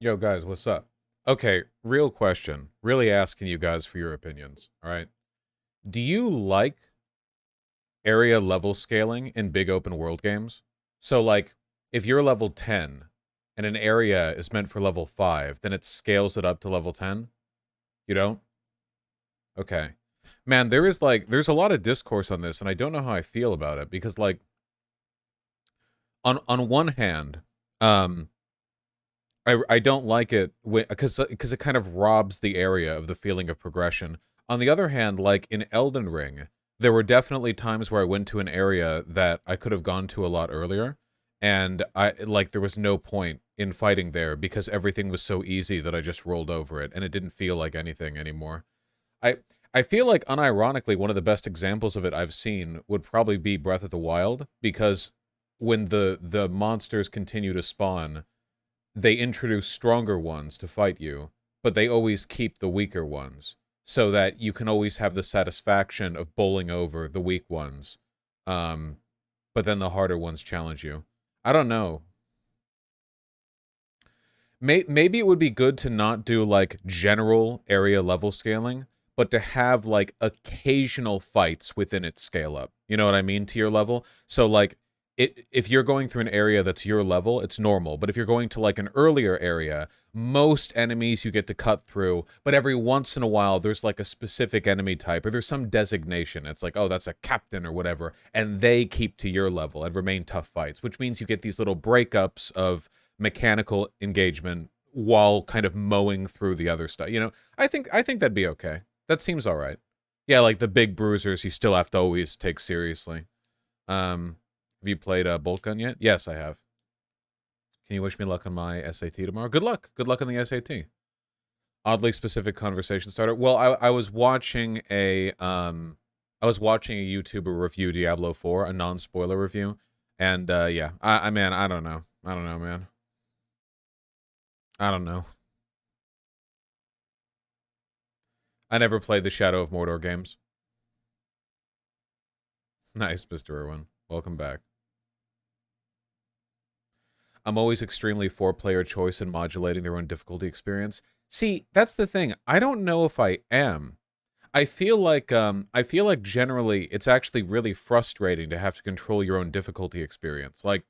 Yo, guys, what's up? Okay, real question. Really asking you guys for your opinions. All right. Do you like area level scaling in big open world games? So, like, if you're level 10 and an area is meant for level 5, then it scales it up to level 10? You don't? Okay. Man, there's a lot of discourse on this, and I don't know how I feel about it because, like, on one hand, um, I don't like it because it kind of robs the area of the feeling of progression. On the other hand, like in Elden Ring, there were definitely times where I went to an area that I could have gone to a lot earlier, and I like there was no point in fighting there because everything was so easy that I just rolled over it and it didn't feel like anything anymore. I I feel like unironically one of the best examples of it I've seen would probably be Breath of the Wild because when the monsters continue to spawn, they introduce stronger ones to fight you, but they always keep the weaker ones so that you can always have the satisfaction of bowling over the weak ones. Um, but then the harder ones challenge you. I don't know. Maybe it would be good to not do like general area level scaling, but to have like occasional fights within its scale up. You know what I mean? To your level. So like if you're going through an area that's your level, it's normal. But if you're going to like an earlier area, most enemies you get to cut through, but every once in a while there's like a specific enemy type or there's some designation. It's like, oh, that's a captain or whatever, and they keep to your level and remain tough fights, which means you get these little breakups of mechanical engagement while kind of mowing through the other stuff. You know, I think that'd be okay. That seems all right. Yeah, like the big bruisers you still have to always take seriously. Have you played Bolt Gun yet? Yes, I have. Can you wish me luck on my SAT tomorrow? Good luck. Good luck on the SAT. Oddly specific conversation starter. Well, I was watching I was watching a YouTuber review Diablo 4, a non-spoiler review, and yeah, I man, I don't know. I don't know, man. I don't know. I never played the Shadow of Mordor games. Nice, Mr. Irwin. Welcome back. I'm always extremely for player choice and modulating their own difficulty experience. See, that's the thing. I don't know if I am. I feel like generally it's actually really frustrating to have to control your own difficulty experience. Like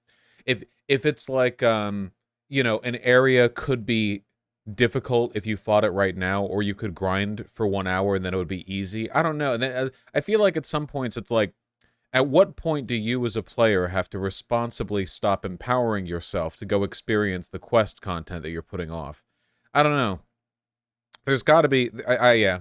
if it's like you know, an area could be difficult if you fought it right now, or you could grind for 1 hour and then it would be easy. I don't know. And then I feel like at some points it's like, at what point do you as a player have to responsibly stop empowering yourself to go experience the quest content that you're putting off? I don't know. There's got to be. Yeah.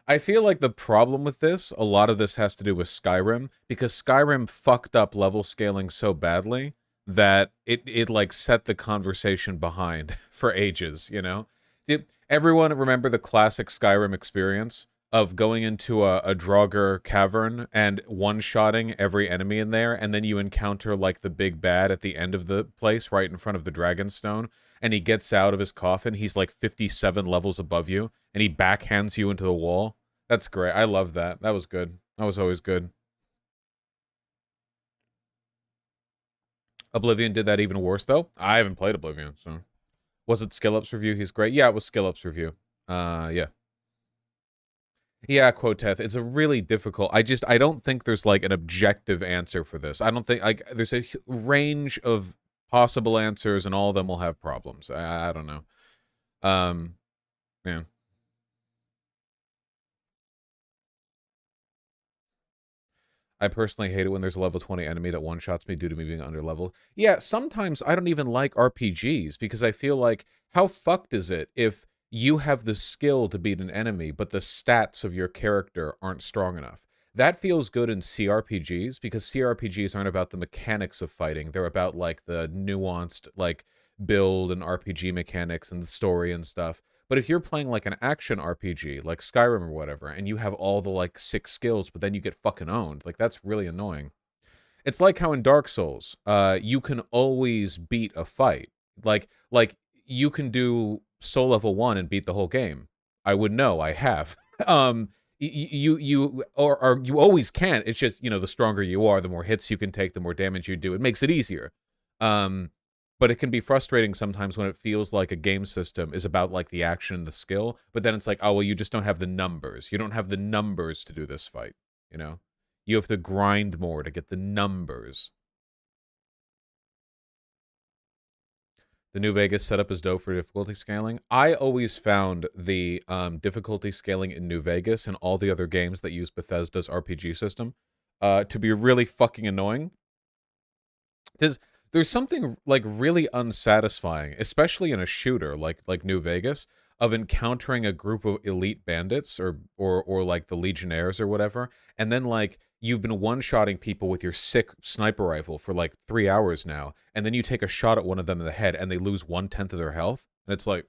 I feel like the problem with this, a lot of this has to do with Skyrim, because Skyrim fucked up level scaling so badly that it like set the conversation behind for ages, you know? Did everyone remember the classic Skyrim experience of going into a Draugr cavern and one-shotting every enemy in there, and then you encounter like the big bad at the end of the place right in front of the Dragonstone, and he gets out of his coffin, he's like 57 levels above you, and he backhands you into the wall? That's great. I love that. That was good. That was always good. Oblivion did that even worse, though. I haven't played Oblivion, so. Was it Skill Up's review? He's great. Yeah, it was Skill Up's review. Yeah. Yeah, Quoteth. It's a really difficult. I don't think there's like an objective answer for this. I don't think like there's a range of possible answers, and all of them will have problems. I don't know. Um, yeah. I personally hate it when there's a level 20 enemy that one-shots me due to me being underleveled. Yeah, sometimes I don't even like RPGs because I feel like, how fucked is it if you have the skill to beat an enemy, but the stats of your character aren't strong enough? That feels good in CRPGs because CRPGs aren't about the mechanics of fighting. They're about like the nuanced like build and RPG mechanics and the story and stuff. But if you're playing like an action RPG, like Skyrim or whatever, and you have all the like 6 skills, but then you get fucking owned, like that's really annoying. It's like how in Dark Souls, you can always beat a fight. Like you can do Soul Level 1 and beat the whole game. I would know, I have. Or you always can. It's just, you know, the stronger you are, the more hits you can take, the more damage you do. It makes it easier. Um But it can be frustrating sometimes when it feels like a game system is about like the action and the skill, but then it's like, oh well, you just don't have the numbers. You don't have the numbers to do this fight, you know? You have to grind more to get the numbers. The New Vegas setup is dope for difficulty scaling. I always found the difficulty scaling in New Vegas and all the other games that use Bethesda's RPG system to be really fucking annoying. There's something like really unsatisfying, especially in a shooter like New Vegas, of encountering a group of elite bandits or like the Legionnaires or whatever, and then like you've been one-shotting people with your sick sniper rifle for like 3 hours now, and then you take a shot at one of them in the head and they lose 1/10 of their health, and it's like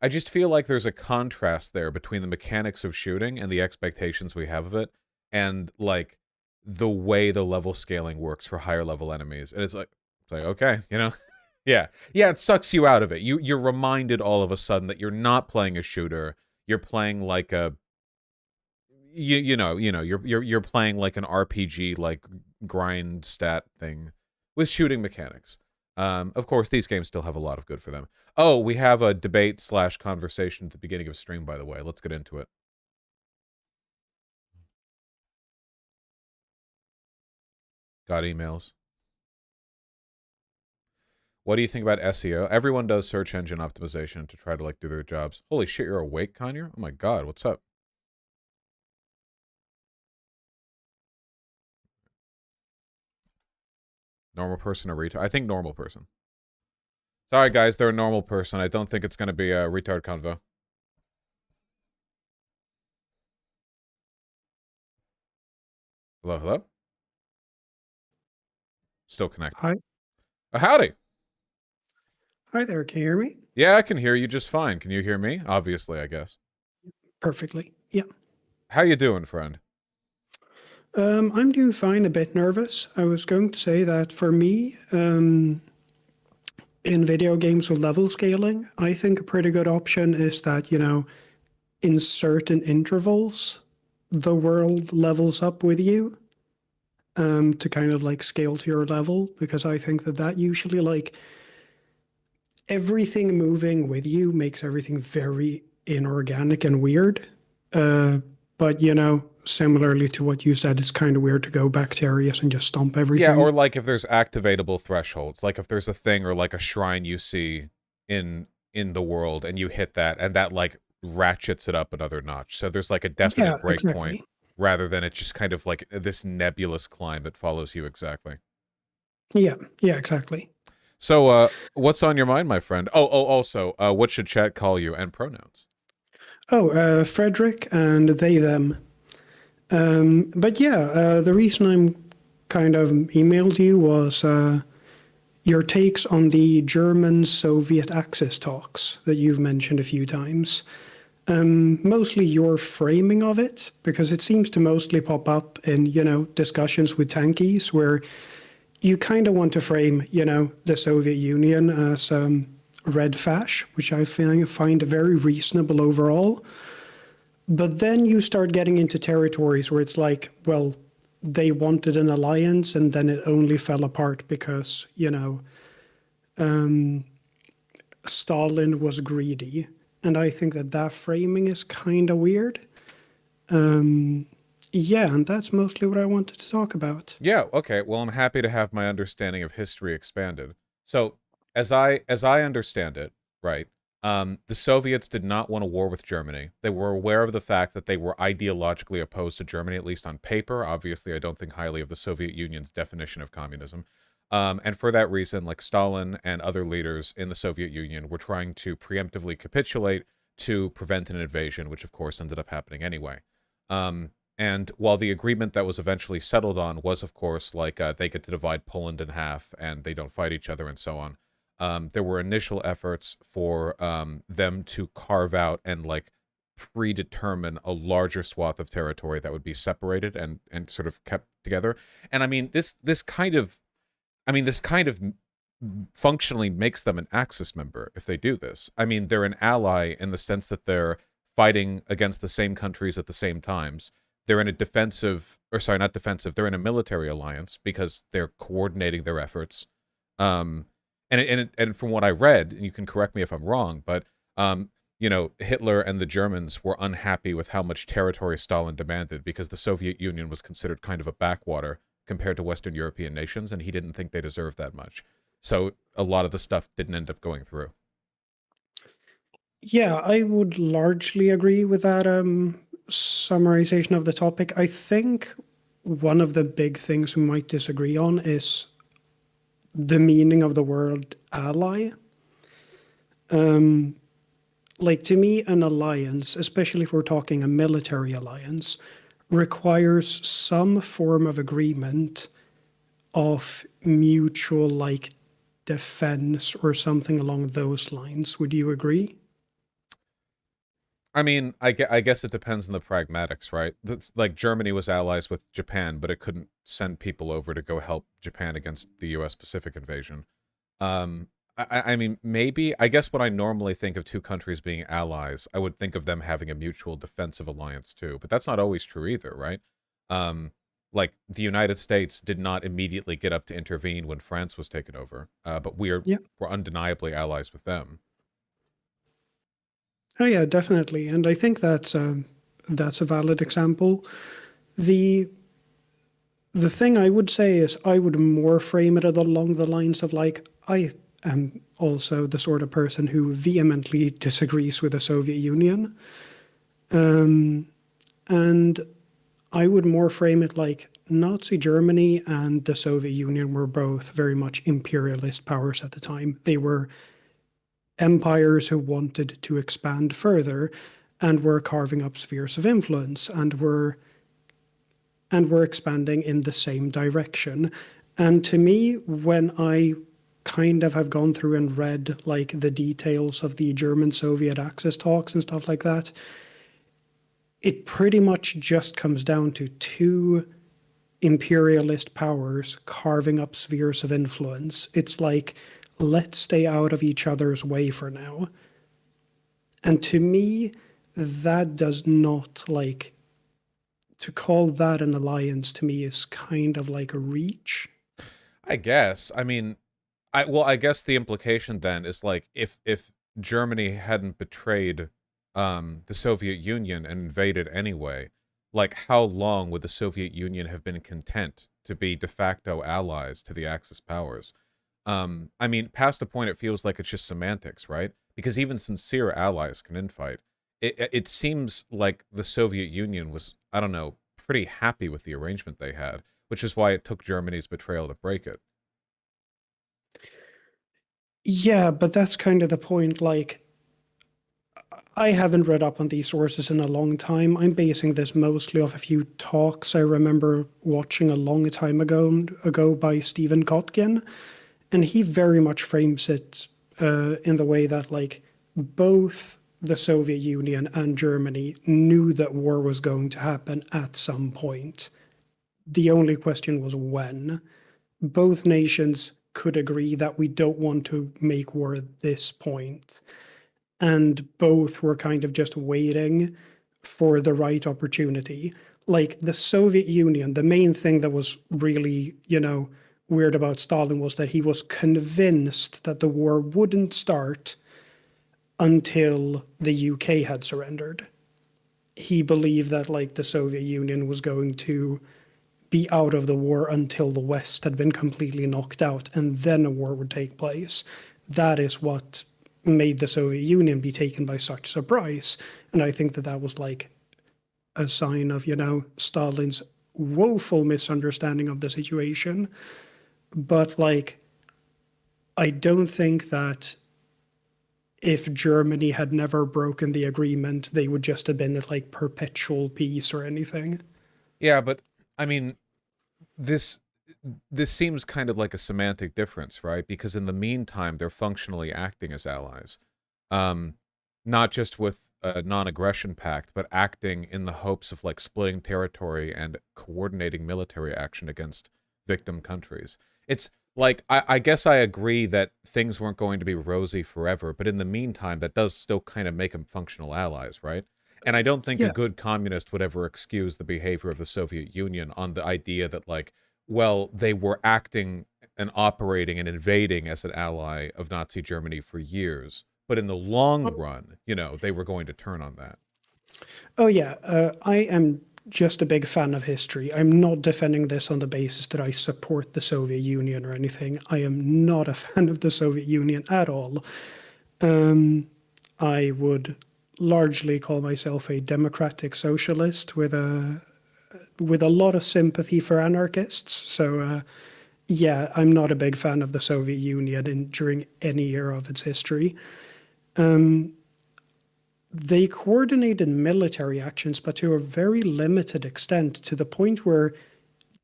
I just feel like there's a contrast there between the mechanics of shooting and the expectations we have of it, and like the way the level scaling works for higher level enemies. And it's like okay, you know, yeah, yeah, it sucks you out of it. You're reminded all of a sudden that you're not playing a shooter. You're playing like a you're playing like an RPG like grind stat thing with shooting mechanics. Of course, these games still have a lot of good for them. Oh, we have a debate/conversation at the beginning of stream, by the way. Let's get into it. Got emails. What do you think about SEO? Everyone does search engine optimization to try to like do their jobs. Holy shit, you're awake, Kanye? Oh my god, what's up? Normal person or retard? I think normal person. Sorry, guys, they're a normal person. I don't think it's going to be a retard convo. Hello, hello? Still connected. Hi. Howdy. Hi there. Can you hear me? Yeah, I can hear you just fine. Can you hear me? Obviously, I guess. Perfectly. Yeah. How you doing, friend? I'm doing fine, a bit nervous. I was going to say that for me, in video games with level scaling, I think a pretty good option is that, in certain intervals, the world levels up with you to kind of like scale to your level, because I think that usually like everything moving with you makes everything very inorganic and weird. But similarly to what you said, it's kind of weird to go back to areas and just stomp everything. Yeah, or like if there's activatable thresholds, like if there's a thing or like a shrine you see in the world and you hit that and that like ratchets it up another notch. So there's like a definite breakpoint exactly. rather than it's just kind of like this nebulous climb that follows you exactly. Yeah, exactly. So what's on your mind, my friend? Also, what should chat call you and pronouns? Frederick and they, them. But yeah, the reason I'm kind of emailed you was your takes on the German-Soviet Axis talks that you've mentioned a few times. Mostly your framing of it, because it seems to mostly pop up in, discussions with tankies where you kind of want to frame, the Soviet Union as red fash, which I find very reasonable overall. But then you start getting into territories where it's like, well, they wanted an alliance and then it only fell apart because, Stalin was greedy. And I think that framing is kind of weird. Yeah, and that's mostly what I wanted to talk about. Yeah, okay. Well, I'm happy to have my understanding of history expanded. So, as I understand it, right? The Soviets did not want a war with Germany. They were aware of the fact that they were ideologically opposed to Germany, at least on paper. Obviously, I don't think highly of the Soviet Union's definition of communism. And for that reason, like Stalin and other leaders in the Soviet Union were trying to preemptively capitulate to prevent an invasion, which of course ended up happening anyway. And while the agreement that was eventually settled on was, of course, like they get to divide Poland in half and they don't fight each other and so on, there were initial efforts for them to carve out and like predetermine a larger swath of territory that would be separated and sort of kept together. And I mean, this kind of functionally makes them an Axis member if they do this. I mean, they're an ally in the sense that they're fighting against the same countries at the same times. They're in a defensive, or sorry, not defensive, they're in a military alliance because they're coordinating their efforts. Um, and from what I read, and you can correct me if I'm wrong, but Hitler and the Germans were unhappy with how much territory Stalin demanded because the Soviet Union was considered kind of a backwater compared to Western European nations, and he didn't think they deserved that much. So a lot of the stuff didn't end up going through. Yeah, I would largely agree with that summarization of the topic. I think one of the big things we might disagree on is the meaning of the word ally. Like, to me, an alliance, especially if we're talking a military alliance, requires some form of agreement of mutual, like, defense or something along those lines. Would you agree? I mean, I guess it depends on the pragmatics, right? That's like Germany was allies with Japan, but it couldn't send people over to go help Japan against the U.S. Pacific invasion. Um, I mean, maybe, I guess when I normally think of two countries being allies, I would think of them having a mutual defensive alliance too, but that's not always true either, right? Um, like the United States did not immediately get up to intervene when France was taken over, but Yeah. we're undeniably allies with them. Oh yeah, definitely. And I think that's a valid example. The the thing I would say is I would more frame it along the lines of like I am also the sort of person who vehemently disagrees with the Soviet Union. And I would more frame it like Nazi Germany and the Soviet Union were both very much imperialist powers at the time. They were empires who wanted to expand further and were carving up spheres of influence and were expanding in the same direction. And to me, when I kind of have gone through and read like the details of the German Soviet Axis talks and stuff like that, it pretty much just comes down to two imperialist powers carving up spheres of influence. It's like, let's stay out of each other's way for now. And to me, that does not like to call that an alliance to me is kind of like a reach. I guess. I mean, I guess the implication then is like if Germany hadn't betrayed the Soviet Union and invaded anyway, like how long would the Soviet Union have been content to be de facto allies to the Axis powers? I mean, past the point it feels like it's just semantics, right? Because even sincere allies can infight. It seems like the Soviet Union was, I don't know, pretty happy with the arrangement they had, which is why it took Germany's betrayal to break it. Yeah, but that's kind of the point. Like, I haven't read up on these sources in a long time. I'm basing this mostly off a few talks I remember watching a long time ago by Stephen Kotkin, and he very much frames it in the way that like both the Soviet Union and Germany knew that war was going to happen at some point. The only question was when. Both nations could agree that we don't want to make war at this point, and both were kind of just waiting for the right opportunity. Like the Soviet Union, the main thing that was really, weird about Stalin was that he was convinced that the war wouldn't start until the UK had surrendered. He believed that like the Soviet Union was going to be out of the war until the West had been completely knocked out, and then a war would take place. That is what made the Soviet Union be taken by such surprise. And I think that that was like a sign of, Stalin's woeful misunderstanding of the situation. But like, I don't think that if Germany had never broken the agreement, they would just have been at like perpetual peace or anything. Yeah, but I mean, this this seems kind of like a semantic difference, right? Because in the meantime, they're functionally acting as allies, um, not just with a non-aggression pact, but acting in the hopes of like splitting territory and coordinating military action against victim countries. It's like I guess I agree that things weren't going to be rosy forever, but in the meantime, that does still kind of make them functional allies, right? And I don't think a Yeah. good communist would ever excuse the behavior of the Soviet Union on the idea that, like, well, they were acting and operating and invading as an ally of Nazi Germany for years. But in the long run, they were going to turn on that. Oh yeah, I am just a big fan of history. I'm not defending this on the basis that I support the Soviet Union or anything. I am not a fan of the Soviet Union at all. I would largely call myself a democratic socialist with a lot of sympathy for anarchists. So yeah, I'm not a big fan of the Soviet Union during any era of its history. They coordinated military actions, but to a very limited extent, to the point where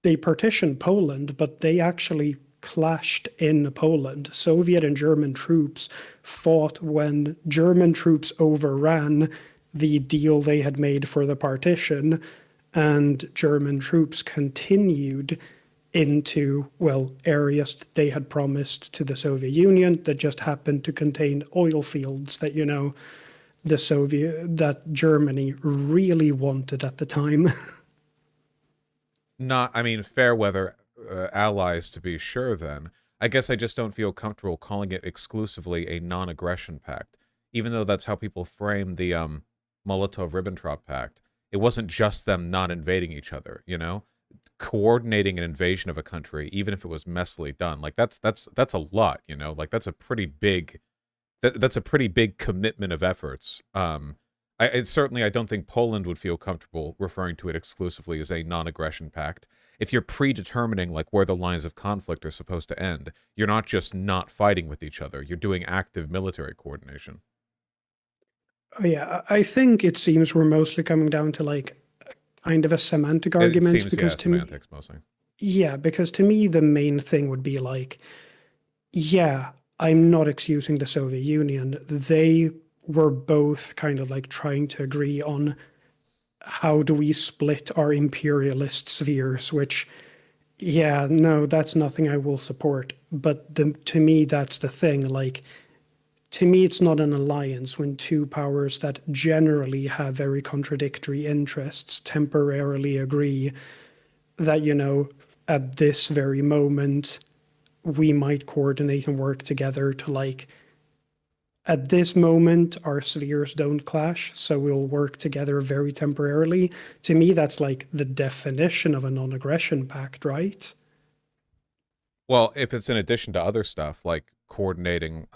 they partitioned Poland, but they actually clashed in Poland. Soviet and German troops fought when German troops overran the deal they had made for the partition, and German troops continued into, well, areas that they had promised to the Soviet Union that just happened to contain oil fields that, that Germany really wanted at the time. Fair weather allies to be sure then. I guess I just don't feel comfortable calling it exclusively a non-aggression pact, even though that's how people frame the Molotov-Ribbentrop Pact. It wasn't just them not invading each other, coordinating an invasion of a country, even if it was messily done. Like that's a lot, like that's a pretty big that's a pretty big commitment of efforts. Certainly I don't think Poland would feel comfortable referring to it exclusively as a non-aggression pact. If you're predetermining like where the lines of conflict are supposed to end, you're not just not fighting with each other. You're doing active military coordination. Oh, yeah, I think it seems we're mostly coming down to like kind of a semantic It argument seems, because yeah, to me, semantics mostly. yeah, because to me the main thing would be like, yeah, I'm not excusing the Soviet Union. They were both kind of like trying to agree on how do we split our imperialist spheres, which, yeah, no, that's nothing I will support. But to me, that's the thing. Like, to me, it's not an alliance when two powers that generally have very contradictory interests temporarily agree that, at this very moment, we might coordinate and work together to like, at this moment, our spheres don't clash, so we'll work together very temporarily. To me, that's like the definition of a non-aggression pact, right? Well, if it's in addition to other stuff like coordinating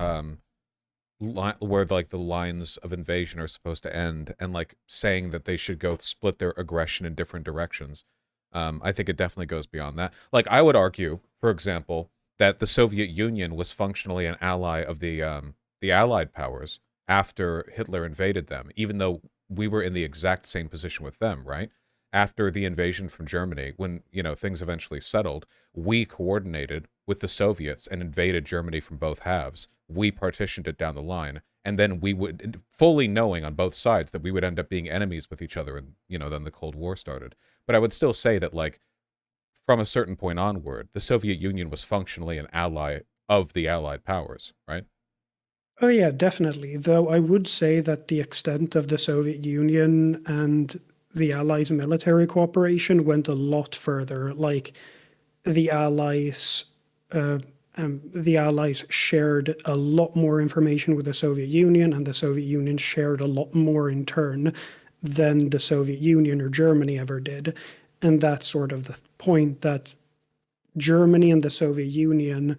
where like the lines of invasion are supposed to end and like saying that they should go split their aggression in different directions. I think it definitely goes beyond that. Like I would argue, for example, that the Soviet Union was functionally an ally of the Allied powers after Hitler invaded them, even though we were in the exact same position with them, right? After the invasion from Germany, when, things eventually settled, we coordinated with the Soviets and invaded Germany from both halves. We partitioned it down the line, and then we would, fully knowing on both sides that we would end up being enemies with each other, and, then the Cold War started. But I would still say that, like, from a certain point onward, the Soviet Union was functionally an ally of the Allied powers, right? Oh, yeah, definitely. Though I would say that the extent of the Soviet Union and the Allies' military cooperation went a lot further. Like, the Allies, the Allies shared a lot more information with the Soviet Union, and the Soviet Union shared a lot more in turn than the Soviet Union or Germany ever did. And that's sort of the point, that Germany and the Soviet Union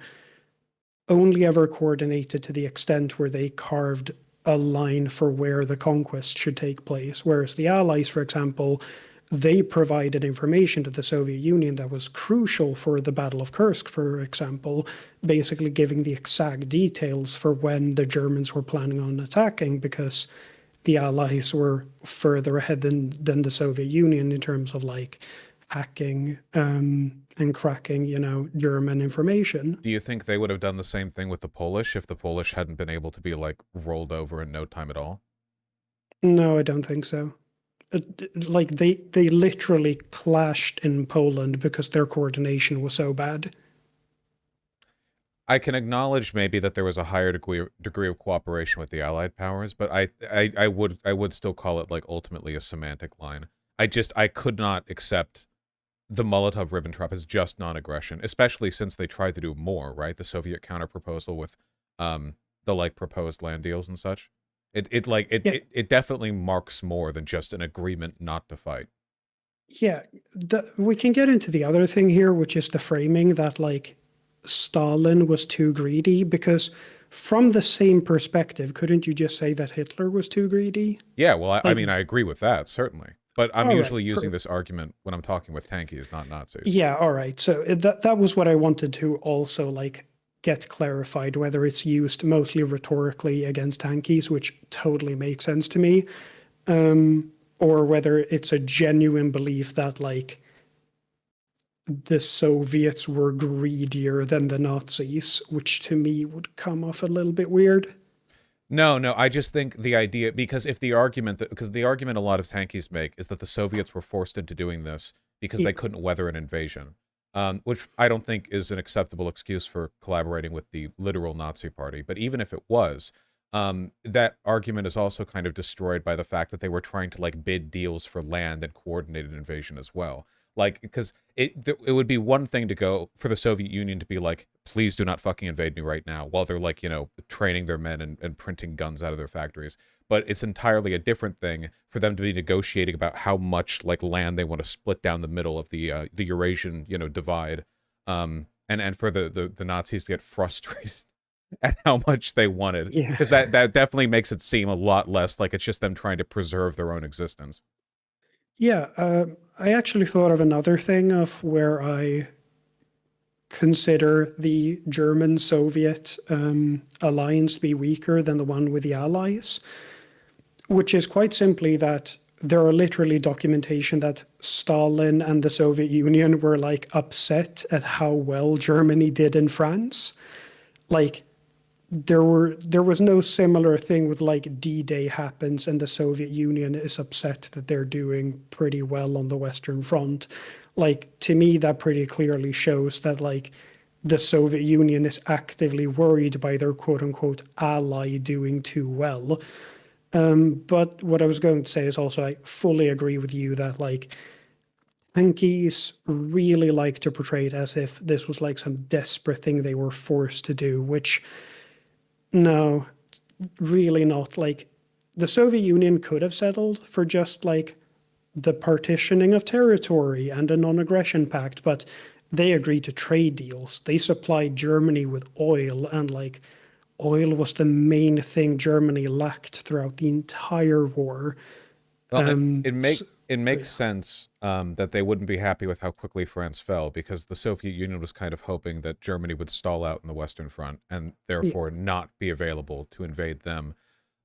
only ever coordinated to the extent where they carved a line for where the conquest should take place. Whereas the Allies, for example, they provided information to the Soviet Union that was crucial for the Battle of Kursk, for example, basically giving the exact details for when the Germans were planning on attacking, because the Allies were further ahead than the Soviet Union in terms of like hacking and cracking, German information. Do you think they would have done the same thing with the Polish if the Polish hadn't been able to be, like, rolled over in no time at all? No, I don't think so. Like they literally clashed in Poland because their coordination was so bad. I can acknowledge maybe that there was a higher degree of cooperation with the Allied powers, but I would still call it like ultimately a semantic line. I could not accept the Molotov-Ribbentrop is just non-aggression, especially since they tried to do more, right? The Soviet counter-proposal with the like proposed land deals and such. Yeah, It definitely marks more than just an agreement not to fight. yeah. We can get into the other thing here, which is the framing that like Stalin was too greedy, because from the same perspective, couldn't you just say that Hitler was too greedy? Yeah, well, I Like, mean, I agree with that, certainly. But I'm all right, usually using this argument when I'm talking with tankies, not Nazis. yeah, all right. So that was what I wanted to also like get clarified, whether it's used mostly rhetorically against tankies, which totally makes sense to me, or whether it's a genuine belief that like the Soviets were greedier than the Nazis, which to me would come off a little bit weird. No, no, I just think the idea, because if the argument, because the argument a lot of tankies make is that the Soviets were forced into doing this because Yeah, they couldn't weather an invasion, which I don't think is an acceptable excuse for collaborating with the literal Nazi party. But even if it was, that argument is also kind of destroyed by the fact that they were trying to like bid deals for land and coordinated invasion as well. Like, because it would be one thing to go for the Soviet Union to be like, please do not fucking invade me right now, while they're like, training their men and printing guns out of their factories. But it's entirely a different thing for them to be negotiating about how much like land they want to split down the middle of the Eurasian, divide. And for the Nazis to get frustrated at how much they wanted, yeah, because that definitely makes it seem a lot less like it's just them trying to preserve their own existence. yeah. I actually thought of another thing of where I consider the German-Soviet alliance to be weaker than the one with the Allies, which is quite simply that there are literally documentation that Stalin and the Soviet Union were like upset at how well Germany did in France. Like there was no similar thing with like D-Day happens and the Soviet Union is upset that they're doing pretty well on the Western Front. Like to me, that pretty clearly shows that like the Soviet Union is actively worried by their quote unquote ally doing too well. But what I was going to say is also I fully agree with you that like Yankees really like to portray it as if this was like some desperate thing they were forced to do, which no, really not. Like the Soviet Union could have settled for just like the partitioning of territory and a non-aggression pact, but they agreed to trade deals. They supplied Germany with oil, and like oil was the main thing Germany lacked throughout the entire war. Well, Um, so, it makes yeah, sense that they wouldn't be happy with how quickly France fell, because the Soviet Union was kind of hoping that Germany would stall out in the Western Front and yeah. therefore not be available to invade them.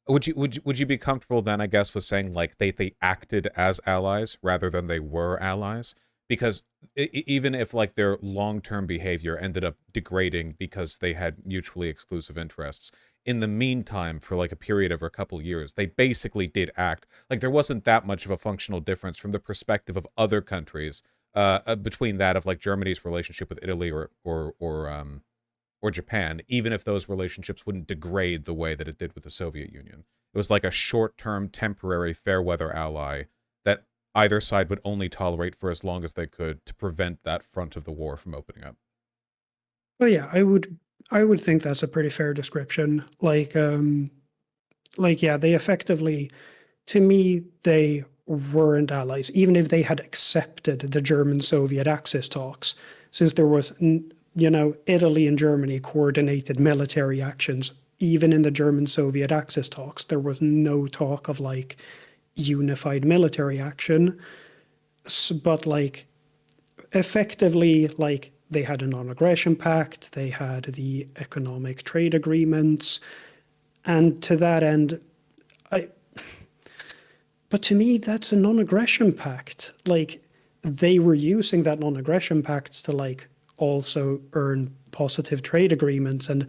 Would you be comfortable then, I guess, with saying like they acted as allies rather than they were allies? Because even if like their long-term behavior ended up degrading because they had mutually exclusive interests, in the meantime, for like a period of a couple years, they basically did act like there wasn't that much of a functional difference from the perspective of other countries between that of like Germany's relationship with Italy or Japan, even if those relationships wouldn't degrade the way that it did with the Soviet Union. It was like a short-term, temporary, fair-weather ally that either side would only tolerate for as long as they could to prevent that front of the war from opening up. But yeah, I would think that's a pretty fair description. Like yeah, they effectively, to me, they weren't allies, even if they had accepted the German-Soviet Axis talks, since there was, Italy and Germany coordinated military actions. Even in the German-Soviet Axis talks, there was no talk of like unified military action. But like effectively, like they had a non-aggression pact, they had the economic trade agreements, and to that end, I but to me, that's a non-aggression pact. Like they were using that non-aggression pact to like also earn positive trade agreements and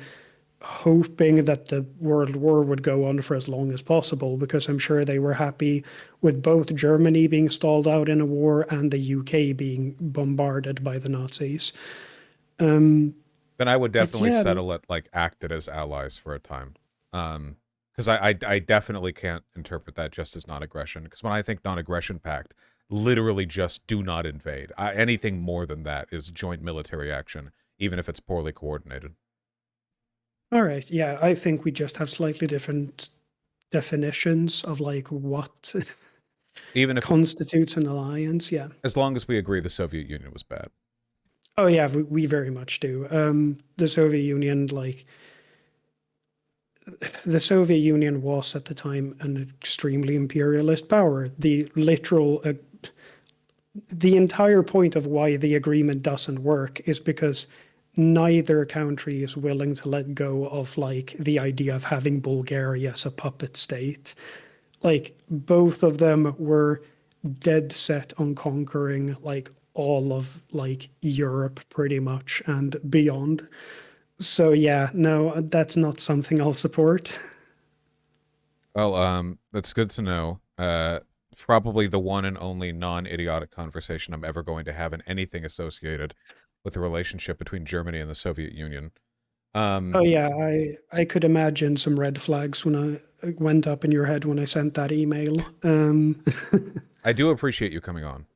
hoping that the world war would go on for as long as possible, because I'm sure they were happy with both Germany being stalled out in a war and the UK being bombarded by the Nazis. Then I would But definitely yeah, settle it like acted as allies for a time. Because I definitely can't interpret that just as non-aggression. Because when I think non-aggression pact, literally just do not invade. Anything more than that is joint military action, even if it's poorly coordinated. All right. Yeah, I think we just have slightly different definitions of like what Even if, constitutes an alliance. Yeah. as long as we agree the Soviet Union was bad. Oh yeah, we very much do. The Soviet Union, like the Soviet Union was at the time an extremely imperialist power. The entire point of why the agreement doesn't work is because neither country is willing to let go of like the idea of having Bulgaria as a puppet state. Like both of them were dead set on conquering like all of like Europe pretty much and beyond. So yeah, no, that's not something I'll support. Well, that's good to know. Probably the one and only non-idiotic conversation I'm ever going to have in anything associated with the relationship between Germany and the Soviet Union. Oh Um, yeah, I could imagine some red flags when I went up in your head when I sent that email. I do appreciate you coming on.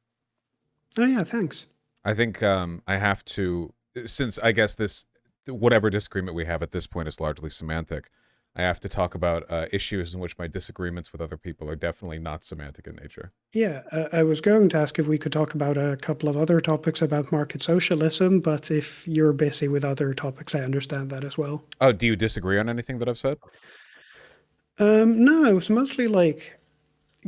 Oh yeah, thanks. I think I have to, since I guess this, whatever disagreement we have at this point is largely semantic, I have to talk about issues in which my disagreements with other people are definitely not semantic in nature. Yeah, I was going to ask if we could talk about a couple of other topics about market socialism, but if you're busy with other topics, I understand that as well. Oh, do you disagree on anything that I've said? No, I was mostly like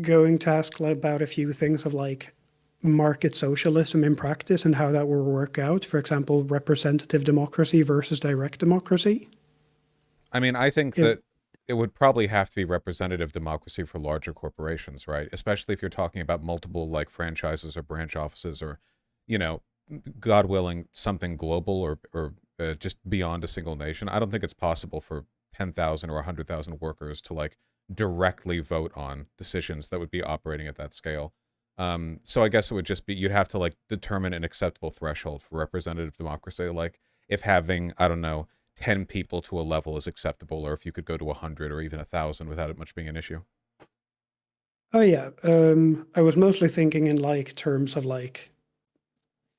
going to ask about a few things of like market socialism in practice and how that will work out. For example, representative democracy versus direct democracy. I mean, I think If that it would probably have to be representative democracy for larger corporations, right? Especially if you're talking about multiple like franchises or branch offices or, you know, God willing, something global or just beyond a single nation. I don't think it's possible for 10,000 or 100,000 workers to like directly vote on decisions that would be operating at that scale. So I guess it would just be you'd have to like determine an acceptable threshold for representative democracy. Like if having, I don't know, 10 people to a level is acceptable, or if you could go to 100 or even 1,000 without it much being an issue. Oh yeah, I was mostly thinking in like terms of like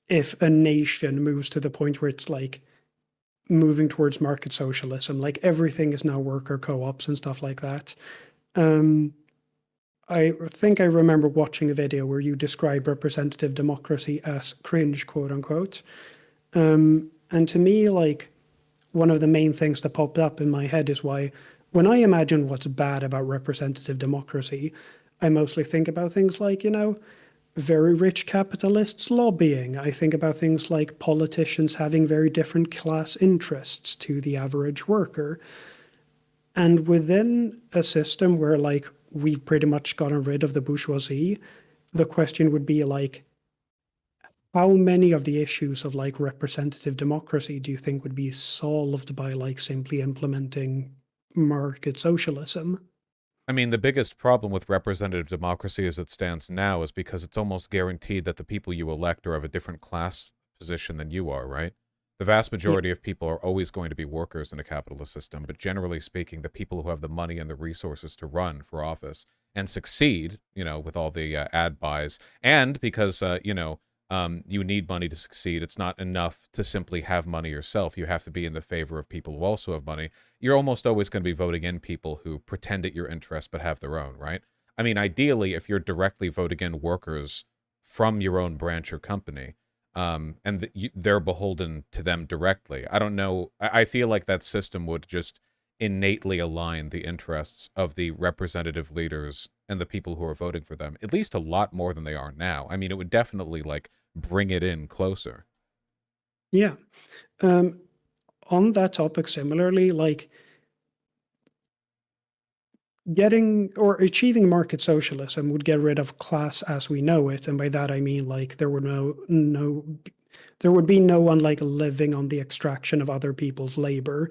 if a nation moves to the point where it's like moving towards market socialism, like everything is now worker co-ops and stuff like that. Um, I think I remember watching a video where you describe representative democracy as cringe, quote unquote. And to me, like one of the main things that popped up in my head is why when I imagine what's bad about representative democracy, I mostly think about things like, very rich capitalists lobbying. I think about things like politicians having very different class interests to the average worker. And within a system where like we've pretty much gotten rid of the bourgeoisie, the question would be like, how many of the issues of like representative democracy do you think would be solved by like simply implementing market socialism? I mean, the biggest problem with representative democracy as it stands now is because it's almost guaranteed that the people you elect are of a different class position than you are, right? The vast Yeah. majority of people are always going to be workers in a capitalist system, but generally speaking, the people who have the money and the resources to run for office and succeed, with all the ad buys, and because, you need money to succeed. It's not enough to simply have money yourself. You have to be in the favor of people who also have money. You're almost always going to be voting in people who pretend at your interest but have their own, right? I mean, ideally, if you're directly voting in workers from your own branch or company, and they're beholden to them directly. I don't know. I feel like that system would just innately align the interests of the representative leaders and the people who are voting for them, at least a lot more than they are now. I mean, it would definitely like bring it in closer. Yeah. Um, on that topic, similarly, like getting or achieving market socialism would get rid of class as we know it, and by that I mean like there would there would be no one like living on the extraction of other people's labor.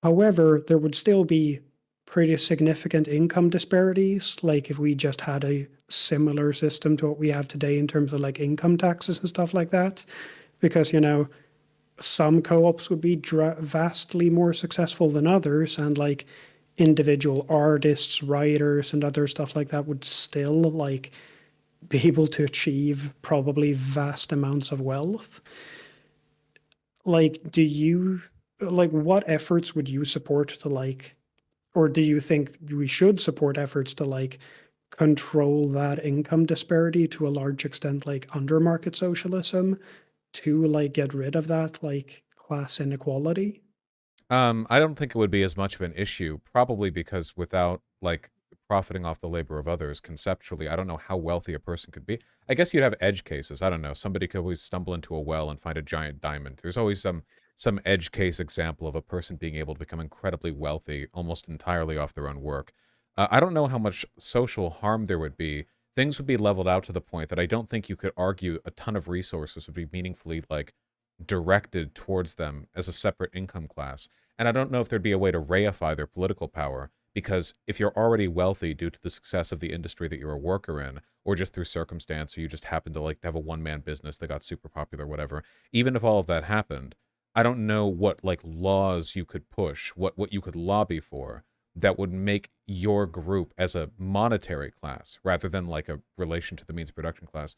However, there would still be pretty significant income disparities, like if we just had a similar system to what we have today in terms of like income taxes and stuff like that, because some co-ops would be vastly more successful than others, and like individual artists, writers, and other stuff like that would still like be able to achieve probably vast amounts of wealth. Like, what efforts would you support to like, or do you think we should support efforts to like control that income disparity to a large extent, like under market socialism, to like get rid of that like class inequality? I don't think it would be as much of an issue, probably because without like profiting off the labor of others conceptually, I don't know how wealthy a person could be. I guess you'd have edge cases. I don't know. Somebody could always stumble into a well and find a giant diamond. There's always some edge case example of a person being able to become incredibly wealthy almost entirely off their own work. I don't know how much social harm there would be. Things would be leveled out to the point that I don't think you could argue a ton of resources would be meaningfully like directed towards them as a separate income class. And I don't know if there'd be a way to reify their political power, because if you're already wealthy due to the success of the industry that you're a worker in, or just through circumstance, or you just happen to like have a one-man business that got super popular, whatever, even if all of that happened, I don't know what like laws you could push, what you could lobby for that would make your group as a monetary class rather than like a relation to the means of production class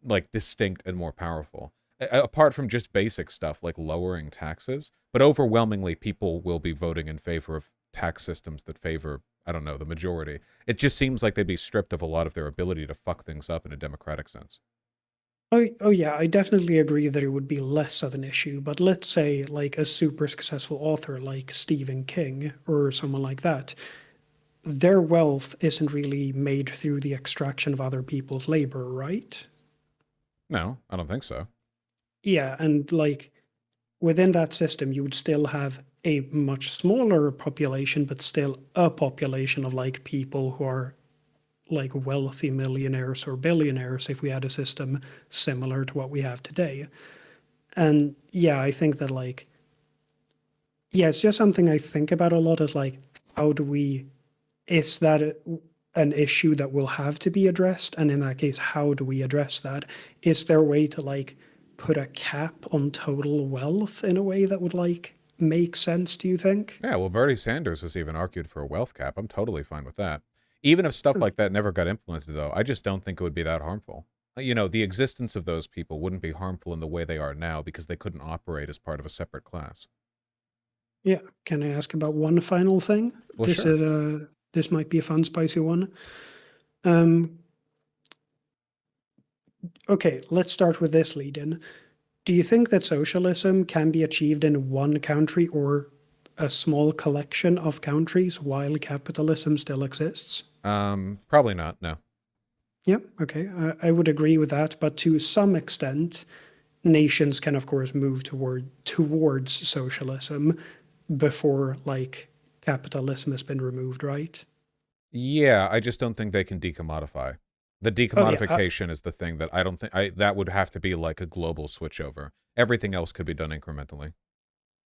like distinct and more powerful. Apart from just basic stuff like lowering taxes, but overwhelmingly people will be voting in favor of tax systems that favor, I don't know, the majority. It just seems like they'd be stripped of a lot of their ability to fuck things up in a democratic sense. Oh yeah, I definitely agree that it would be less of an issue, but let's say like a super successful author like Stephen King or someone like that, their wealth isn't really made through the extraction of other people's labor, right? No, I don't think so. Yeah, and like within that system, you would still have a much smaller population, but still a population of like people who are like wealthy millionaires or billionaires if we had a system similar to what we have today. And yeah, I think that like, yeah, it's just something I think about a lot is like, how do we, is that an issue that will have to be addressed? And in that case, how do we address that? Is there a way to like put a cap on total wealth in a way that would like make sense, do you think? Yeah, well, Bernie Sanders has even argued for a wealth cap. I'm totally fine with that. Even if stuff like that never got implemented, though, I just don't think it would be that harmful. You know, the existence of those people wouldn't be harmful in the way they are now because they couldn't operate as part of a separate class. Yeah. Can I ask about one final thing? Well, This sure. is this might be a fun, spicy one. Um, okay, let's start with this lead in. Do you think that socialism can be achieved in one country or a small collection of countries while capitalism still exists? Probably not. No. Yep, okay, I would agree with that, but to some extent, nations can of course move towards socialism before like capitalism has been removed, right? Yeah, I just don't think they can decommodify. The Oh yeah, decommodification is the thing that I don't think that would have to be like a global switchover. Everything else could be done incrementally.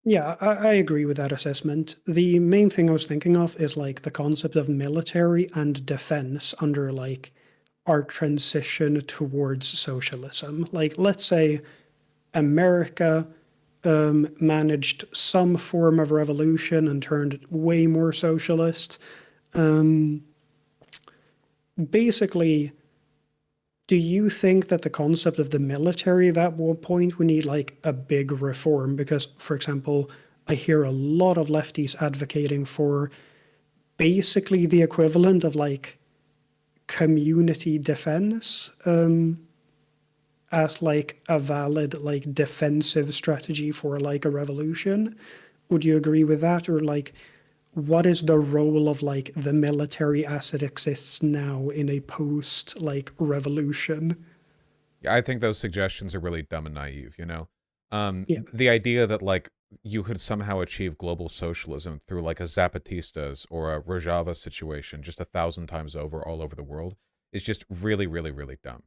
yeah, I agree with that assessment. The main thing I was thinking of is like the concept of military and defense under like our transition towards socialism. Like, let's say America managed some form of revolution and turned it way more socialist. Um, Basically, do you think that the concept of the military at that one point we need like a big reform? Because, for example, I hear a lot of lefties advocating for basically the equivalent of like community defense as like a valid like defensive strategy for like a revolution. Would you agree with that? Or like what is the role of like the military as it exists now in a post like revolution? Yeah, I think those suggestions are really dumb and naive, you know? Yeah. The idea that, like, you could somehow achieve global socialism through, like, a Zapatistas or a Rojava situation just 1,000 times over all over the world is just really, really, really dumb.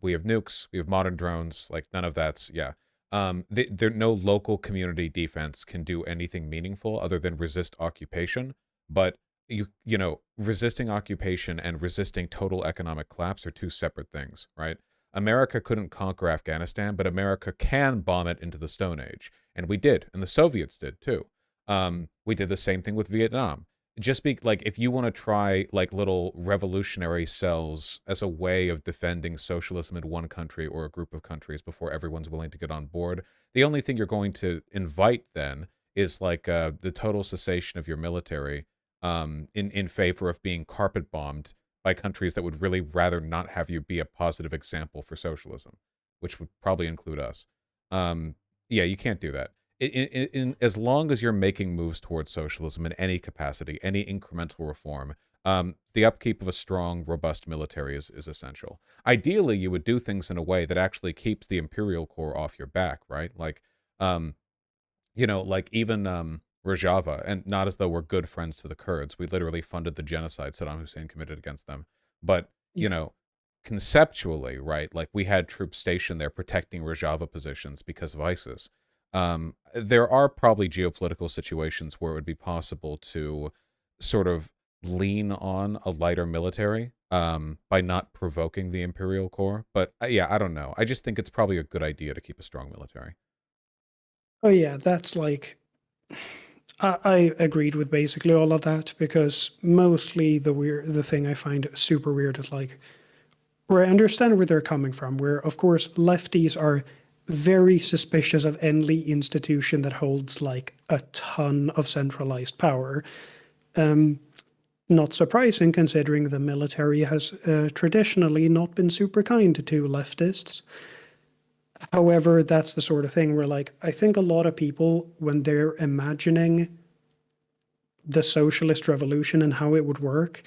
We have nukes, we have modern drones, like, none of that's, yeah. There no local community defense can do anything meaningful other than resist occupation, but you know, resisting occupation and resisting total economic collapse are two separate things, right? America couldn't conquer Afghanistan, but America can bomb it into the Stone Age. And we did, and the Soviets did too. We did the same thing with Vietnam. just be like, if you want to try like little revolutionary cells as a way of defending socialism in one country or a group of countries before everyone's willing to get on board, the only thing you're going to invite then is like the total cessation of your military, in favor of being carpet bombed by countries that would really rather not have you be a positive example for socialism, which would probably include us. Um, yeah, you can't do that. As long as you're making moves towards socialism in any capacity, any incremental reform, the upkeep of a strong, robust military is essential. Ideally, you would do things in a way that actually keeps the imperial core off your back, right? Like, um, like even Rojava, and not as though we're good friends to the Kurds. We literally funded the genocide Saddam Hussein committed against them. But, Yeah. conceptually, right, like we had troops stationed there protecting Rojava positions because of ISIS. There are probably geopolitical situations where it would be possible to sort of lean on a lighter military, by not provoking the imperial core. But yeah, I don't know. I just think it's probably a good idea to keep a strong military. Oh yeah, that's like I agreed with basically all of that because mostly the thing I find super weird is like where I understand where they're coming from, where of course lefties are very suspicious of any institution that holds like a ton of centralized power. Not surprising considering the military has traditionally not been super kind to leftists. However, that's the sort of thing where, like, I think a lot of people, when they're imagining the socialist revolution and how it would work,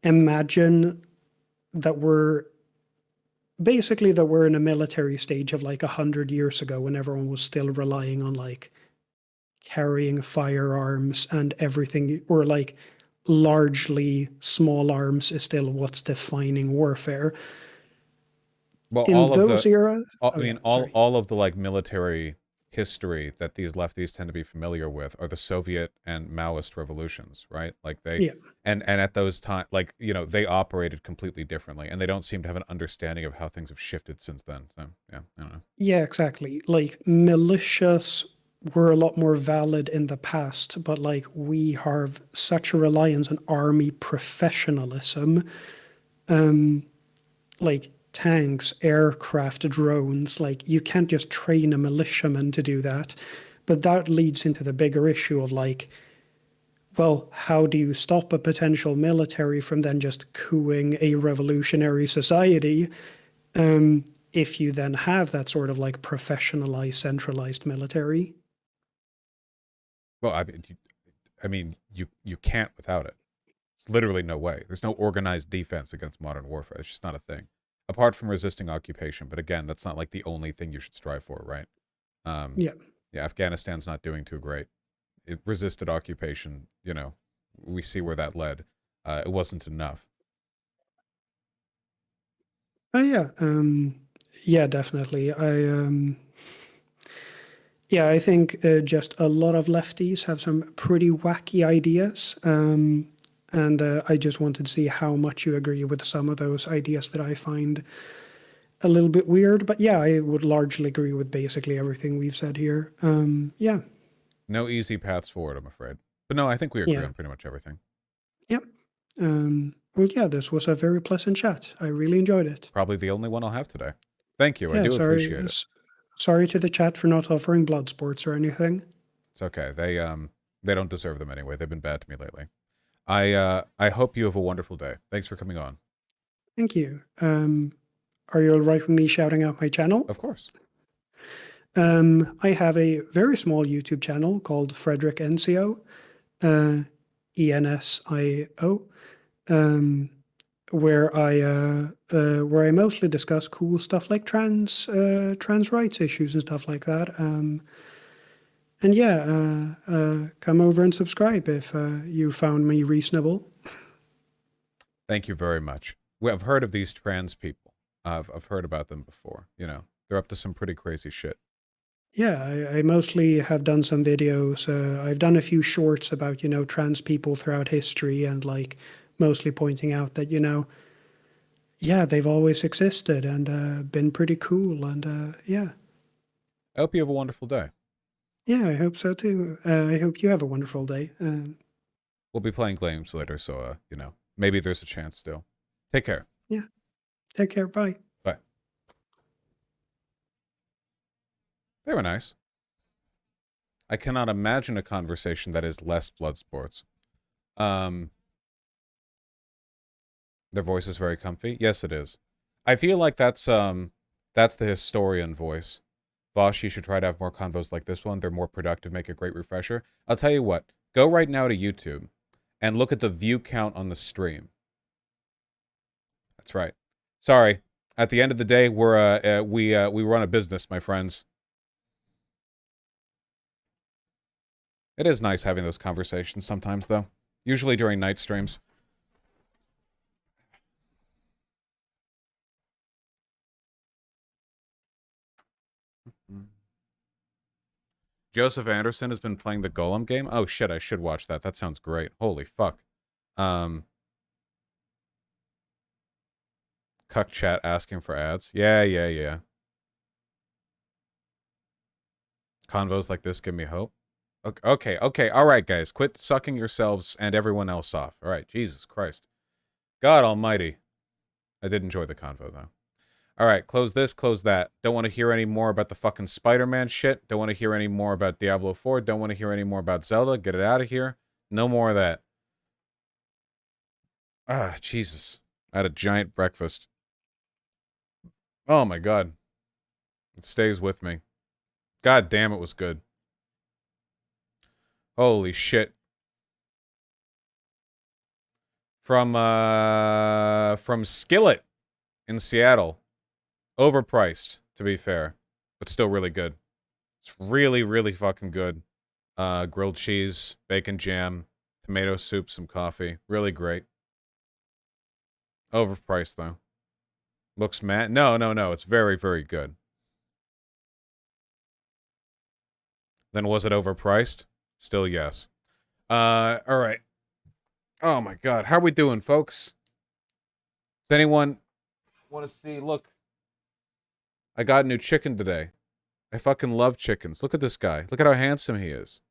imagine that we're in a military stage of like 100 years ago when everyone was still relying on like carrying firearms and everything, or like largely small arms is still what's defining warfare. Well, In those eras, I oh yeah, mean, sorry. all of the like military history that these lefties tend to be familiar with are the Soviet and Maoist revolutions, right? Like they, Yeah. and at those times, like they operated completely differently, and they don't seem to have an understanding of how things have shifted since then. So yeah, I don't know. Yeah, exactly. Like militias were a lot more valid in the past, but like we have such a reliance on army professionalism, like tanks, aircraft, drones. Like you can't just train a militiaman to do that. But that leads into the bigger issue of like, well, how do you stop a potential military from then just cooing a revolutionary society? If you then have that sort of like professionalized, centralized military. Well, you can't without it. There's literally no way. There's no organized defense against modern warfare. It's just not a thing. Apart from resisting occupation, but again, that's not like the only thing you should strive for, right? Um, Yeah. yeah, Afghanistan's not doing too great. It resisted occupation. We see where that led. It wasn't enough. Oh yeah. Yeah, definitely. Yeah, I think just a lot of lefties have some pretty wacky ideas. And I just wanted to see how much you agree with some of those ideas that I find a little bit weird. But yeah, I would largely agree with basically everything we've said here. Yeah. No easy paths forward, I'm afraid. But no, I think we agree Yeah. on pretty much everything. Yep. Well, yeah, this was a very pleasant chat. I really enjoyed it. Probably the only one I'll have today. Thank you. I Yeah, do sorry. appreciate it. Sorry to the chat for not offering blood sports or anything. It's okay. They don't deserve them anyway. They've been bad to me lately. I hope you have a wonderful day. Thanks for coming on. Thank you. Are you all right with me shouting out my channel? Of course. I have a very small YouTube channel called Frederick NCO, ENSIO, um, where I mostly discuss cool stuff like trans rights issues and stuff like that. And yeah, come over and subscribe if you found me reasonable. Thank you very much. I've heard of these trans people. I've heard about them before. They're up to some pretty crazy shit. Yeah, I mostly have done some videos. I've done a few shorts about, trans people throughout history and like mostly pointing out that, yeah, they've always existed and been pretty cool. And yeah. I hope you have a wonderful day. Yeah, I hope so too. I hope you have a wonderful day. we'll be playing games later, so, you know, maybe there's a chance still. Take care. Yeah. Take care. Bye. Bye. They were nice. I cannot imagine a conversation that is less blood sports. Their voice is very comfy. Yes, it is. I feel like that's the historian voice. Vosh, you should try to have more convos like this one. They're more productive, make a great refresher. I'll tell you what. Go right now to YouTube and look at the view count on the stream. That's right. Sorry. At the end of the day, we run a business, my friends. It is nice having those conversations sometimes, though. Usually during night streams. Joseph Anderson has been playing the Golem game. Oh shit, I should watch that. That sounds great. Holy fuck. Cuck chat asking for ads. Yeah. Convos like this give me hope. Okay. All right, guys. Quit sucking yourselves and everyone else off. All right. Jesus Christ. God almighty. I did enjoy the convo, though. All right. Close this. Close that. Don't want to hear any more about the fucking Spider-Man shit. Don't want to hear any more about Diablo 4. Don't want to hear any more about Zelda. Get it out of here. No more of that. Ah, Jesus. I had a giant breakfast. Oh, my God. It stays with me. God damn, it was good. Holy shit. From Skillet in Seattle. Overpriced, to be fair, but still really good. It's really, really fucking good. Grilled cheese, bacon jam, tomato soup, some coffee. Really great. Overpriced, though. Looks mad. No. It's very, very good. Then was it overpriced? Still yes. All right. Oh my God. How are we doing, folks? Does anyone want to see? Look. I got a new chicken today. I fucking love chickens. Look at this guy. Look at how handsome he is.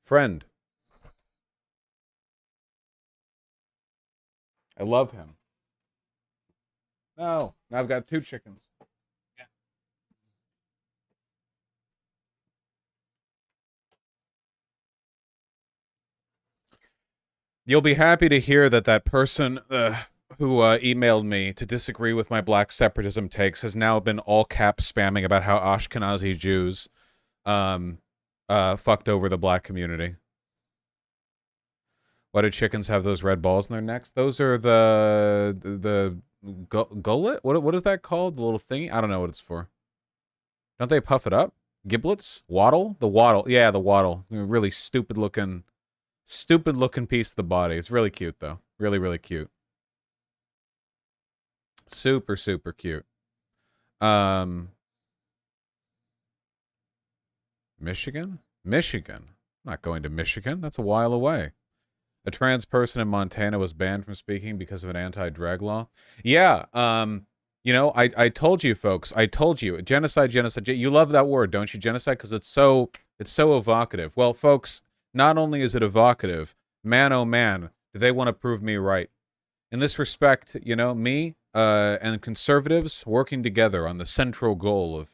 Friend. I love him. No. Now I've got 2 chickens. Yeah. You'll be happy to hear that that person who emailed me to disagree with my black separatism takes has now been all cap spamming about how Ashkenazi Jews fucked over the black community. Why do chickens have those red balls in their necks? Those are the gullet? What is that called? The little thingy? I don't know what it's for. Don't they puff it up? Giblets? Wattle? The wattle. Yeah, the wattle. Really stupid looking piece of the body. It's really cute though. Really, really cute. Super, super cute. Michigan? Michigan. I'm not going to Michigan. That's a while away. A trans person in Montana was banned from speaking because of an anti-drag law. Yeah, you know, I told you, folks. I told you. Genocide. You love that word, don't you? Genocide, because it's so evocative. Well, folks, not only is it evocative, man, oh man, do they want to prove me right. In this respect, you know, me and conservatives working together on the central goal of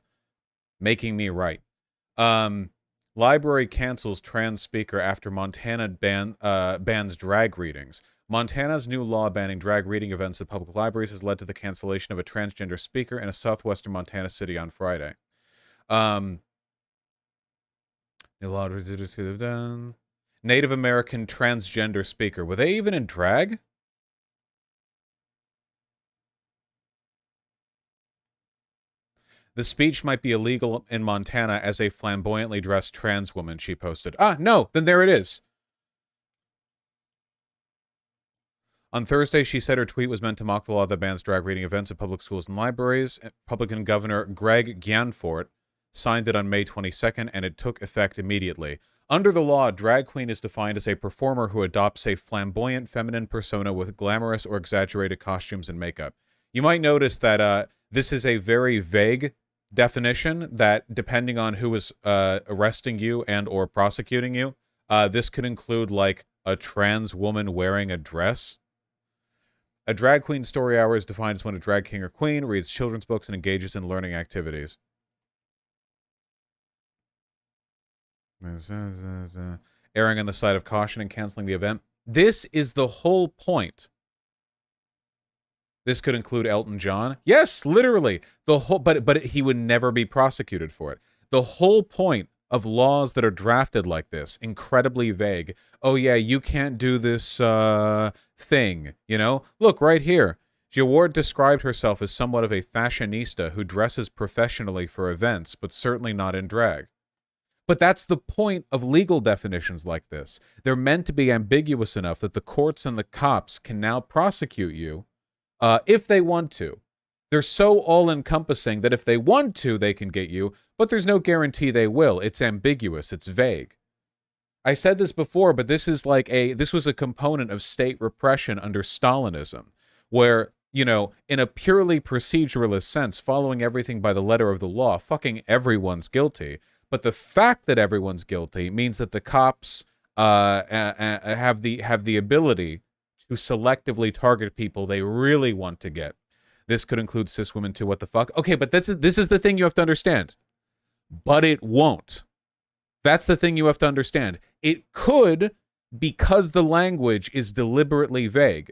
making me right. Library cancels trans speaker after Montana bans drag readings. Montana's new law banning drag reading events at public libraries has led to the cancellation of a transgender speaker in a southwestern Montana city on Friday. Native American transgender speaker. Were they even in drag? The speech might be illegal in Montana as a flamboyantly dressed trans woman, she posted. Ah, no, then there it is. On Thursday, she said her tweet was meant to mock the law that bans drag reading events at public schools and libraries. Republican Governor Greg Gianforte signed it on May 22nd, and it took effect immediately. Under the law, drag queen is defined as a performer who adopts a flamboyant feminine persona with glamorous or exaggerated costumes and makeup. You might notice that this is a very vague definition that, depending on who is arresting you and or prosecuting you, this could include like a trans woman wearing a dress. A drag queen story hour is defined as when a drag king or queen reads children's books and engages in learning activities. Erring on the side of caution and canceling the event. This is the whole point. This could include Elton John. Yes, literally. The whole, but he would never be prosecuted for it. The whole point of laws that are drafted like this, incredibly vague. Oh yeah, you can't do this thing, you know? Look, right here. Jaward described herself as somewhat of a fashionista who dresses professionally for events, but certainly not in drag. But that's the point of legal definitions like this. They're meant to be ambiguous enough that the courts and the cops can now prosecute you if they want to. They're so all-encompassing that if they want to, they can get you, but there's no guarantee they will. It's ambiguous. It's vague. I said this before, but this was a component of state repression under Stalinism, where, you know, in a purely proceduralist sense, following everything by the letter of the law, fucking everyone's guilty. But the fact that everyone's guilty means that the cops have the ability to selectively target people they really want to get. This could include cis women too. What the fuck? Okay, but this is the thing you have to understand. But it won't. That's the thing you have to understand. It could, because the language is deliberately vague,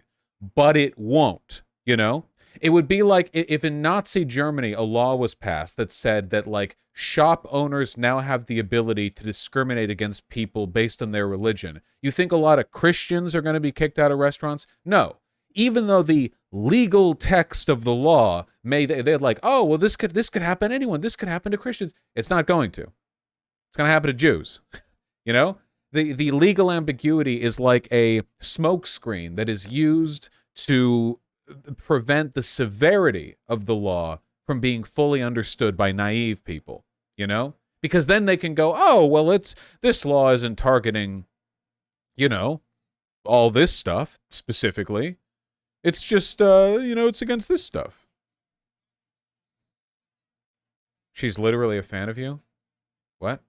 but it won't, you know? It would be like if in Nazi Germany a law was passed that said that, like, shop owners now have the ability to discriminate against people based on their religion. You think a lot of Christians are going to be kicked out of restaurants? No. Even though the legal text of the law they're like, oh, well, this could happen to anyone. This could happen to Christians. It's not going to. It's going to happen to Jews. You know? The legal ambiguity is like a smokescreen that is used to prevent the severity of the law from being fully understood by naive people, you know? Because then they can go, oh, well, this law isn't targeting, you know, all this stuff specifically. It's just, you know, it's against this stuff. She's literally a fan of you? What?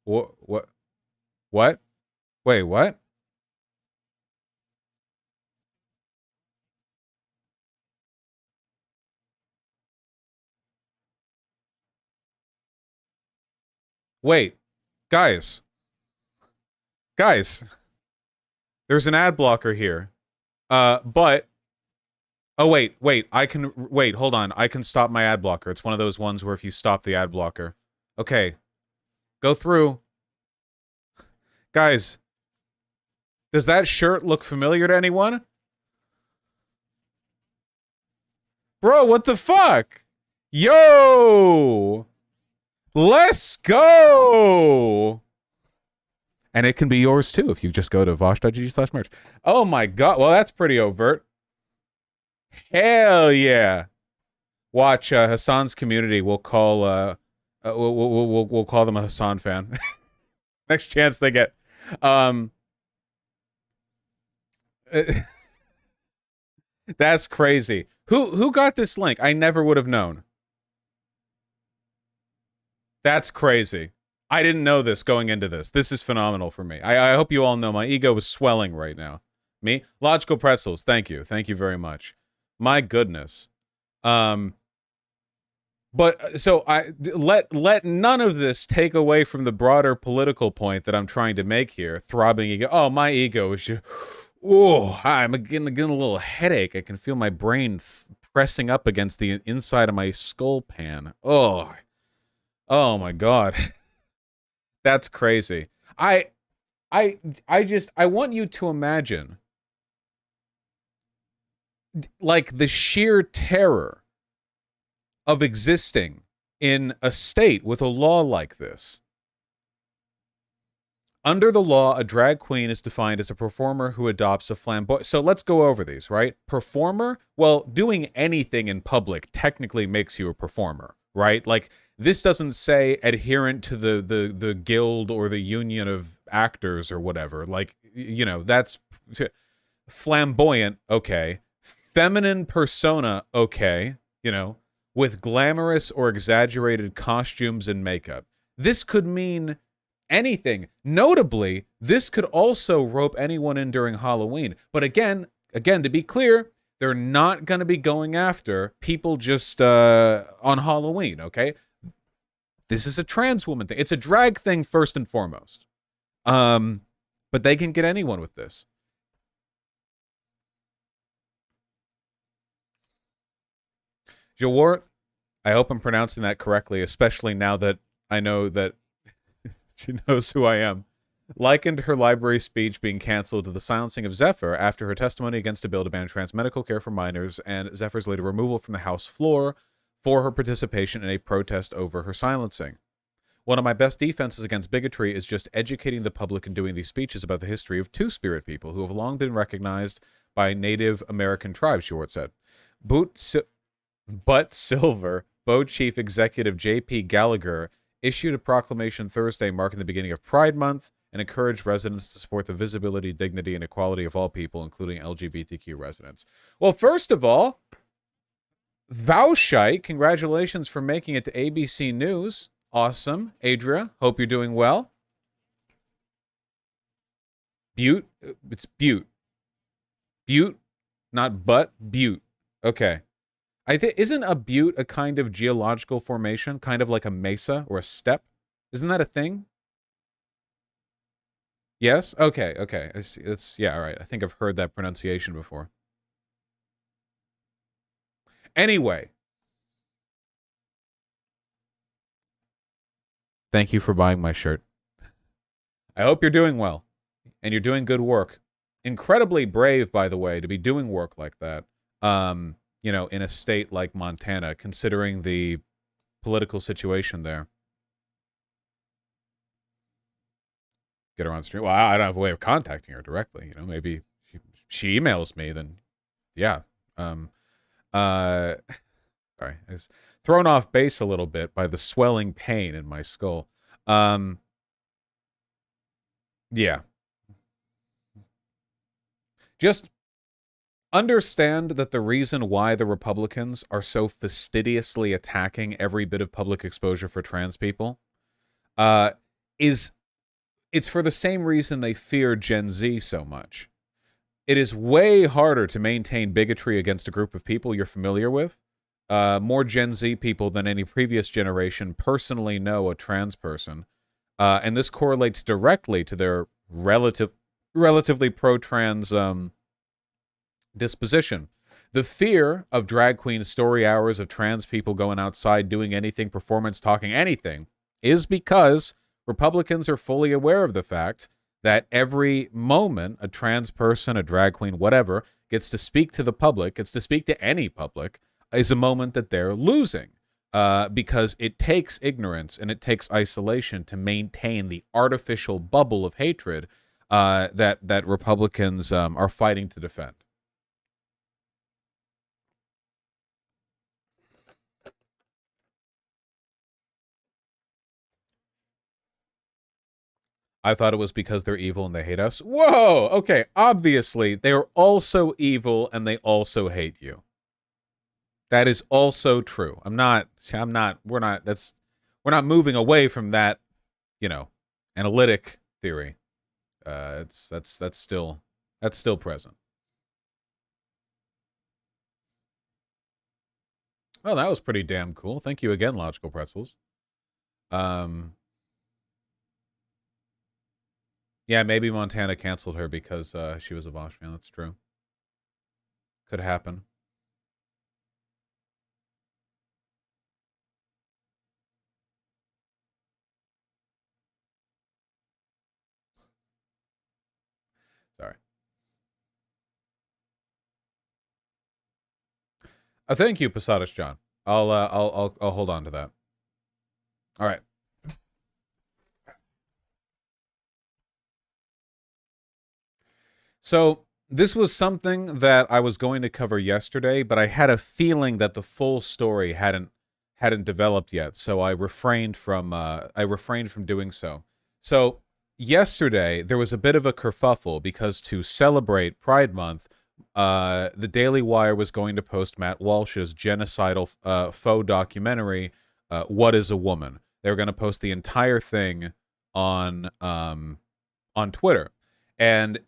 What? What? Wait, what? Wait, guys, there's an ad blocker here. But, oh, wait, hold on. I can stop my ad blocker. It's one of those ones where if you stop the ad blocker. Okay, go through. Guys, does that shirt look familiar to anyone? Bro, what the fuck? Yo! Let's go! And it can be yours too if you just go to vosh.gg/merch. Oh my god, well, that's pretty overt. Hell yeah. Watch, Hassan's community will call we'll call them a Hassan fan. Next chance they get. That's crazy. Who got this link? I never would have known. That's crazy. I didn't know this going into this. This is phenomenal for me. I hope you all know my ego is swelling right now. Me? Logical Pretzels. Thank you. Thank you very much. My goodness. But so let none of this take away from the broader political point that I'm trying to make here. Throbbing ego. Oh, my ego is just... Oh, I'm getting a little headache. I can feel my brain pressing up against the inside of my skull pan. Oh my god. That's crazy. I want you to imagine, like, the sheer terror of existing in a state with a law like this. Under the law, a drag queen is defined as a performer who adopts a flamboyant... So let's go over these, right? Performer? Well, doing anything in public technically makes you a performer, right? Like, this doesn't say adherent to the guild or the union of actors or whatever. Like, you know, that's... Flamboyant, okay. Feminine persona, okay. You know, with glamorous or exaggerated costumes and makeup. This could mean anything. Notably, this could also rope anyone in during Halloween. But again, to be clear, they're not going to be going after people just on Halloween, okay? This is a trans woman thing. It's a drag thing first and foremost. But they can get anyone with this. Jawart, I hope I'm pronouncing that correctly, especially now that I know that she knows who I am, likened her library speech being canceled to the silencing of Zephyr after her testimony against a bill to ban trans medical care for minors and Zephyr's later removal from the House floor for her participation in a protest over her silencing. One of my best defenses against bigotry is just educating the public and doing these speeches about the history of Two-Spirit people who have long been recognized by Native American tribes, Jawart said. But Silver, Bo Chief Executive J.P. Gallagher, issued a proclamation Thursday marking the beginning of Pride Month and encouraged residents to support the visibility, dignity, and equality of all people, including LGBTQ residents. Well, first of all, Vaushite, congratulations for making it to ABC News. Awesome. Adria, hope you're doing well. Butte? It's Butte. Butte, not but, Butte. Okay. Isn't a butte a kind of geological formation, kind of like a mesa or a step? Isn't that a thing? Yes? Okay, okay. Yeah, all right. I think I've heard that pronunciation before. Anyway. Thank you for buying my shirt. I hope you're doing well, and you're doing good work. Incredibly brave, by the way, to be doing work like that. You know, in a state like Montana, considering the political situation there. Get her on stream. Well, I don't have a way of contacting her directly. You know, maybe she emails me, then yeah. Sorry, I was thrown off base a little bit by the swelling pain in my skull. Yeah. Just understand that the reason why the Republicans are so fastidiously attacking every bit of public exposure for trans people is it's for the same reason they fear Gen Z so much. It is way harder to maintain bigotry against a group of people you're familiar with. More Gen Z people than any previous generation personally know a trans person. And this correlates directly to their relatively pro-trans disposition. The fear of drag queen story hours of trans people going outside, doing anything, performance, talking anything, is because Republicans are fully aware of the fact that every moment a trans person, a drag queen, whatever, gets to speak to the public, gets to speak to any public, is a moment that they're losing. Because it takes ignorance and it takes isolation to maintain the artificial bubble of hatred that Republicans are fighting to defend. I thought it was because they're evil and they hate us. Whoa! Okay, obviously, they are also evil and they also hate you. That is also true. We're not moving away from that, you know, analytic theory. That's still present. Well, that was pretty damn cool. Thank you again, Logical Pretzels. Yeah, maybe Montana canceled her because she was a Vosh fan. That's true. Could happen. Sorry. Thank you, Posadas John. I'll hold on to that. All right. So this was something that I was going to cover yesterday, but I had a feeling that the full story hadn't developed yet, so I refrained from doing so. So yesterday there was a bit of a kerfuffle because to celebrate Pride Month, the Daily Wire was going to post Matt Walsh's genocidal faux documentary, "What Is a Woman?" They were going to post the entire thing on Twitter, and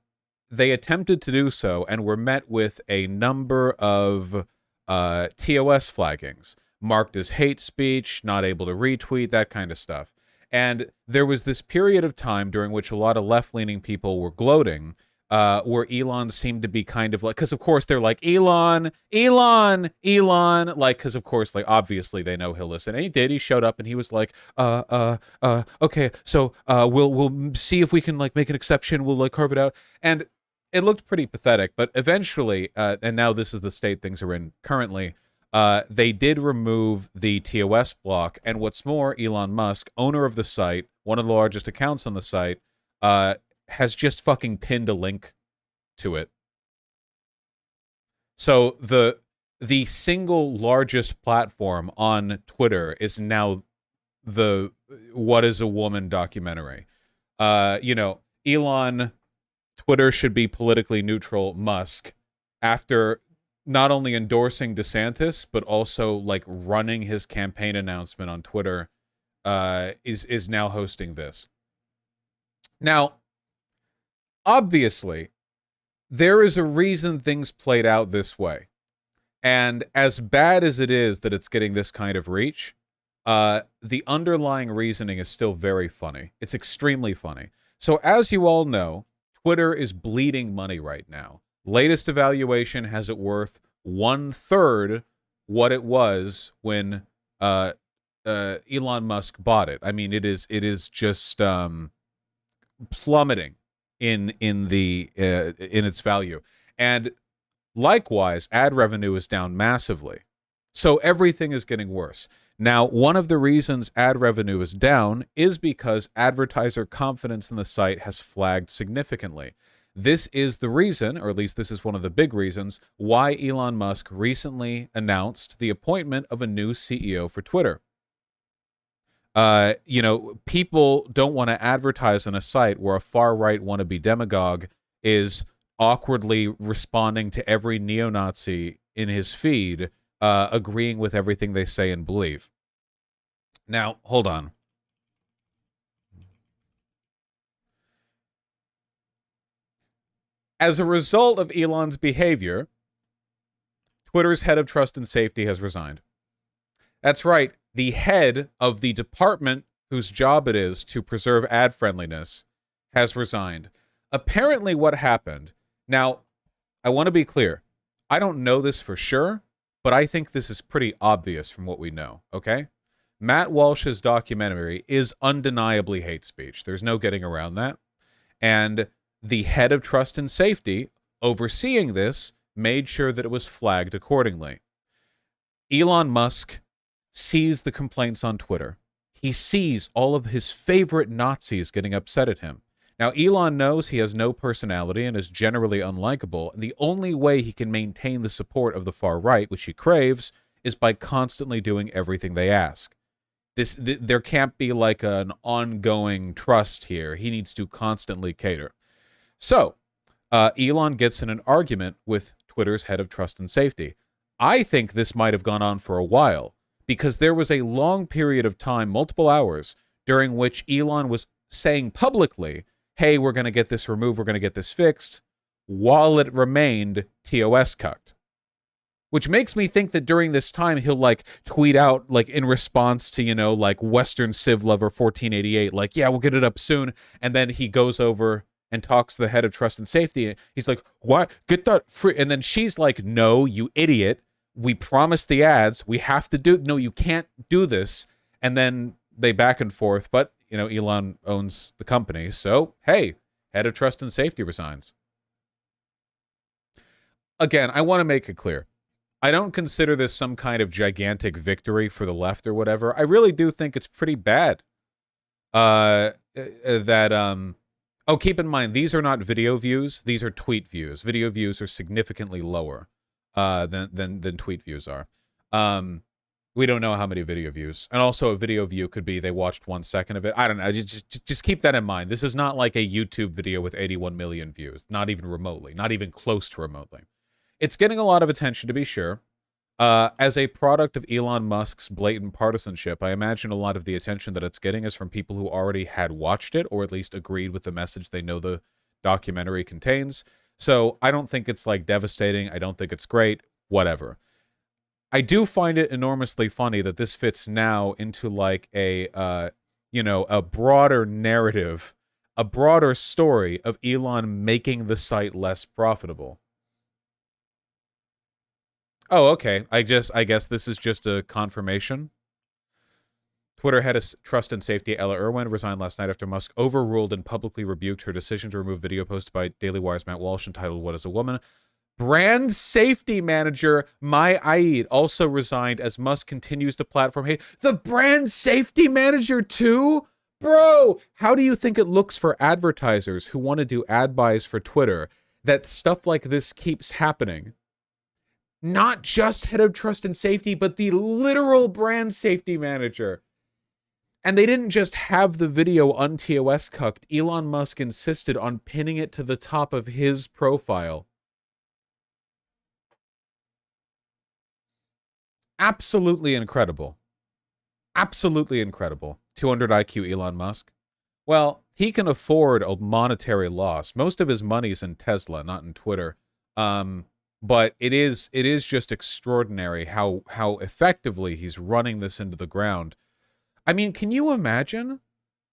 they attempted to do so and were met with a number of TOS flaggings, marked as hate speech, not able to retweet, that kind of stuff. And there was this period of time during which a lot of left-leaning people were gloating, where Elon seemed to be kind of like, because of course they're like, Elon, like, because of course, like, obviously they know he'll listen. And he did. He showed up and he was like, okay, so we'll see if we can like make an exception. We'll like carve it out. And it looked pretty pathetic, but eventually, and now this is the state things are in currently, they did remove the TOS block. And what's more, Elon Musk, owner of the site, one of the largest accounts on the site, has just fucking pinned a link to it. So the single largest platform on Twitter is now the "What Is a Woman" documentary. Elon, Twitter should be politically neutral. Musk, after not only endorsing DeSantis but also like running his campaign announcement on Twitter, is now hosting this. Now, obviously, there is a reason things played out this way. And as bad as it is that it's getting this kind of reach, the underlying reasoning is still very funny. It's extremely funny. So as you all know, Twitter is bleeding money right now. Latest evaluation has it worth 1/3 what it was when Elon Musk bought it. I mean, it is just plummeting in its value. And likewise, ad revenue is down massively. So everything is getting worse. Now, one of the reasons ad revenue is down is because advertiser confidence in the site has flagged significantly. This is the reason, or at least this is one of the big reasons, why Elon Musk recently announced the appointment of a new CEO for Twitter. People don't want to advertise on a site where a far-right wannabe demagogue is awkwardly responding to every neo-Nazi in his feed, agreeing with everything they say and believe. Now, hold on. As a result of Elon's behavior, Twitter's head of trust and safety has resigned. That's right. The head of the department whose job it is to preserve ad friendliness has resigned. Apparently what happened, now, I want to be clear. I don't know this for sure, but I think this is pretty obvious from what we know, okay? Matt Walsh's documentary is undeniably hate speech. There's no getting around that. And the head of trust and safety overseeing this made sure that it was flagged accordingly. Elon Musk sees the complaints on Twitter. He sees all of his favorite Nazis getting upset at him. Now, Elon knows he has no personality and is generally unlikable, and the only way he can maintain the support of the far right, which he craves, is by constantly doing everything they ask. There can't be like an ongoing trust here. He needs to constantly cater. So, Elon gets in an argument with Twitter's head of trust and safety. I think this might have gone on for a while, because there was a long period of time, multiple hours, during which Elon was saying publicly, hey, we're going to get this removed, we're going to get this fixed, while it remained TOS cucked. Which makes me think that during this time, he'll, like, tweet out, like, in response to, you know, like, Western Civ Lover 1488, like, yeah, we'll get it up soon, and then he goes over and talks to the head of trust and safety, he's like, what? Get that free? And then she's like, no, you idiot. We promised the ads. We have to do... No, you can't do this. And then they back and forth, but, you know, Elon owns the company, so, hey, head of trust and safety resigns. Again, I want to make it clear. I don't consider this some kind of gigantic victory for the left or whatever. I really do think it's pretty bad. Oh, keep in mind, these are not video views. These are tweet views. Video views are significantly lower than tweet views are. We don't know how many video views. And also a video view could be they watched 1 second of it. I don't know. Just keep that in mind. This is not like a YouTube video with 81 million views. Not even remotely. Not even close to remotely. It's getting a lot of attention, to be sure. As a product of Elon Musk's blatant partisanship, I imagine a lot of the attention that it's getting is from people who already had watched it, or at least agreed with the message they know the documentary contains. So I don't think it's like devastating. I don't think it's great. Whatever. I do find it enormously funny that this fits now into like a broader narrative, a broader story of Elon making the site less profitable. Oh, okay. I guess this is just a confirmation. Twitter head of trust and safety Ella Irwin resigned last night after Musk overruled and publicly rebuked her decision to remove video posted by Daily Wire's Matt Walsh entitled "What is a Woman?" Brand safety manager Mai Aid also resigned as Musk continues to platform hate. The brand safety manager too? Bro, how do you think it looks for advertisers who want to do ad buys for Twitter that stuff like this keeps happening? Not just head of trust and safety, but the literal brand safety manager. And they didn't just have the video un-TOS cucked. Elon Musk insisted on pinning it to the top of his profile. Absolutely incredible. Absolutely incredible. 200 IQ Elon Musk. Well, he can afford a monetary loss. Most of his money's in Tesla, not in Twitter. But it is just extraordinary how effectively he's running this into the ground. I mean, can you imagine?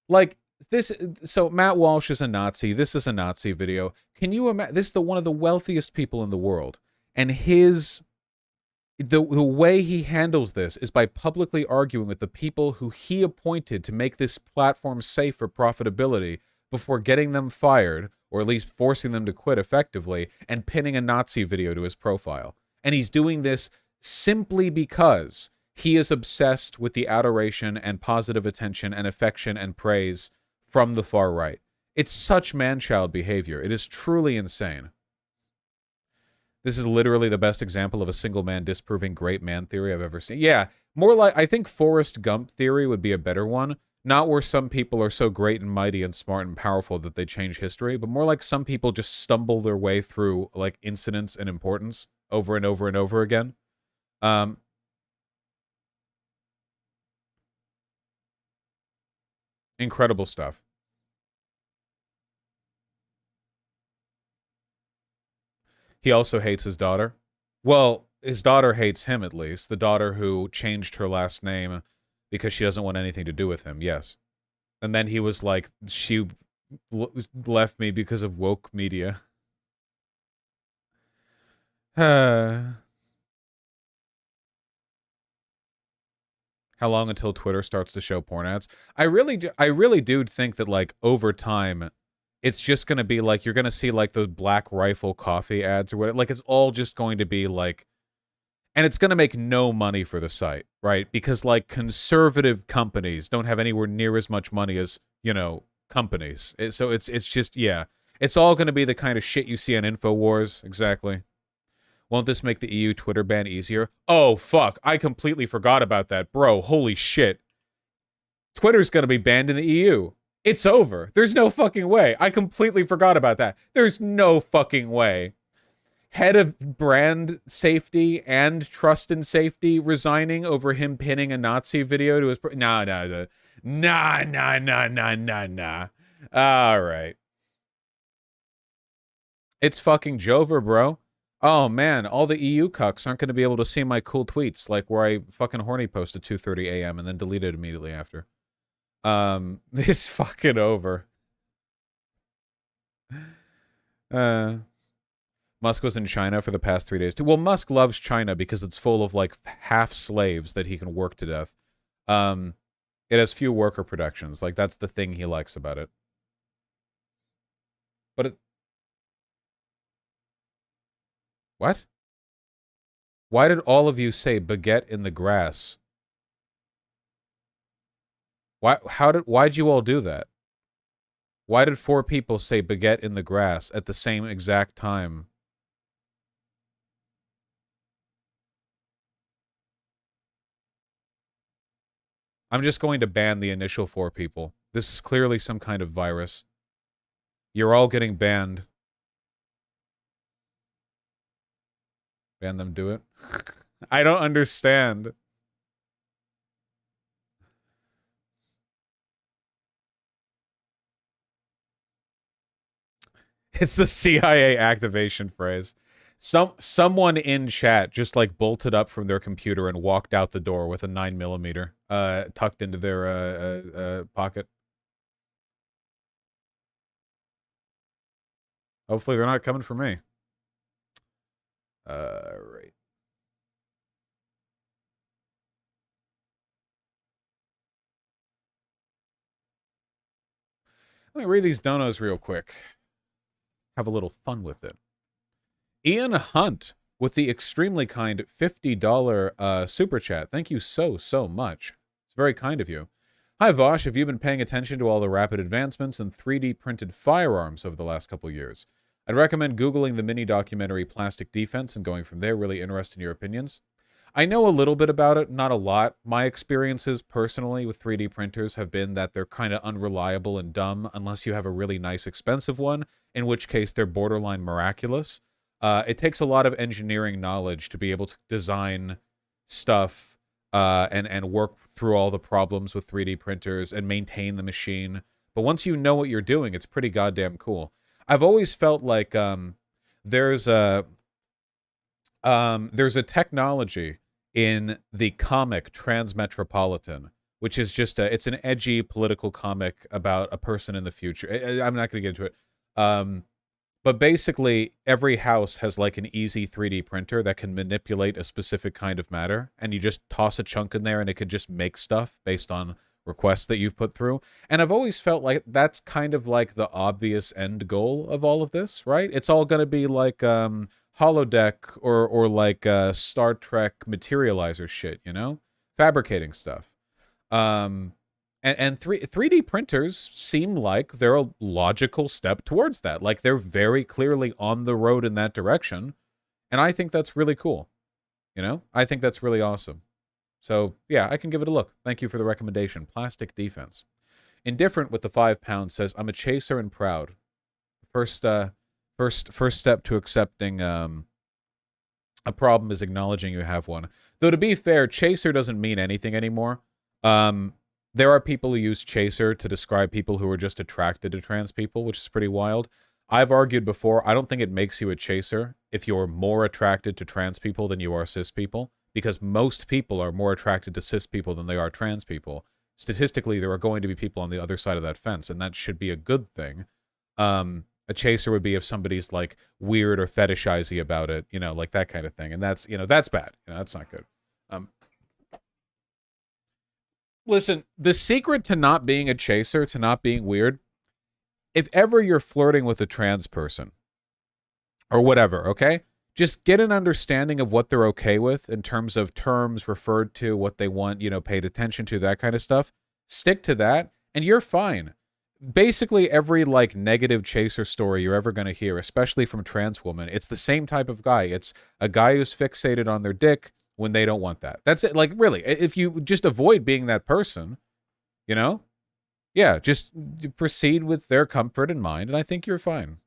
Like this, so Matt Walsh is a Nazi. This is a Nazi video. Can you imagine? This is one of the wealthiest people in the world, and the way he handles this is by publicly arguing with the people who he appointed to make this platform safe for profitability before getting them fired, or at least forcing them to quit effectively, and pinning a Nazi video to his profile. And he's doing this simply because he is obsessed with the adoration and positive attention and affection and praise from the far right. It's such man-child behavior. It is truly insane. This is literally the best example of a single man disproving great man theory I've ever seen. Yeah, more like, I think Forrest Gump theory would be a better one. Not where some people are so great and mighty and smart and powerful that they change history, but more like some people just stumble their way through like incidents and importance over and over and over again. Incredible stuff. He also hates his daughter. Well, his daughter hates him, at least. The daughter who changed her last name because she doesn't want anything to do with him, yes. And then he was like, she left me because of woke media. How long until Twitter starts to show porn ads? I really do think that, like, over time, it's just going to be like, you're going to see like the Black Rifle coffee ads or whatever. Like, it's all just going to be like, and it's going to make no money for the site, right? Because like conservative companies don't have anywhere near as much money as, you know, companies. So it's just, yeah, it's all going to be the kind of shit you see on InfoWars. Exactly. Won't this make the EU Twitter ban easier? Oh, fuck. I completely forgot about that. Bro, holy shit. Twitter's going to be banned in the EU. It's over. There's no fucking way. I completely forgot about that. There's no fucking way. Head of brand safety and trust and safety resigning over him pinning a Nazi video to his... Nah. All right. It's fucking Jover, bro. Oh, man. All the EU cucks aren't going to be able to see my cool tweets, like where I fucking horny post at 2:30 a.m. and then delete it immediately after. It's fucking over. Musk was in China for the past 3 days too. Well, Musk loves China because it's full of like half slaves that he can work to death. It has few worker protections. Like, that's the thing he likes about it. But it... What? Why did all of you say baguette in the grass? Why'd you all do that? Why did 4 people say baguette in the grass at the same exact time? I'm just going to ban the initial 4 people. This is clearly some kind of virus. You're all getting banned. Ban them do it. I don't understand. It's the CIA activation phrase. Someone in chat just like bolted up from their computer and walked out the door with a 9mm tucked into their pocket. Hopefully they're not coming for me. Right. Let me read these donos real quick. Have a little fun with it. Ian Hunt with the extremely kind $50 super chat. Thank you so much. It's very kind of you. Hi, Vosh. Have you been paying attention to all the rapid advancements in 3D printed firearms over the last couple years? I'd recommend Googling the mini documentary Plastic Defense and going from there. Really interested in your opinions. I know a little bit about it, not a lot. My experiences personally with 3D printers have been that they're kind of unreliable and dumb unless you have a really nice expensive one, in which case they're borderline miraculous. It takes a lot of engineering knowledge to be able to design stuff and work through all the problems with 3D printers and maintain the machine. But once you know what you're doing, it's pretty goddamn cool. I've always felt like there's a technology in the comic Transmetropolitan, which is just it's an edgy political comic about a person in the future. I'm not going to get into it. But basically, every house has like an easy 3D printer that can manipulate a specific kind of matter, and you just toss a chunk in there and it can just make stuff based on requests that you've put through. And I've always felt like that's kind of like the obvious end goal of all of this, right? It's all going to be like holodeck or like Star Trek materializer shit, you know? Fabricating stuff. And 3D printers seem like they're a logical step towards that. Like they're very clearly on the road in that direction. And I think that's really cool. You know? I think that's really awesome. So, yeah, I can give it a look. Thank you for the recommendation. Plastic Defense. Indifferent with the £5 says, I'm a chaser and proud. First step to accepting a problem is acknowledging you have one. Though to be fair, chaser doesn't mean anything anymore. There are people who use chaser to describe people who are just attracted to trans people, which is pretty wild. I've argued before, I don't think it makes you a chaser if you're more attracted to trans people than you are cis people, because most people are more attracted to cis people than they are trans people. Statistically, there are going to be people on the other side of that fence, and that should be a good thing. A chaser would be if somebody's like weird or fetishizy about it, you know, like that kind of thing. And that's, you know, that's bad. You know, that's not good. Listen, the secret to not being a chaser, to not being weird, if ever you're flirting with a trans person or whatever, okay, just get an understanding of what they're okay with in terms of terms referred to, what they want, you know, paid attention to, that kind of stuff. Stick to that and you're fine. Basically every like negative chaser story you're ever going to hear, especially from trans women, it's the same type of guy. It's a guy who's fixated on their dick when they don't want that. That's it. Like, really, if you just avoid being that person, you know, yeah, just proceed with their comfort in mind, and I think you're fine.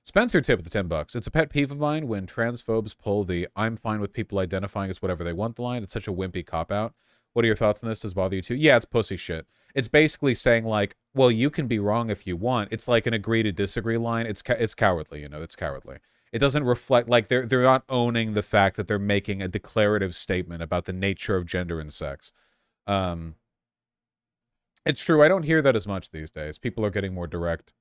Spencer tip with the $10. It's a pet peeve of mine when transphobes pull the I'm fine with people identifying as whatever they want the line. It's such a wimpy cop-out. What are your thoughts on this? Does it bother you too? Yeah, it's pussy shit. It's basically saying like, well, you can be wrong if you want. It's like an agree to disagree line. It's cowardly, you know, it's cowardly. It doesn't reflect, like, they're not owning the fact that they're making a declarative statement about the nature of gender and sex. It's true. I don't hear that as much these days. People are getting more direct.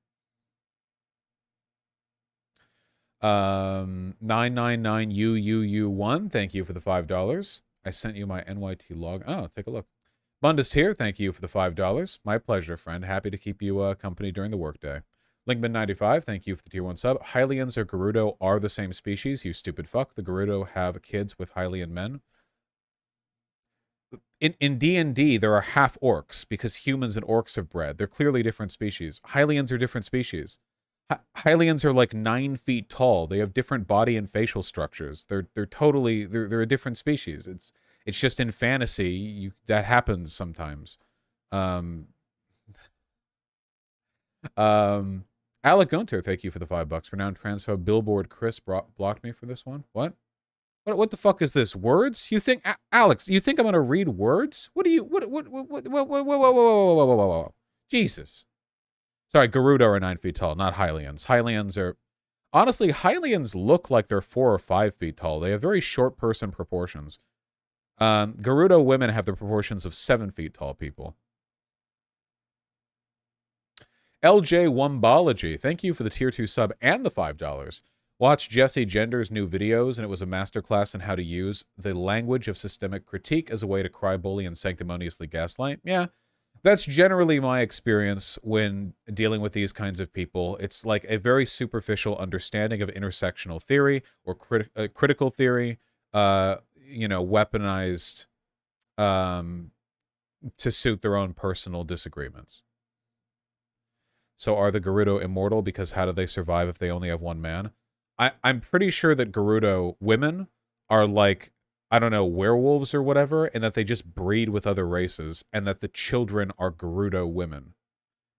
999UUU1, thank you for the $5. I sent you my NYT log. Oh, take a look. Bundist here, thank you for the $5. My pleasure, friend. Happy to keep you company during the workday. Linkman95, thank you for the tier 1 sub. Hylians or Gerudo are the same species, you stupid fuck. The Gerudo have kids with Hylian men. In D&D, there are half orcs because humans and orcs have bred. They're clearly different species. Hylians are different species. Hylians are like 9 feet tall. They have different body and facial structures. They're a different species. It's just in fantasy that happens sometimes. Alec Gunter, thank you for the $5. Renowned transphobe Billboard Chris blocked me for this one. What? What the fuck is this? Words? You think, Alex? You think I'm gonna read words? What do you? Whoa. Jesus. Sorry, Garuda are 9 feet tall, not Hylians. Hylians are honestly, Hylians look like they're 4 or 5 feet tall. They have very short person proportions. Garuda women have the proportions of 7 feet tall people. LJ Wombology, thank you for the tier 2 sub and the $5. Watched Jesse Gender's new videos, and it was a masterclass in how to use the language of systemic critique as a way to cry bully and sanctimoniously gaslight. Yeah, that's generally my experience when dealing with these kinds of people. It's like a very superficial understanding of intersectional theory or critical theory, weaponized to suit their own personal disagreements. So are the Gerudo immortal? Because how do they survive if they only have one man? I'm pretty sure that Gerudo women are like, I don't know, werewolves or whatever, and that they just breed with other races, and that the children are Gerudo women.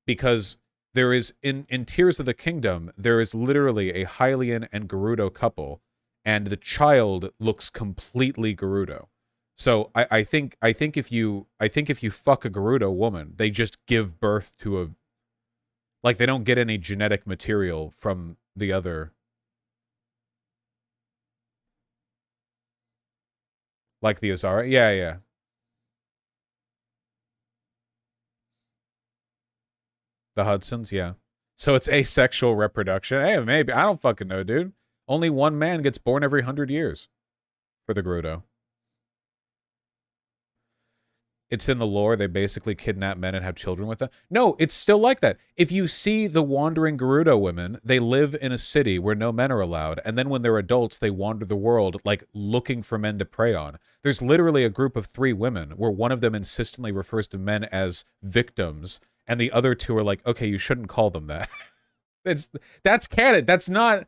Because there is, in Tears of the Kingdom, there is literally a Hylian and Gerudo couple, and the child looks completely Gerudo. So I think if you fuck a Gerudo woman, they just give birth to a, like, they don't get any genetic material from the other. Like the Azara? Yeah. The Hudsons, yeah. So it's asexual reproduction. Hey, maybe. I don't fucking know, dude. Only one man gets born every 100 years for the Gerudo. It's in the lore. They basically kidnap men and have children with them. No, it's still like that. If you see the wandering Gerudo women, they live in a city where no men are allowed. And then when they're adults, they wander the world, like, looking for men to prey on. There's literally a group of 3 women where one of them insistently refers to men as victims. And the other 2 are like, okay, you shouldn't call them that. That's canon. That's not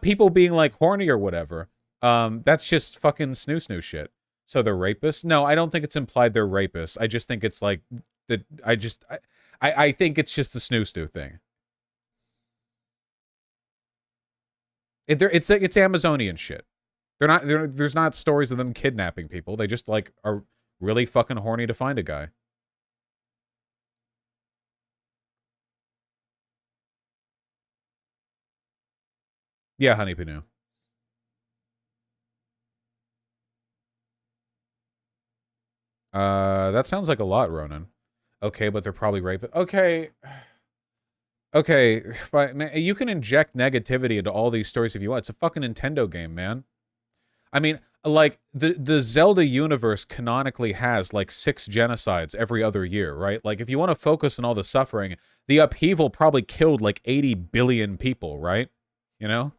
people being, like, horny or whatever. That's just fucking snoo shit. So they're rapists? No, I don't think it's implied they're rapists. I just think it's like that. I think it's just the snoo thing. It's Amazonian shit. There's not stories of them kidnapping people. They just, like, are really fucking horny to find a guy. Yeah, Honey Panu. That sounds like a lot, Ronan. Okay, but they're probably rapists. Okay, man, you can inject negativity into all these stories if you want. It's a fucking Nintendo game, man. I mean, like, the Zelda universe canonically has, like, 6 genocides every other year, right? Like, if you want to focus on all the suffering, the upheaval probably killed, like, 80 billion people, right? You know?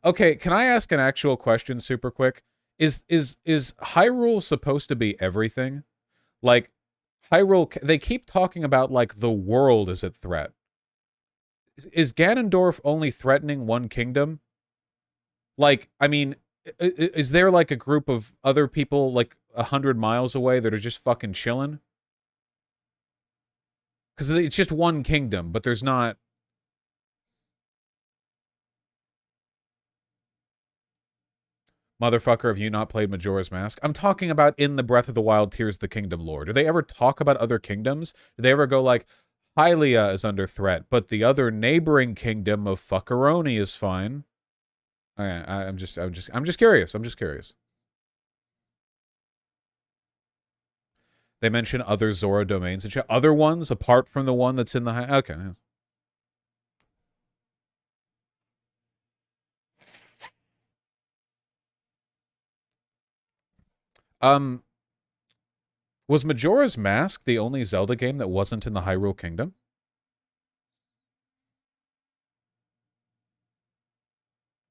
Okay, can I ask an actual question super quick? Is Hyrule supposed to be everything? Like, Hyrule, they keep talking about, like, the world is at threat. Is Ganondorf only threatening one kingdom? Like, I mean, is there, like, a group of other people, like, 100 miles away that are just fucking chilling? Because it's just one kingdom, but there's not... Motherfucker, have you not played Majora's Mask? I'm talking about in the Breath of the Wild Tears of the Kingdom lore. Do they ever talk about other kingdoms? Do they ever go like, Hylia is under threat, but the other neighboring kingdom of Fuckeroni is fine? I'm just curious. I'm just curious. They mention other Zora domains and shit. Other ones apart from the one that's in the okay. Was Majora's Mask the only Zelda game that wasn't in the Hyrule Kingdom?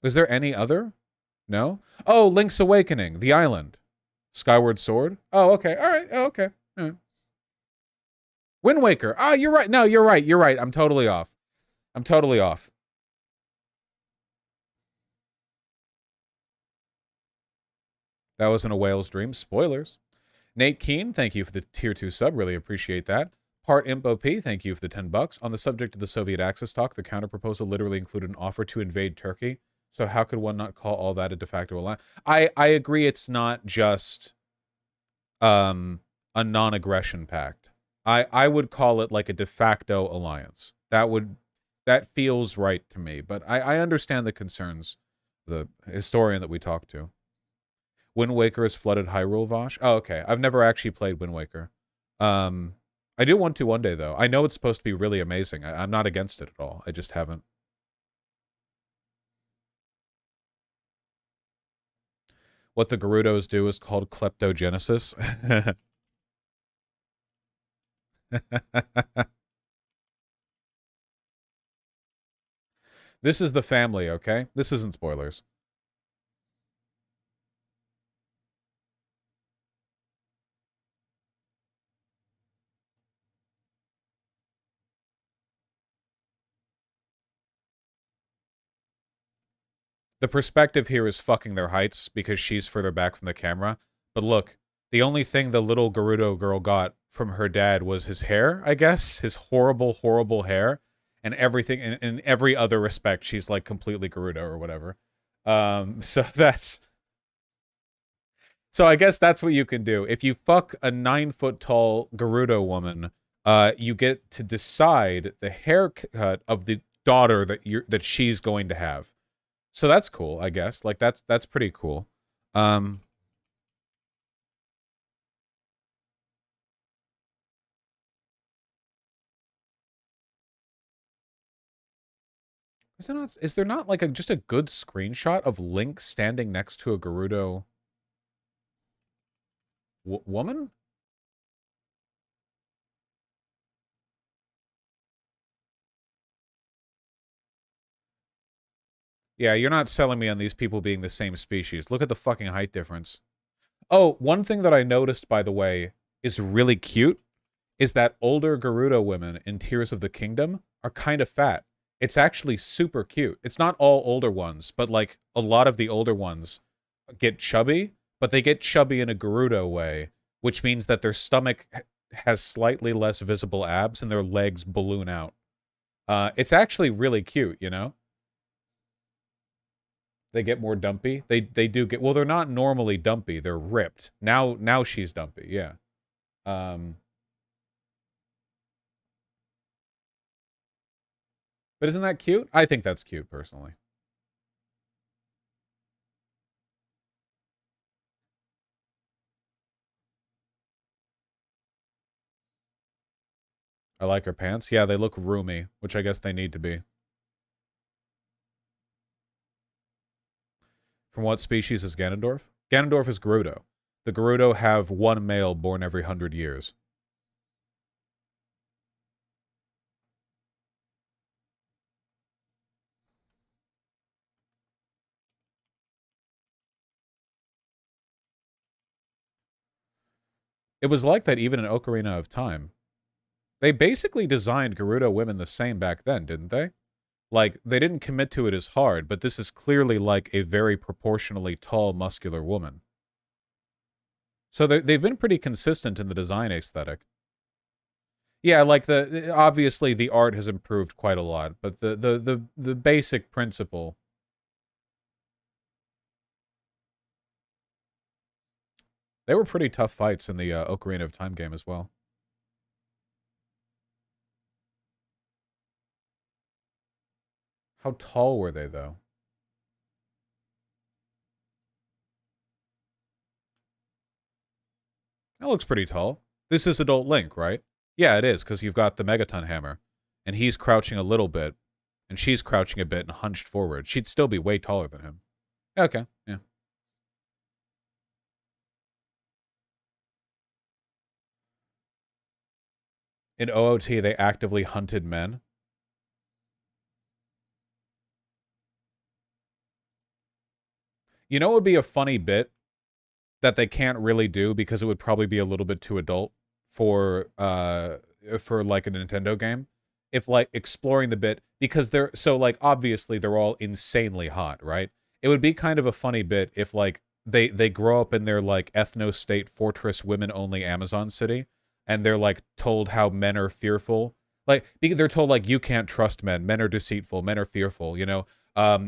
Is there any other? No? Oh, Link's Awakening, the island. Skyward Sword? Oh, okay. All right. Oh, okay. All right. Wind Waker. Ah, you're right. No, you're right. You're right. I'm totally off. I'm totally off. That wasn't a whale's dream. Spoilers. Nate Keen, thank you for the tier 2 sub. Really appreciate that. Part Impo P, thank you for the $10. On the subject of the Soviet Axis talk, the counterproposal literally included an offer to invade Turkey. So how could one not call all that a de facto alliance? I agree it's not just a non-aggression pact. I would call it like a de facto alliance. That feels right to me, but I understand the concerns, the historian that we talked to. Wind Waker has flooded Hyrule, Vosh. Oh, okay. I've never actually played Wind Waker. I do want to one day, though. I know it's supposed to be really amazing. I'm not against it at all. I just haven't. What the Gerudos do is called kleptogenesis. This is the family, okay? This isn't spoilers. The perspective here is fucking their heights because she's further back from the camera. But look, the only thing the little Gerudo girl got from her dad was his hair, I guess. His horrible, horrible hair. And everything, in every other respect, she's like completely Gerudo or whatever. So that's... So I guess that's what you can do. If you fuck a 9-foot-tall Gerudo woman, you get to decide the haircut of the daughter that she's going to have. So that's cool, I guess. Like that's pretty cool. Is there not like just a good screenshot of Link standing next to a Gerudo woman? Yeah, you're not selling me on these people being the same species. Look at the fucking height difference. Oh, one thing that I noticed, by the way, is really cute, is that older Gerudo women in Tears of the Kingdom are kind of fat. It's actually super cute. It's not all older ones, but like a lot of the older ones get chubby, but they get chubby in a Gerudo way, which means that their stomach has slightly less visible abs and their legs balloon out. It's actually really cute, you know? They get more dumpy. They do get, well, they're not normally dumpy. They're ripped. Now she's dumpy, yeah. But isn't that cute? I think that's cute, personally. I like her pants. Yeah, they look roomy, which I guess they need to be. From what species is Ganondorf? Ganondorf is Gerudo. The Gerudo have one male born every 100 years. It was like that even in Ocarina of Time. They basically designed Gerudo women the same back then, didn't they? Like, they didn't commit to it as hard, but this is clearly like a very proportionally tall, muscular woman. So they've been pretty consistent in the design aesthetic. Yeah, like obviously the art has improved quite a lot, but the basic principle. They were pretty tough fights in the Ocarina of Time game as well. How tall were they, though? That looks pretty tall. This is adult Link, right? Yeah, it is, because you've got the Megaton Hammer. And he's crouching a little bit, and she's crouching a bit and hunched forward. She'd still be way taller than him. Okay, yeah. In OOT, they actively hunted men. You know what would be a funny bit that they can't really do because it would probably be a little bit too adult for like a Nintendo game? If like exploring the bit, because they're so like obviously they're all insanely hot, right? It would be kind of a funny bit if like they grow up in their like ethno state fortress women only Amazon city, and they're like told how men are fearful. Like they're told like you can't trust men. Men are deceitful. Men are fearful. You know,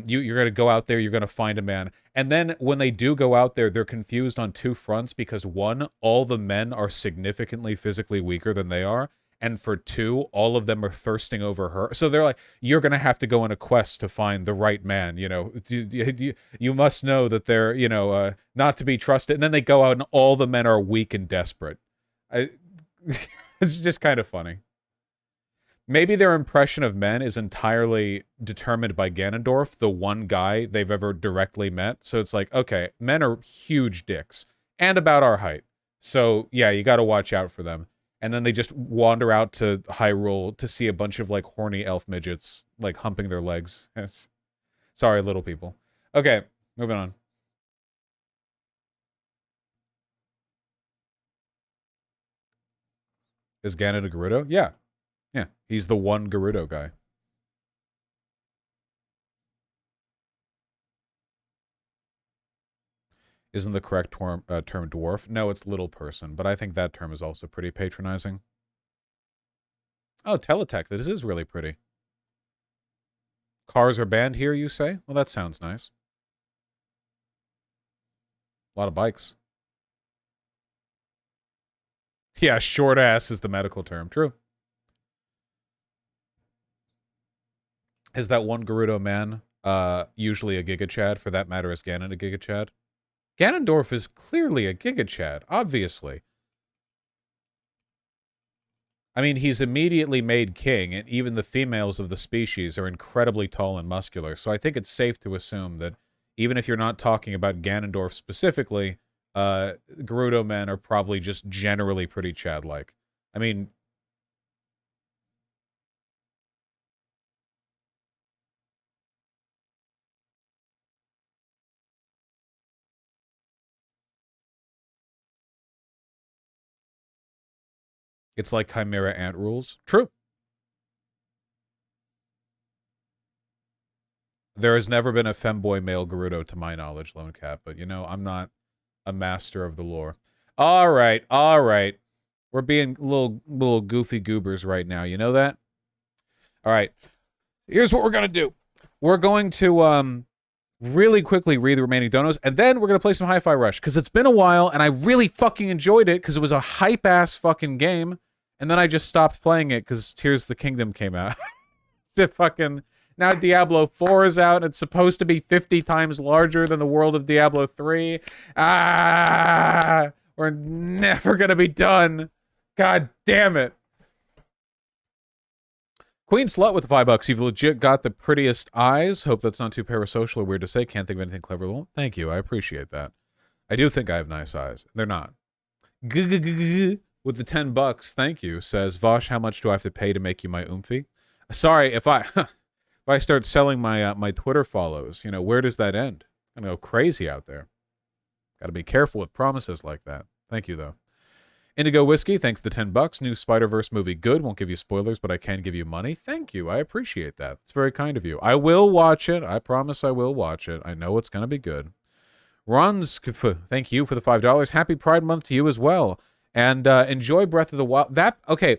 you're gonna go out there. You're gonna find a man. And then when they do go out there, they're confused on two fronts because one, all the men are significantly physically weaker than they are. And for two, all of them are thirsting over her. So they're like, you're going to have to go on a quest to find the right man. You know, you must know that they're, you know, not to be trusted. And then they go out and all the men are weak and desperate. It's just kind of funny. Maybe their impression of men is entirely determined by Ganondorf, the one guy they've ever directly met. So it's like, okay, men are huge dicks and about our height. So yeah, you got to watch out for them. And then they just wander out to Hyrule to see a bunch of, like, horny elf midgets, like, humping their legs. Sorry, little people. Okay, moving on. Is Ganon a Gerudo? Yeah. Yeah, he's the one Gerudo guy. Isn't the correct term dwarf? No, it's little person, but I think that term is also pretty patronizing. Oh, Teletech, this is really pretty. Cars are banned here, you say? Well, that sounds nice. A lot of bikes. Yeah, short ass is the medical term. True. Is that one Gerudo man usually a Giga Chad? For that matter, is Ganon a Giga Chad? Ganondorf is clearly a Giga Chad, obviously. I mean, he's immediately made king, and even the females of the species are incredibly tall and muscular, so I think it's safe to assume that even if you're not talking about Ganondorf specifically, Gerudo men are probably just generally pretty Chad-like. I mean... It's like Chimera Ant rules. True. There has never been a femboy male Gerudo to my knowledge, Lone Cat, but, you know, I'm not a master of the lore. All right, all right. We're being little goofy goobers right now. You know that? All right. Here's what we're going to do. We're going to really quickly read the remaining donos, and then we're going to play some Hi-Fi Rush, because it's been a while, and I really fucking enjoyed it, because it was a hype-ass fucking game, and then I just stopped playing it, because Tears of the Kingdom came out. It's fucking... Now Diablo 4 is out, and it's supposed to be 50 times larger than the world of Diablo 3. Ah! We're never gonna be done. God damn it. Queen Slut with the $5. You've legit got the prettiest eyes. Hope that's not too parasocial or weird to say. Can't think of anything clever. Well, thank you. I appreciate that. I do think I have nice eyes. They're not. With the $10, thank you, says, Vosh, how much do I have to pay to make you my oomphy? Sorry, if I... If I start selling my my Twitter follows, you know, where does that end? I'm gonna go crazy out there. Got to be careful with promises like that. Thank you, though. Indigo Whiskey, thanks the $10. New Spider-Verse movie, good. Won't give you spoilers, but I can give you money. Thank you. I appreciate that. It's very kind of you. I will watch it. I promise I will watch it. I know it's gonna be good. Ron's, thank you for the $5. Happy Pride Month to you as well. And enjoy Breath of the Wild. Okay.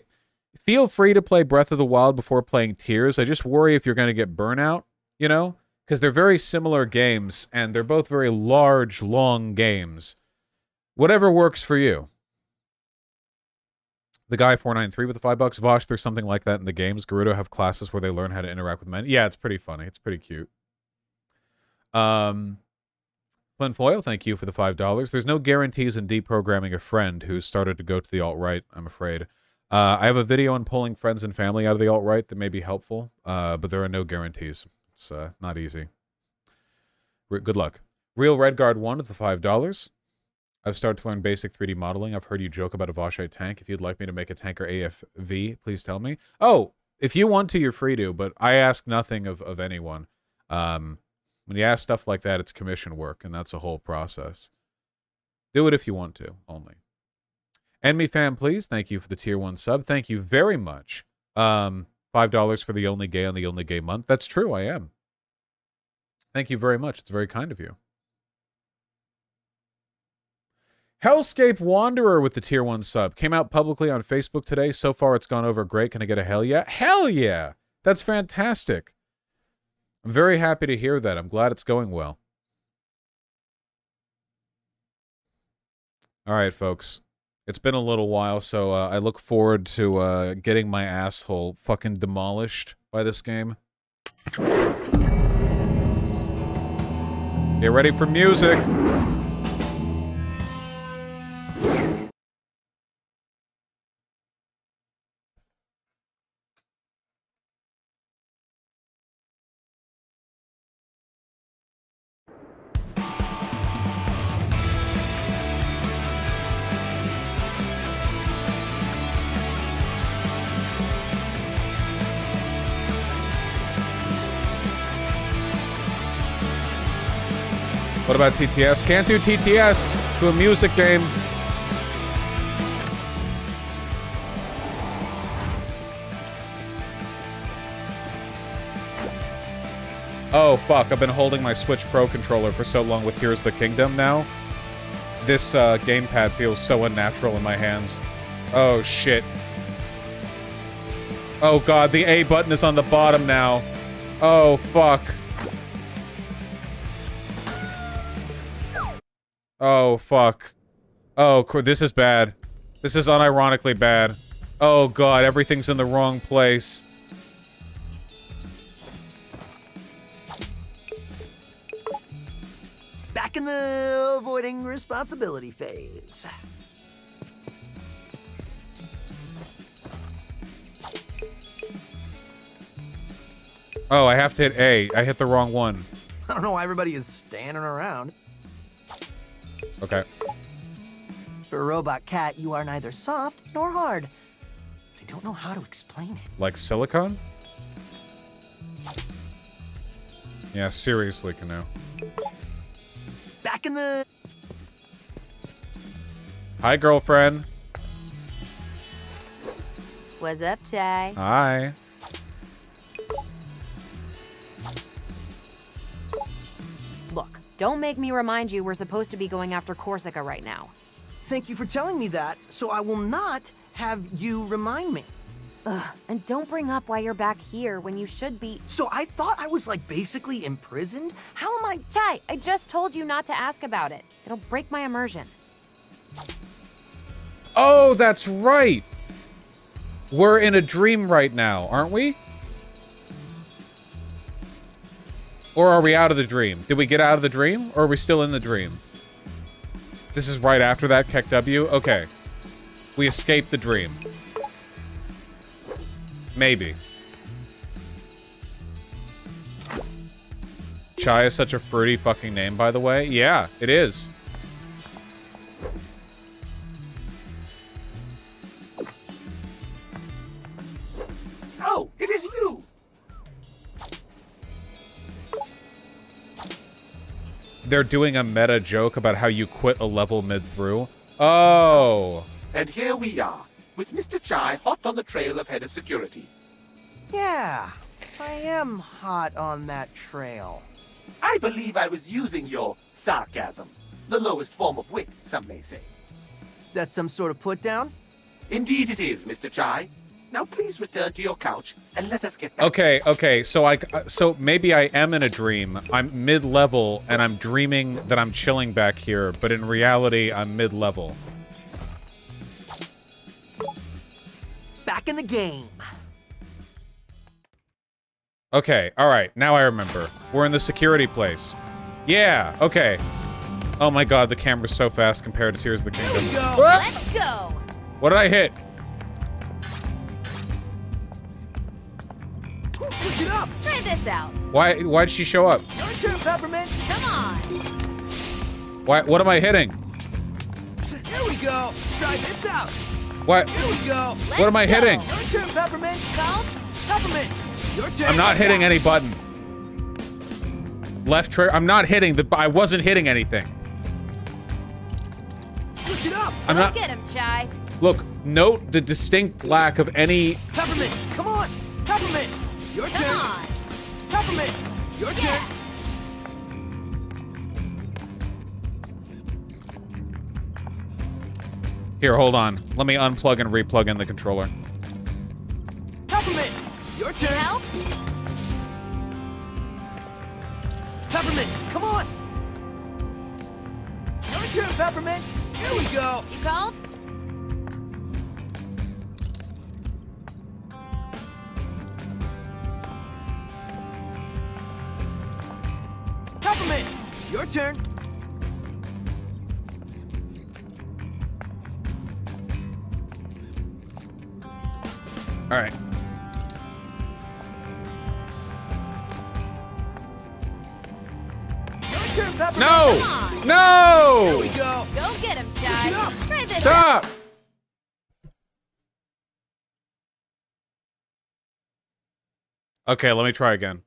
Feel free to play Breath of the Wild before playing Tears. I just worry if you're going to get burnout, you know? Because they're very similar games, and they're both very large, long games. Whatever works for you. The guy 493 with the $5. Vosh, there's something like that in the games. Gerudo have classes where they learn how to interact with men. Yeah, it's pretty funny. It's pretty cute. Flynn Foyle, thank you for the $5. There's no guarantees in deprogramming a friend who's started to go to the alt-right, I'm afraid. I have a video on pulling friends and family out of the alt-right that may be helpful, but there are no guarantees. It's not easy. Good luck. Real Redguard 1 with the $5. I've started to learn basic 3D modeling. I've heard you joke about a Vashite tank. If you'd like me to make a tanker AFV, please tell me. Oh, if you want to, you're free to, but I ask nothing of anyone. When you ask stuff like that, it's commission work, and that's a whole process. Do it if you want to, only. Enemy fan, please. Thank you for the tier 1 sub. Thank you very much. $5 for the only gay on the only gay month. That's true, I am. Thank you very much. It's very kind of you. Hellscape Wanderer with the tier 1 sub. Came out publicly on Facebook today. So far, it's gone over great. Can I get a hell yeah? Hell yeah! That's fantastic. I'm very happy to hear that. I'm glad it's going well. All right, folks. It's been a little while, so I look forward to getting my asshole fucking demolished by this game. Get ready for music. What about TTS? Can't do TTS to a music game. Oh, fuck. I've been holding my Switch Pro controller for so long with Here's the Kingdom now. This gamepad feels so unnatural in my hands. Oh, shit. Oh, God. The A button is on the bottom now. Oh, fuck. Oh, fuck. Oh, this is bad. This is unironically bad. Oh, God, everything's in the wrong place. Back in the avoiding responsibility phase. Oh, I have to hit A. I hit the wrong one. I don't know why everybody is standing around. Okay. For a robot cat, you are neither soft nor hard. They don't know how to explain it. Like silicone? Yeah, seriously, Canoe. Back in the... Hi, girlfriend. What's up, Chai? Hi. Look, don't make me remind you we're supposed to be going after Corsica right now. Thank you for telling me that, so I will not have you remind me. Ugh, and don't bring up why you're back here when you should be... So I thought I was, like, basically imprisoned? How am I... Chai, I just told you not to ask about it. It'll break my immersion. Oh, that's right! We're in a dream right now, aren't we? Or are we out of the dream? Did we get out of the dream? Or are we still in the dream? This is right after that, Keck W? Okay. We escaped the dream. Maybe. Chai is such a fruity fucking name, by the way. Yeah, it is. Oh, it is you! They're doing a meta joke about how you quit a level mid-through. Oh. And here we are, with Mr. Chai hot on the trail of head of security. Yeah, I am hot on that trail. I believe I was using your sarcasm, the lowest form of wit, some may say. Is that some sort of put-down? Indeed it is, Mr. Chai. Now please return to your couch and let us get back. Okay, so maybe I am in a dream. I'm mid-level and I'm dreaming that I'm chilling back here, but in reality, I'm mid-level. Back in the game. Okay, alright, now I remember. We're in the security place. Yeah, okay. Oh my god, the camera's so fast compared to Tears of the Kingdom. Here we go. Let's go! What did I hit? Switch it up! Try this out. Why'd she show up? Your turn, Peppermint! Come on! What am I hitting? Here we go! Try this out! What? Here we go! Let's What am I go. hitting? Your turn, Peppermint! Salt? Peppermint! Your turn! I'm not hitting any button. Left trigger. I'm not hitting the. I wasn't hitting anything. Switch it up! I'm Go not. get him, Chai. Look, note the distinct lack of any. Peppermint! Come on! Peppermint! Your Come turn! on! Peppermint! Your Yeah! turn! Here, hold on. Let me unplug and replug in the controller. Peppermint, your turn. Help? Peppermint, come on. Your turn, Peppermint. Here we go. You called? Peppermint, your turn. All right. Your turn, Peppermint. No! Here we No! go. Go get him, Chai. Get up. Try this. Stop! Okay, let me try again.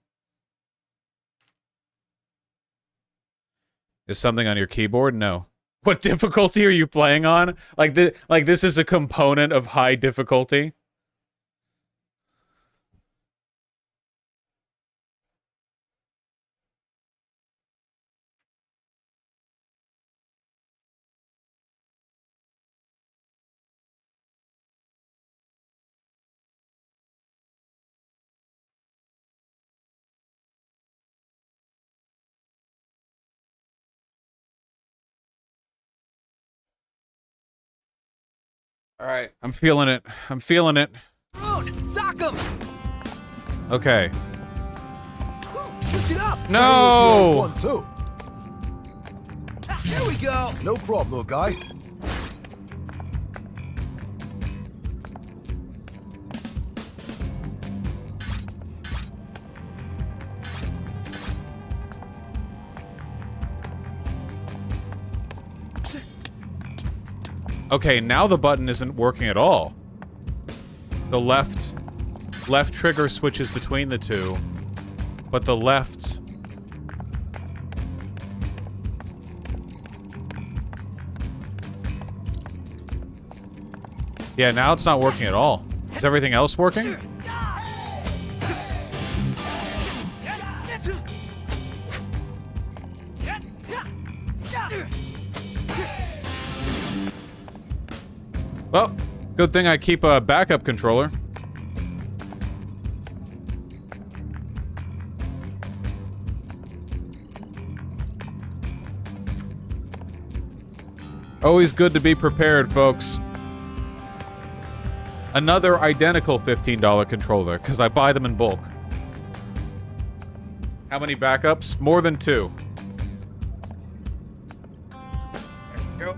Is something on your keyboard? No. What difficulty are you playing on? Like this is a component of high difficulty? All right, I'm feeling it. I'm feeling it. Rude, sock him. Okay. Switch it up. No! 1, 2. Here we go. No problem, little guy. Okay, now the button isn't working at all. The left trigger switches between the two, but the left... Yeah, now it's not working at all. Is everything else working? Well, good thing I keep a backup controller. Always good to be prepared, folks. Another identical $15 controller, because I buy them in bulk. How many backups? More than 2. There we go.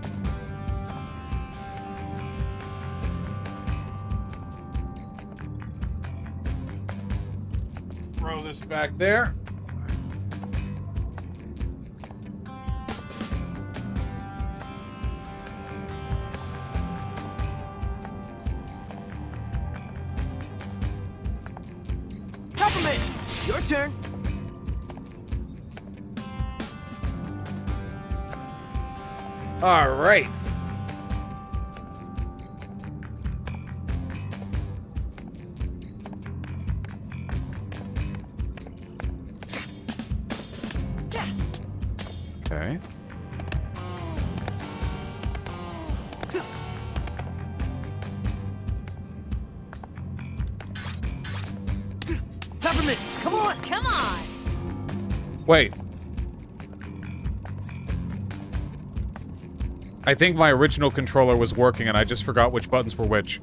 Throw this back there. Peppermint, your turn. All right. Okay. Peppermint, come on. Come on. Wait. I think my original controller was working and I just forgot which buttons were which.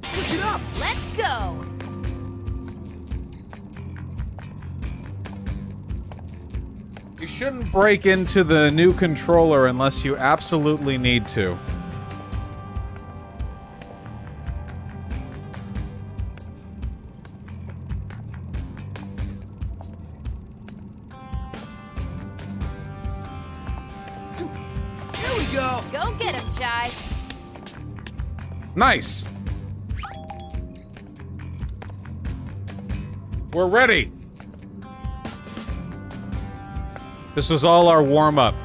Switch it up. Let's go. You shouldn't break into the new controller unless you absolutely need to. Here we go. Go get him, Chai. Nice. We're ready. This was all our warm-up.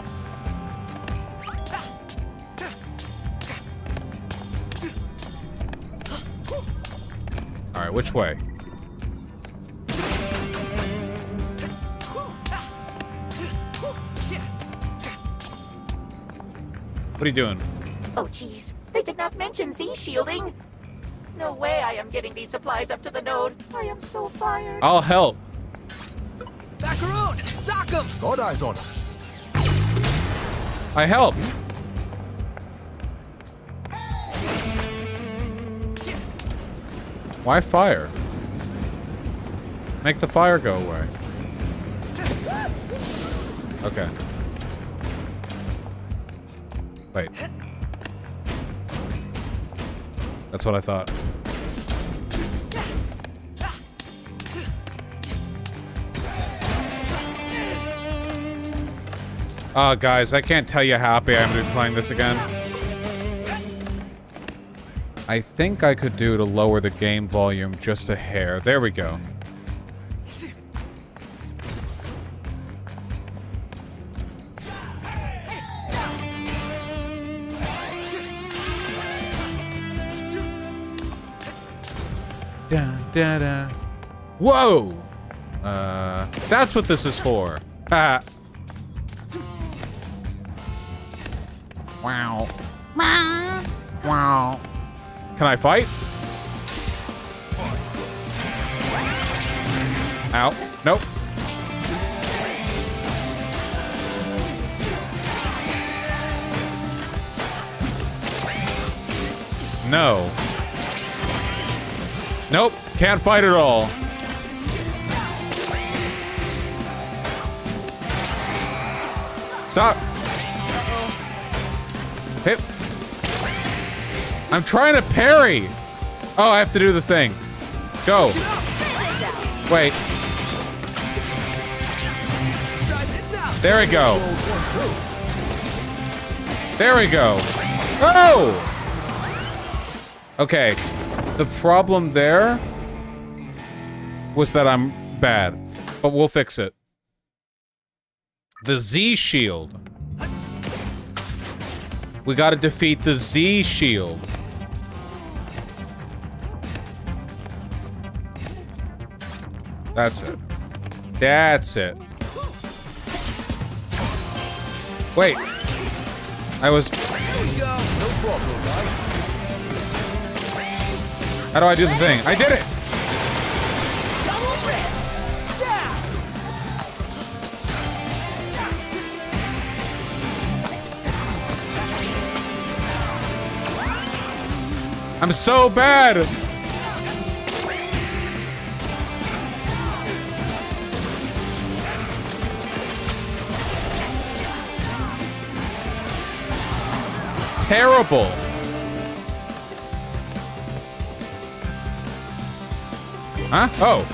Alright, which way? What are you doing? Oh, jeez. They did not mention Z-shielding. No way I am getting these supplies up to the node. I am so fired. I'll help. Macaroon! Sock him! Got eyes on him. I helped. Why fire? Make the fire go away. Okay. Wait. That's what I thought. Oh, guys, I can't tell you how happy I am to be playing this again. I think I could do to lower the game volume just a hair. There we go. Dun, dun, dun. Whoa! That's what this is for. Ah. Wow. Wow. Can I fight? Ow. Nope. No. Nope. Can't fight at all. Stop. Hit. I'm trying to parry. Oh, I have to do the thing. Go. Wait. There we go. There we go. Oh! Okay. The problem there was that I'm bad, but we'll fix it. The Z shield. We gotta defeat the Z shield. That's it. That's it. Wait. I was... How do I do the thing? I did it! I'm so bad! Terrible. Huh? Oh.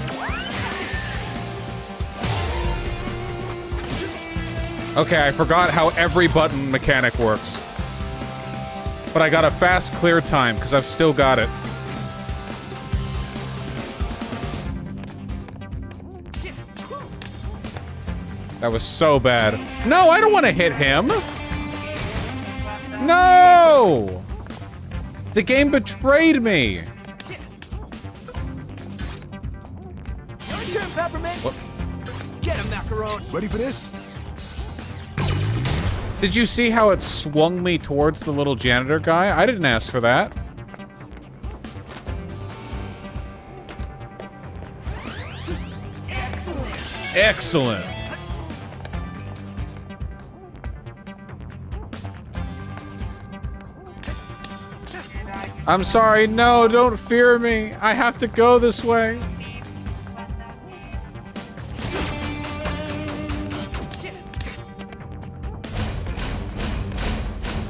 Okay, I forgot how every button mechanic works. But I got a fast clear time, because I've still got it. That was so bad. No, I don't want to hit him! No! The game betrayed me! Your turn, Peppermint! What? Get him, Macaron! Ready for this? Did you see how it swung me towards the little janitor guy? I didn't ask for that. Excellent! Excellent! I'm sorry, no, don't fear me. I have to go this way.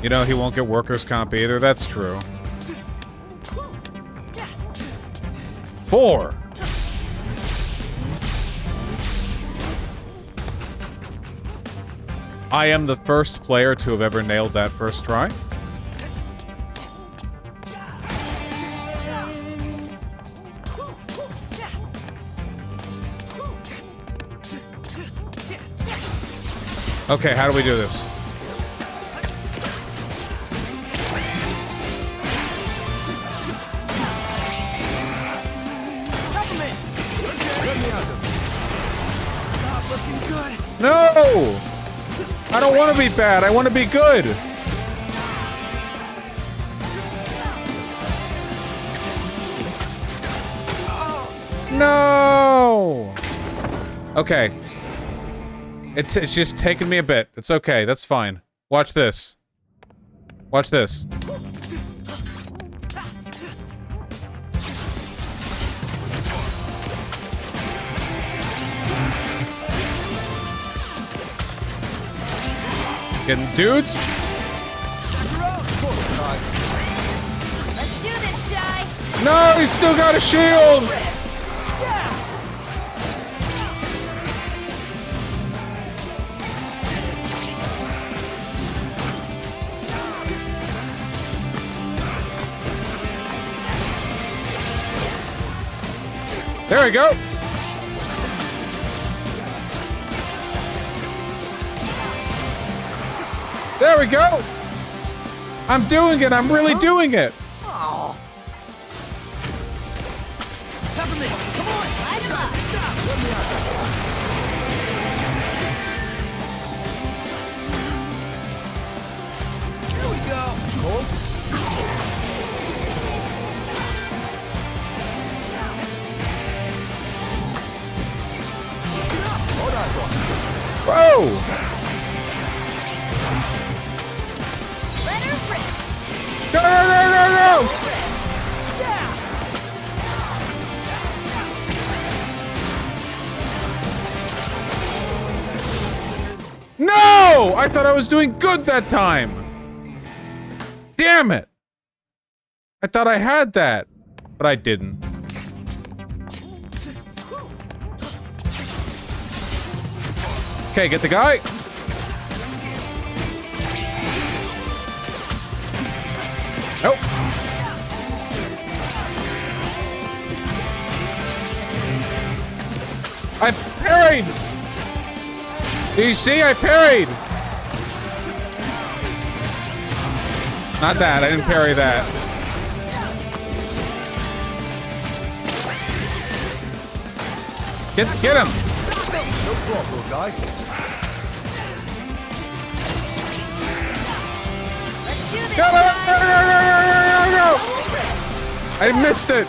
You know, he won't get workers' comp either. That's true. 4. I am the first player to have ever nailed that first try. Okay, how do we do this? No! I don't want to be bad. I want to be good. No! Okay. It's just taking me a bit. It's okay. That's fine. Watch this. Watch this. Getting dudes? Let's do this, Jai. No, he's still got a shield! There we go. There we go. I'm doing it. I'm really doing it. Oh. Peppermint, come on! Light him up. Here we go! Cold? Whoa. Let her rip. Go, go, go, go, go. No! I thought I was doing good that time. Damn it. I thought I had that, but I didn't. Okay, get the guy. Nope. I parried. Do you see? I parried. Not that. I didn't parry that. Get him. No problem, little guy. Let's do this, Go, go, Jai. go, go, go, go, go. I missed it.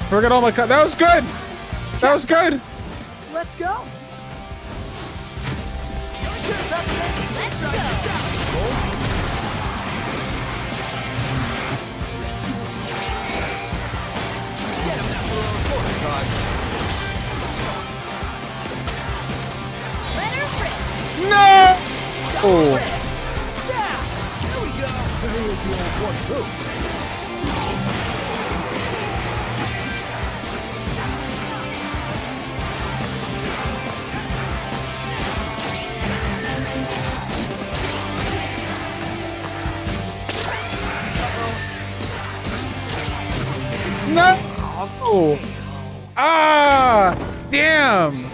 Forget all my cut. That was good. That was good. Let's go. Let her rip. No. Oh. Here we go! Here's the old one, too. No. Oh. Ah. Damn.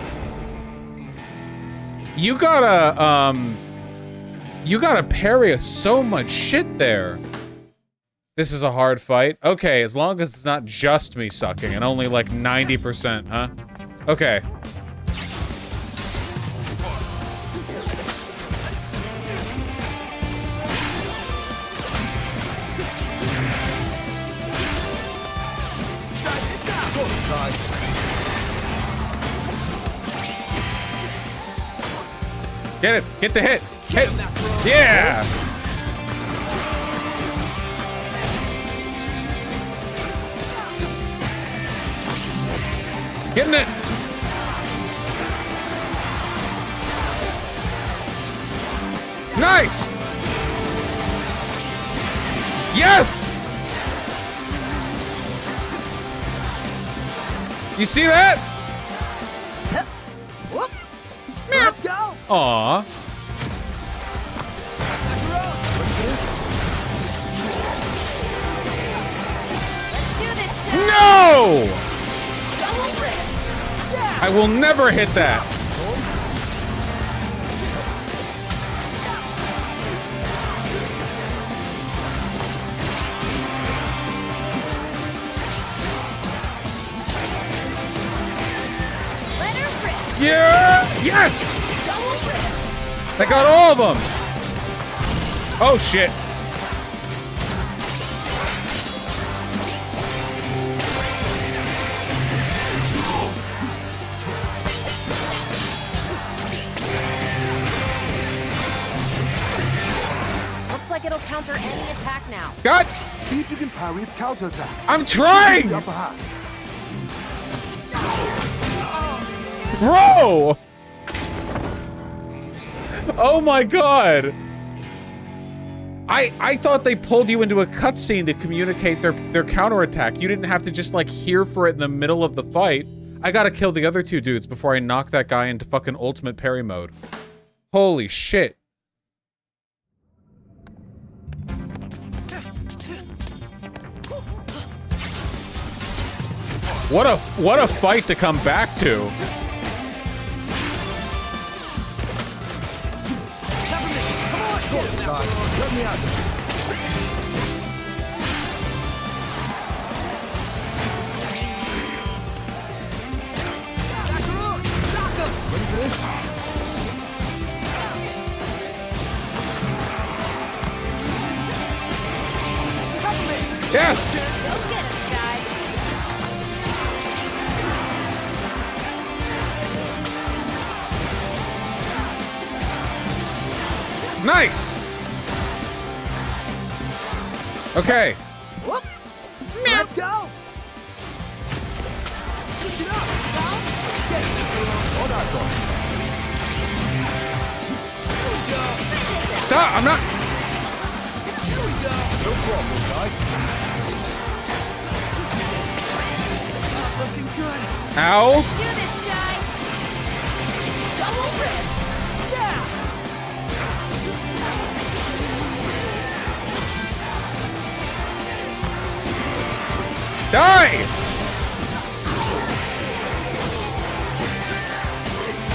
You gotta parry so much shit there. This is a hard fight. Okay, as long as it's not just me sucking and only like 90%, huh? Okay. Get it! Get the hit! Hit! Yeah! Getting it! Nice! Yes! You see that? Whoop. Let's go. Aw. Let's do this, Jai. No! Double rip. I will never hit that. Let her rip. Yeah! Yes! Double rip. I got all of them. Oh shit. Looks like it'll counter any attack now. God! See if you can parry its counterattack. I'm trying! The upper hand. Bro! Oh my god! I thought they pulled you into a cutscene to communicate their counterattack. You didn't have to just like hear for it in the middle of the fight. I gotta kill the other two dudes before I knock that guy into fucking ultimate parry mode. Holy shit. What a fight to come back to. Let me out. Ready for this? Yes! Go get him, guys. Nice! Okay. Whoop. Let's go. Push it up. Get it. Hold on, John. Here we go. Stop! I'm not... Here we go. No problem, guys. Looking good. Ow! Do this, guy. Double rip. Yeah. Die!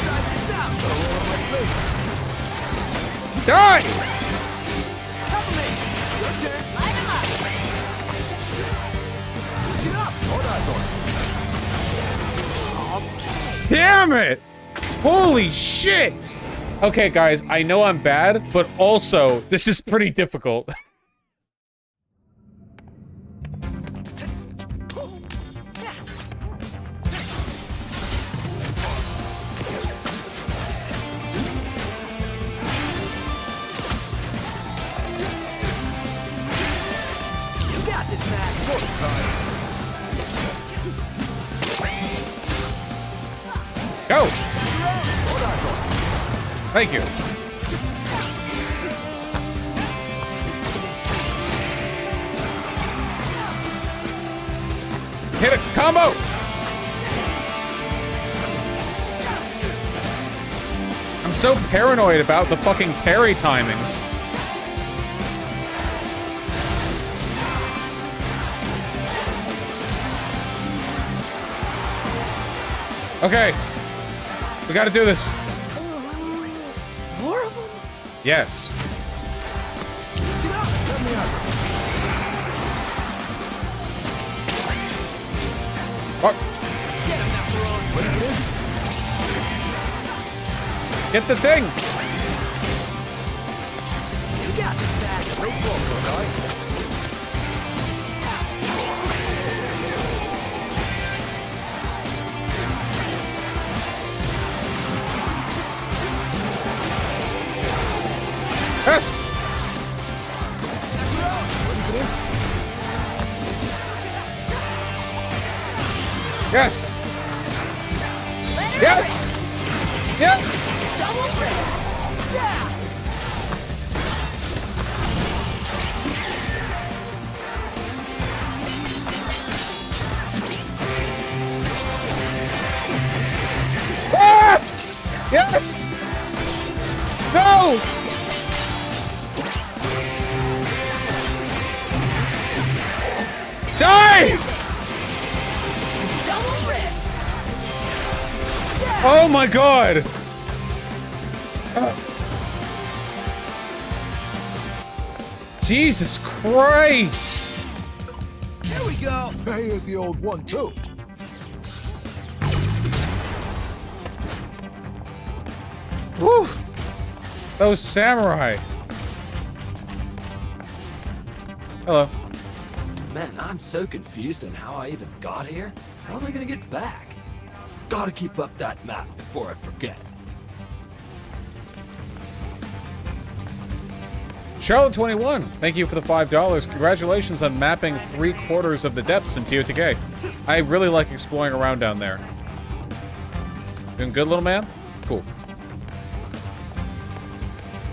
Try this out. My space. Die! Cover me. Your turn. Light him up. Push it up. Hold on, John. Damn it! Holy shit! Okay, guys, I know I'm bad, but also, this is pretty difficult. You got this, Matt. Go! Hold on, John. Thank you. Hit a combo! I'm so paranoid about the fucking parry timings. Okay. We gotta do this. More of them? Yes. Get up. Let me out. Oh, Get him, Macaron. Ready for this? get the thing! You got this, Matt. No problem, guy. Yes! Ready for this? Yes! Let her Yes! Yes! rip. Double rip. Yeah! Ah! Yes! No! Die! Double rip. Oh my god! Jesus Christ! Here we go. Here's the old one, too. Woo! Those samurai! Hello. Man, I'm so confused on how I even got here. How am I gonna get back? Gotta keep up that map before I forget. Charlotte21, thank you for the $5. Congratulations on mapping 3/4 of the depths in TOTK. I really like exploring around down there. Doing good, little man? Cool.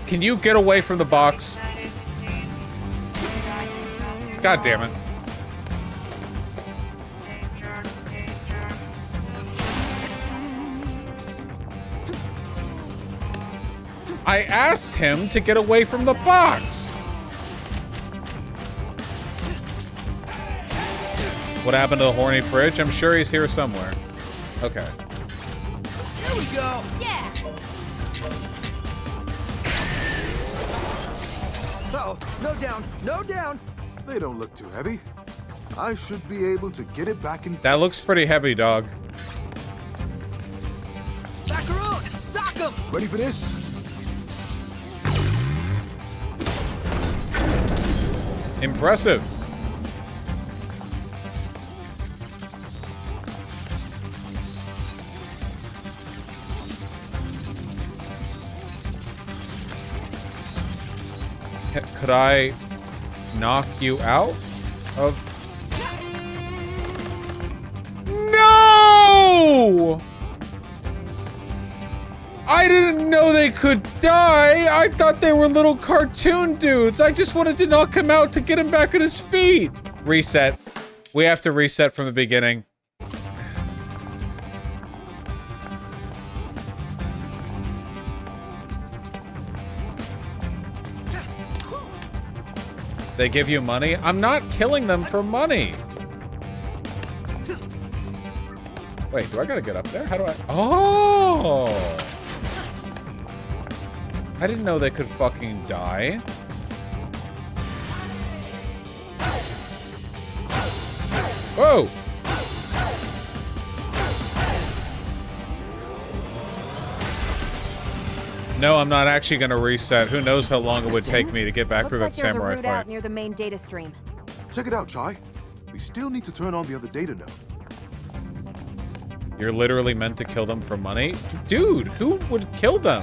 Can you get away from the box? God damn it. I asked him to get away from the box. What happened to the horny fridge? I'm sure he's here somewhere. Okay. Here we go. Yeah. Uh-oh, no down, no down. They don't look too heavy. I should be able to get it back in. That looks pretty heavy, dog. Macaroon, sock 'em. Ready for this? Impressive. Could I knock you out of... No! I didn't know they could die. I thought they were little cartoon dudes. I just wanted to knock him out to get him back on his feet. Reset. We have to reset from the beginning. They give you money? I'm not killing them for money. Wait, do I gotta get up there? How do I... Oh! I didn't know they could fucking die. Whoa! No, I'm not actually gonna reset. Who knows how long it would take me to get back through that Looks like there's a samurai route out fight. near the main data stream. Check it out, Chai. We still need to turn on the other data node. You're literally meant to kill them for money? Dude, who would kill them?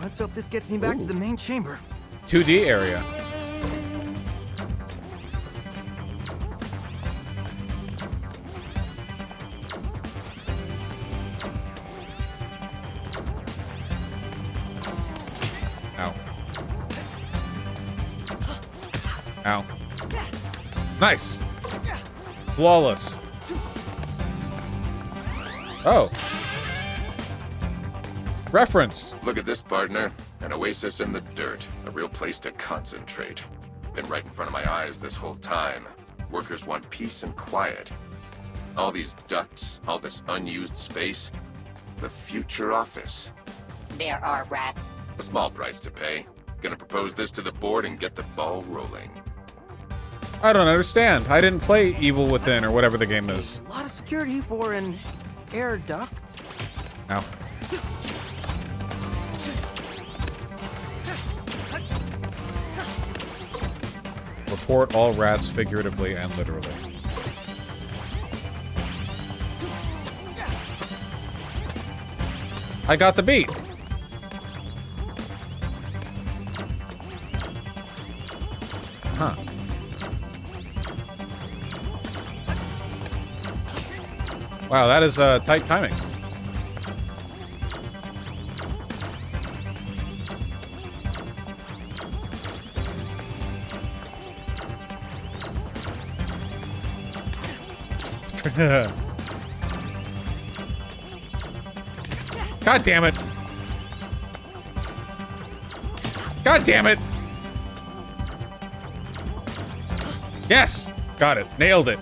Let's hope this gets me back to the main chamber. 2D area. Ow. Ow. Nice. Flawless. Oh. Reference. Look at this, partner. An oasis in the dirt. A real place to concentrate. Been right in front of my eyes this whole time. Workers want peace and quiet. All these ducts, all this unused space. The future office. There are rats. A small price to pay. Gonna propose this to the board and get the ball rolling. I don't understand. I didn't play Evil Within or whatever the game is. A lot of security for an air duct. Ow. Report all rats figuratively and literally. I got the beat. Huh. Wow, that is tight timing. God damn it. God damn it! Yes! Got it. Nailed it.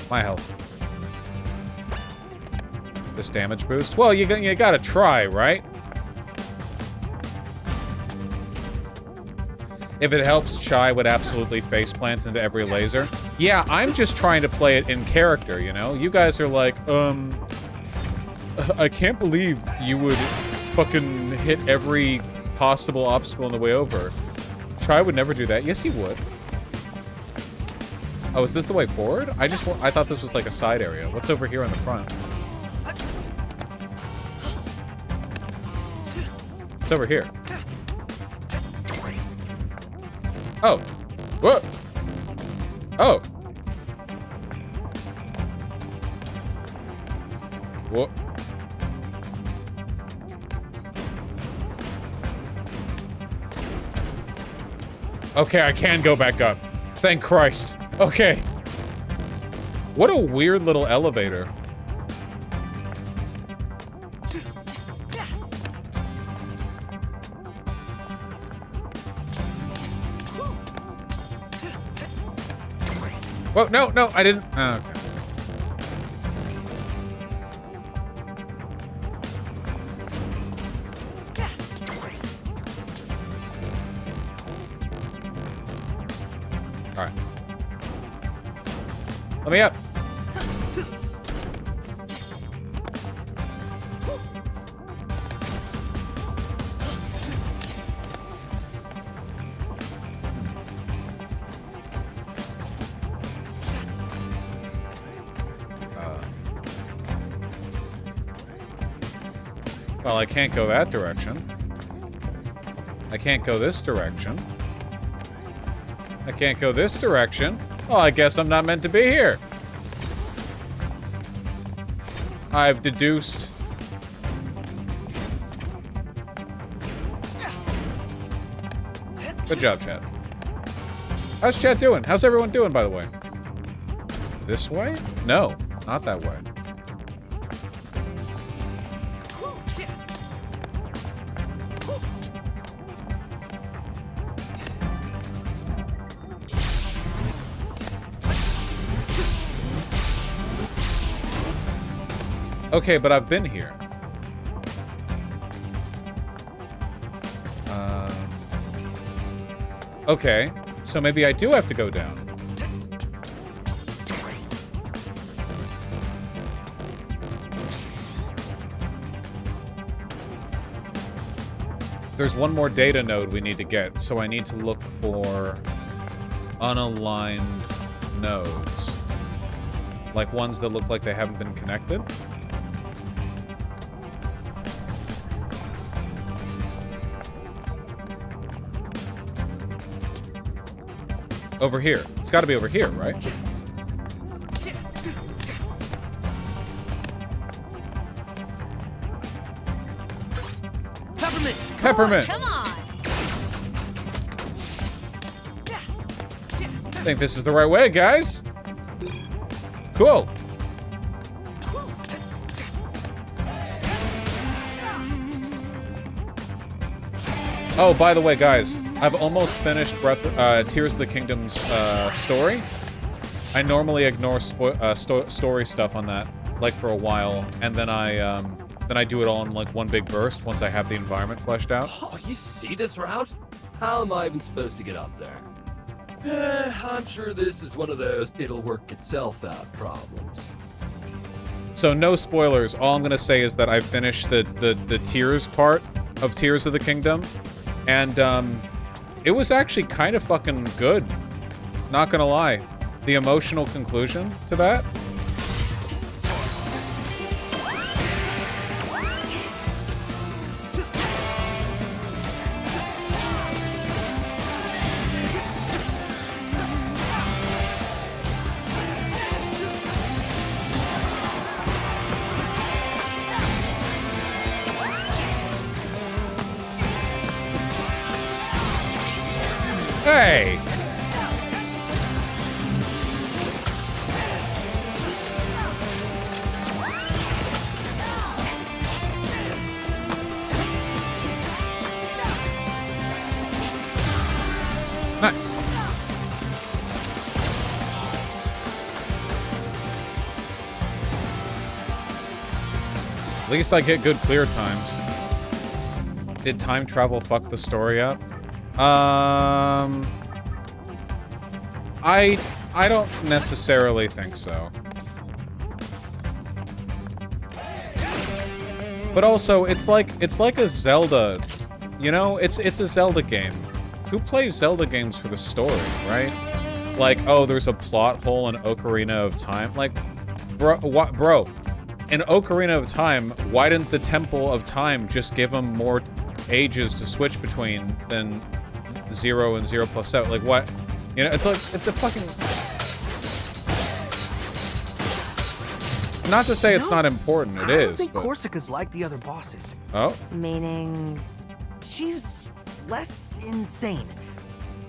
My health. This damage boost? Well, you gotta try, right? If it helps, Chai would absolutely faceplant into every laser. Yeah, I'm just trying to play it in character, you know? You guys are like, I can't believe you would fucking hit every possible obstacle on the way over. Chai would never do that. Yes, he would. Oh, is this the way forward? I thought this was like a side area. What's over here in the front? It's over here. Oh. Whoa. Oh. Whoa. Okay, I can go back up. Thank Christ. Okay. What a weird little elevator. Whoa, no, no, I didn't. Oh, okay. All right. Let me up. Well, I can't go that direction. I can't go this direction. I can't go this direction. Well, I guess I'm not meant to be here. I've deduced. Good job, chat. How's chat doing? How's everyone doing, by the way? This way? No, not that way. Okay, but I've been here. Okay, so maybe I do have to go down. There's one more data node we need to get, so I need to look for unaligned nodes. Like ones that look like they haven't been connected. Over here. It's got to be over here, right? Peppermint! Peppermint! Come on! I think this is the right way, guys. Cool. Oh, by the way, guys, I've almost finished Tears of the Kingdom's story. I normally ignore story stuff on that, like for a while, and then I do it all in like one big burst once I have the environment fleshed out. Oh, you see this route? How am I even supposed to get up there? I'm sure this is one of those it'll work itself out problems. So no spoilers. All I'm gonna say is that I finished the Tears part of Tears of the Kingdom, and it was actually kind of fucking good. Not gonna lie. The emotional conclusion to that. Hey! At least I get good clear times. Did time travel fuck the story up? I don't necessarily think so. But also, it's like a Zelda, you know? It's a Zelda game. Who plays Zelda games for the story, right? Like, oh, there's a plot hole in Ocarina of Time. Like, bro, in Ocarina of Time, why didn't the Temple of Time just give them more ages to switch between than 0 and 0 plus 7? Like, what? You know, it's like, it's a fucking... Not to say it's not important, it is, I don't think but... Corsica's like the other bosses. Oh? Meaning... She's less insane.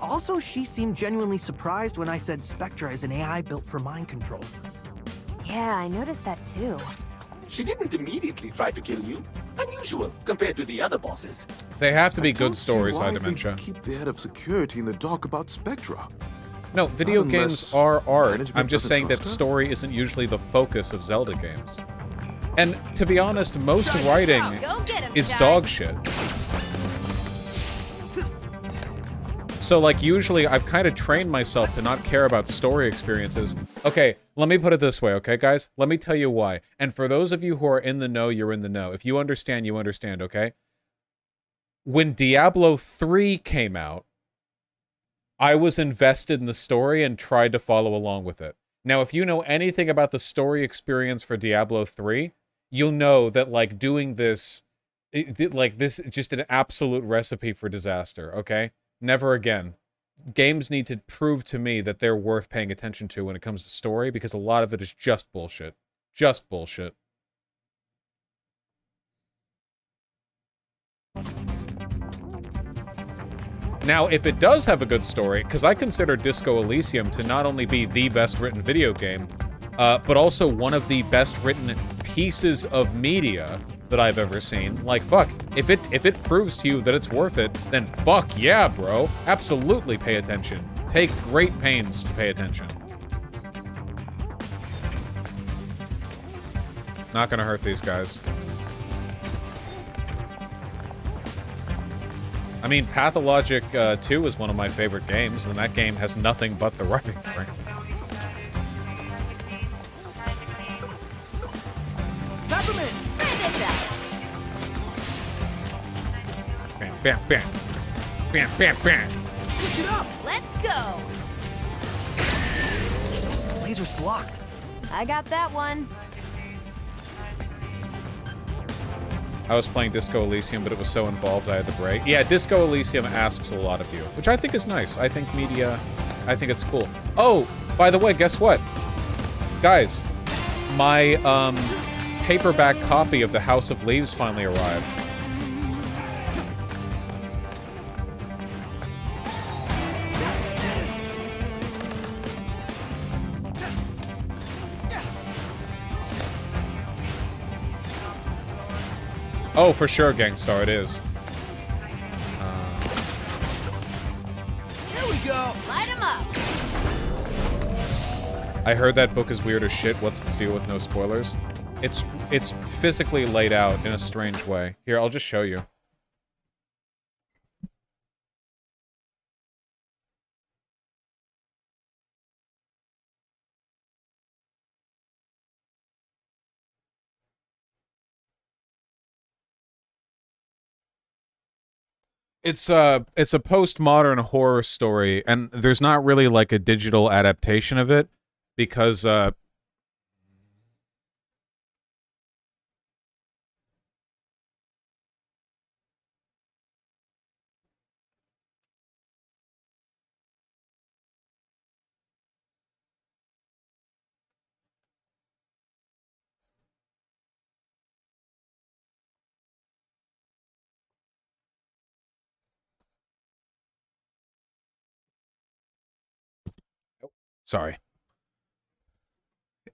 Also, she seemed genuinely surprised when I said Spectra is an AI built for mind control. Yeah, I noticed that too. She didn't immediately try to kill you. Unusual compared to the other bosses. They have to be I don't good see stories, why I they dementia. keep the head of security in the dark about Spectra. No, video Not games unless are art. management I'm just doesn't saying that trust her. story isn't usually the focus of Zelda games. And to be honest, most writing Go get him, is Sky. dog shit. So, like, usually I've kind of trained myself to not care about story experiences. Okay, let me put it this way, okay, guys? Let me tell you why. And for those of you who are in the know, you're in the know. If you understand, okay? When Diablo 3 came out, I was invested in the story and tried to follow along with it. Now, if you know anything about the story experience for Diablo 3, you'll know that, like, doing this, this is just an absolute recipe for disaster, okay? Never again. Games need to prove to me that they're worth paying attention to when it comes to story, because a lot of it is just bullshit. Just bullshit. Now, if it does have a good story, because I consider Disco Elysium to not only be the best written video game, but also one of the best written pieces of media that I've ever seen. Like, fuck, if it proves to you that it's worth it, then fuck yeah, bro. Absolutely pay attention. Take great pains to pay attention. Not gonna hurt these guys. I mean, Pathologic 2 is one of my favorite games, and that game has nothing but the writing, frankly. Peppermint! Bam, bam, bam. Bam, bam, bam. Pick it up! Let's go! Laser's blocked. I got that one. I was playing Disco Elysium, but it was so involved I had to break. Yeah, Disco Elysium asks a lot of you, which I think is nice. I think I think it's cool. Oh, by the way, guess what? Guys, my paperback copy of The House of Leaves finally arrived. Oh, for sure, Gangstar, it is. Here we go! Light him up! I heard that book is weird as shit. What's the deal with no spoilers? It's physically laid out in a strange way. Here, I'll just show you. It's a postmodern horror story, and there's not really like a digital adaptation of it because sorry.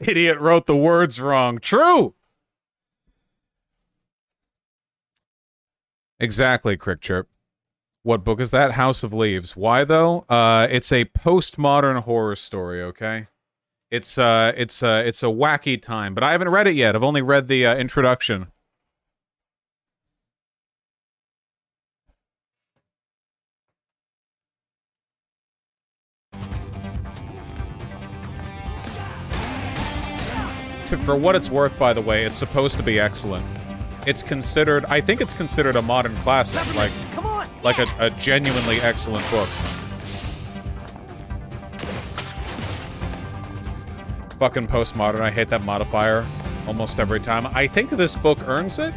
Idiot wrote the words wrong. True! Exactly, Crick Chirp. What book is that? House of Leaves. Why, though? It's a postmodern horror story, okay? It's a wacky time, but I haven't read it yet. I've only read the introduction. for what it's worth, by the way, it's supposed to be excellent. It's considered, I think it's considered a modern classic, like, Come on. like a genuinely excellent book. Fucking postmodern, I hate that modifier almost every time. I think this book earns it.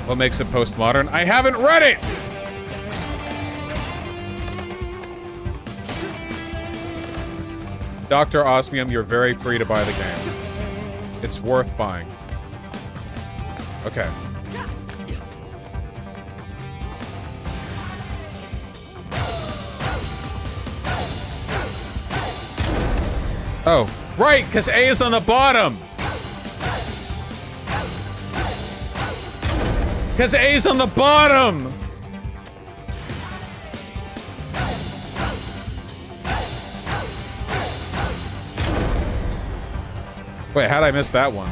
What makes it postmodern? I haven't read it! Dr. Osmium, you're very free to buy the game. It's worth buying. Okay. Oh, right, because A is on the bottom. Because A is on the bottom. Wait, how'd I miss that one?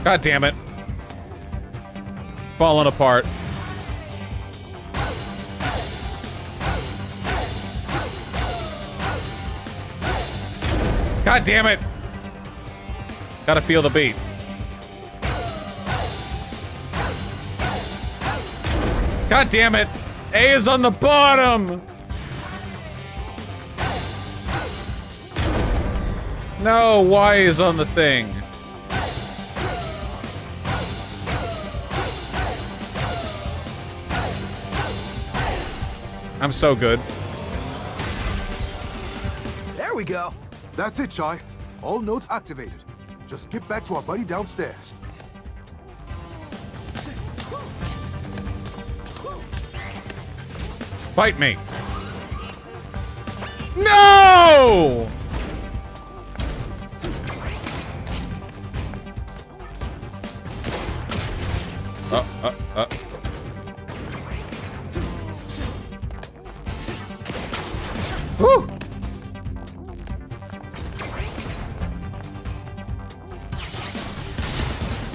God damn it. Falling apart. God damn it! Gotta feel the beat. God damn it! A is on the bottom! No, Y is on the thing. I'm so good. There we go. That's it, Chai. All nodes activated. Just get back to our buddy downstairs. Fight me. No! Woo!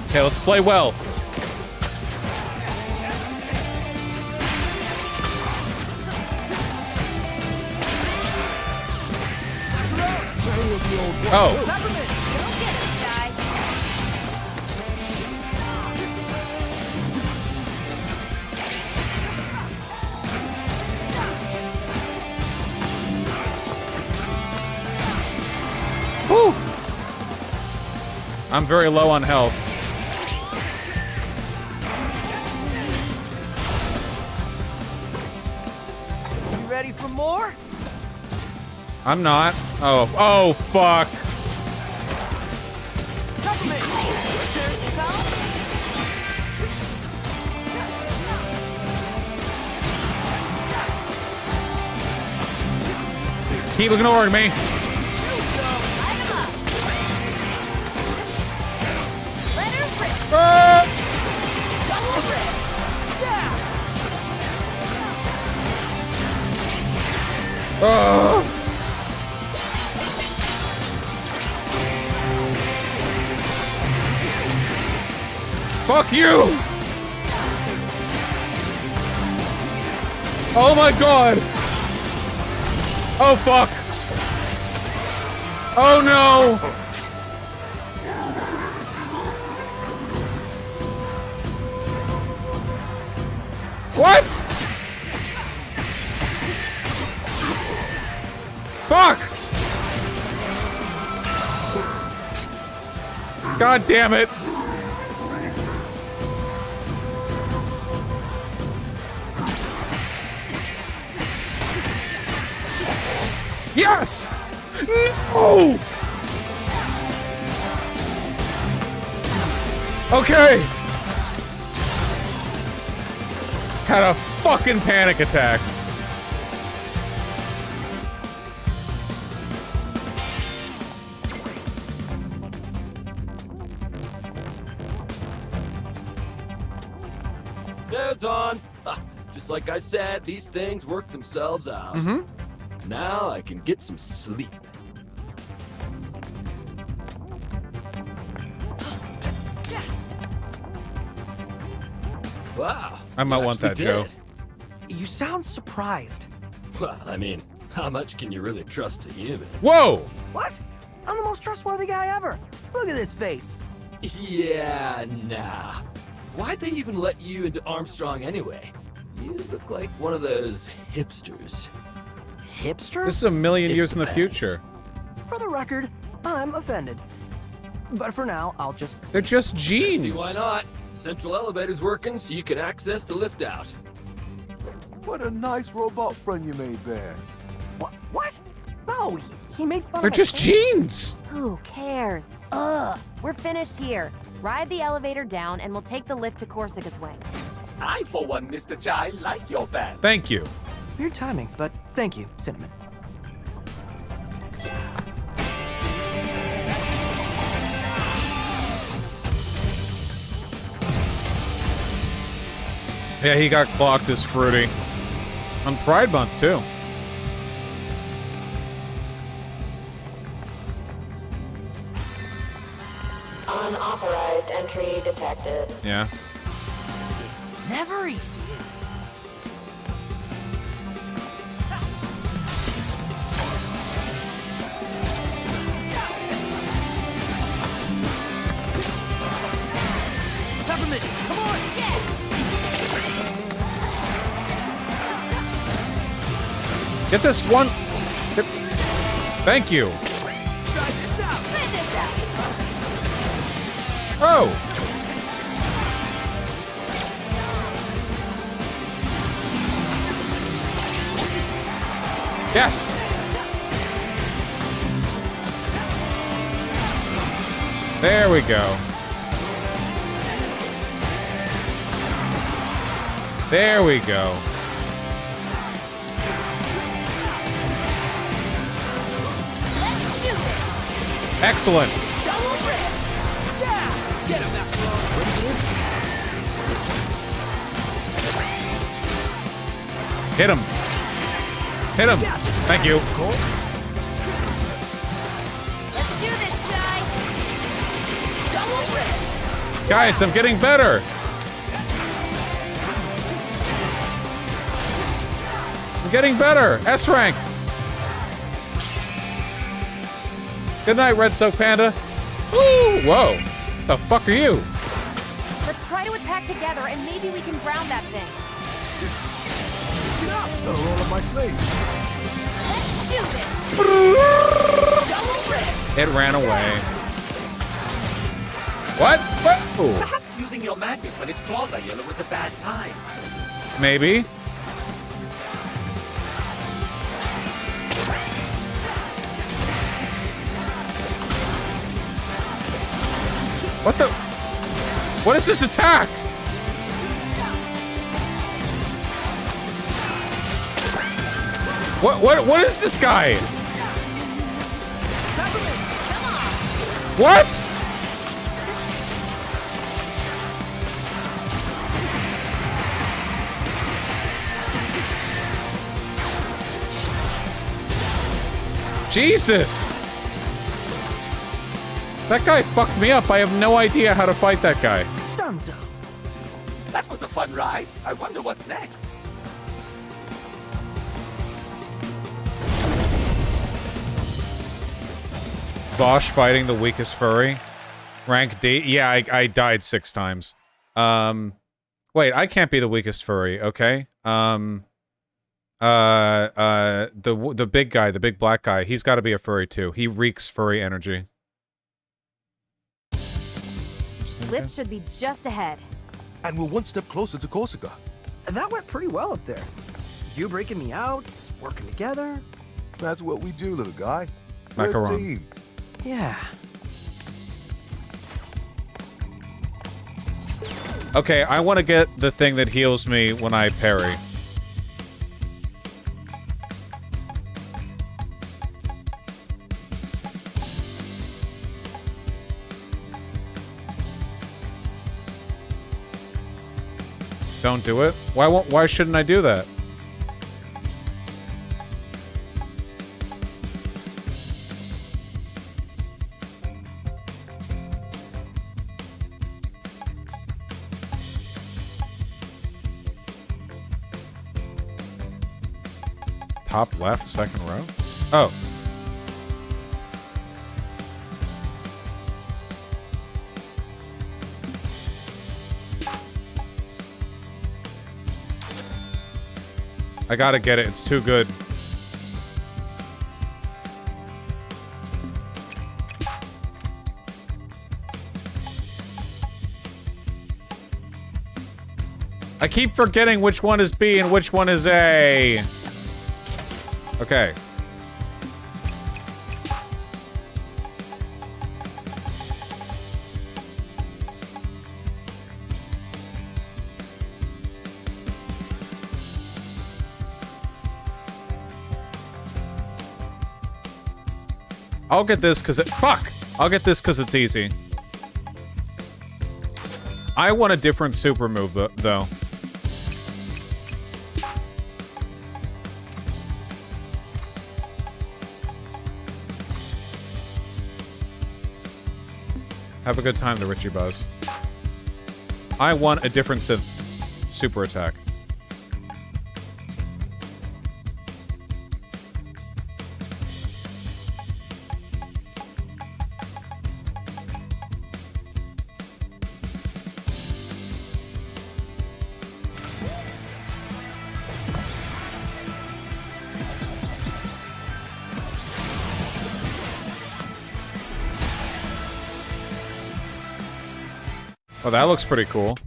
Okay, let's play well. Oh. Whew. I'm very low on health. You ready for more? I'm not. Oh, fuck. Keep ignoring me. Fuck you! Oh my god! Oh fuck! Oh no! What? Fuck! God damn it! Yes! No! Okay! Had a fucking panic attack. Node's on. Ha, just like I said, these things work themselves out. Now I can get some sleep. Wow. I might you want actually that, did Joe. it. You sound surprised. Well, I mean, how much can you really trust a human? Whoa! What? I'm the most trustworthy guy ever. Look at this face. Yeah, nah. Why'd they even let you into Armstrong anyway? You look like one of those hipsters. Hipster? This is a million It years in the depends. future. For the record, I'm offended. But for now, I'll just... They're just See, genes. why not? Central elevator's working, so you can access the lift out. What a nice robot friend you made there. What? No, he made fun They're of my just face. genes. Who cares? Ugh. We're finished here. Ride the elevator down and we'll take the lift to Corsica's wing. I, for one, Mr. Chai, like your band. Thank you. Weird timing, but thank you, Cinnamon. Yeah, he got clocked as Fruity. On Pride Month, too. Unauthorized entry detected. Yeah. It's never easy, is it? Peppermint, come on! Get this one. Thank you. Try this out! Oh. Yes. There we go. There we go. Excellent. Hit him. Hit him. Thank you. Let's do this, Jai. Guys, I'm getting better. I'm getting better. S rank. Good night, Red Soak Panda. Woo! Whoa. The fuck are you? Let's try to attack together and maybe we can ground that thing. Get up! Gotta roll up my sleeves. Let's do this. It ran away. What? What? Ooh. Perhaps using your magic when its claws are yellow was a bad time. Maybe. What the? What is this attack? What is this guy? What? Jesus. That guy fucked me up. I have no idea how to fight that guy. Dunzo. That was a fun ride. I wonder what's next. Bosch fighting the weakest furry. Rank D. Yeah, I died 6 times. Wait, I can't be the weakest furry, okay? The big guy, the big black guy, he's got to be a furry too. He reeks furry energy. Lift should be just ahead. And we're one step closer to Corsica. That went pretty well up there. You breaking me out, working together. That's what we do, little guy. We're a Macaron. team. Yeah. Okay, I want to get the thing that heals me when I parry. Don't do it? Why shouldn't I do that? Top left, second row? Oh. I gotta get it. It's too good. I keep forgetting which one is B and which one is A. Okay. I'll get this because fuck! I'll get this because it's easy. I want a different super move, though. Have a good time, the Richie Buzz. I want a different super attack. Oh, that looks pretty cool.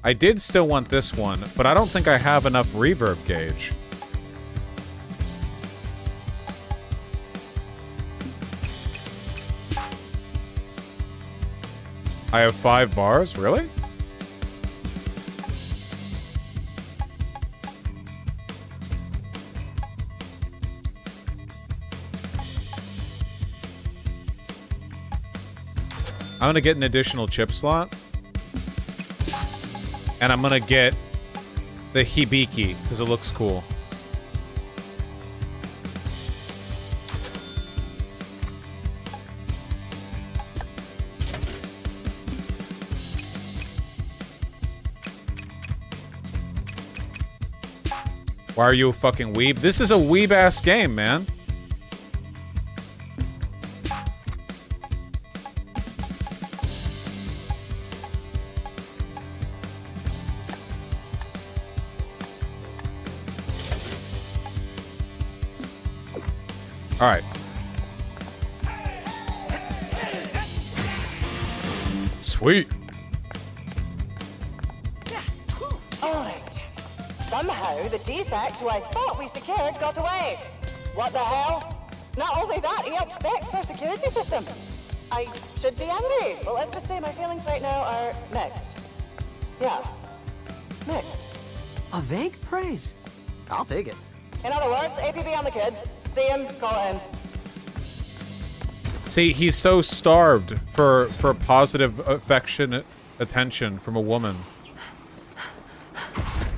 I did still want this one, but I don't think I have enough reverb gauge. I have 5 bars? Really? I'm gonna get an additional chip slot. And I'm gonna get the Hibiki, because it looks cool. Why are you a fucking weeb? This is a weeb-ass game, man. All right. Sweet. All right. Somehow the defect who I thought we secured got away. What the hell? Not only that, he helped fix our security system. I should be angry, but let's just say my feelings right now are mixed. Yeah, mixed. A vague praise. I'll take it. In other words, APB on the kid. See him, call it in. See, he's so starved for positive affectionate attention from a woman.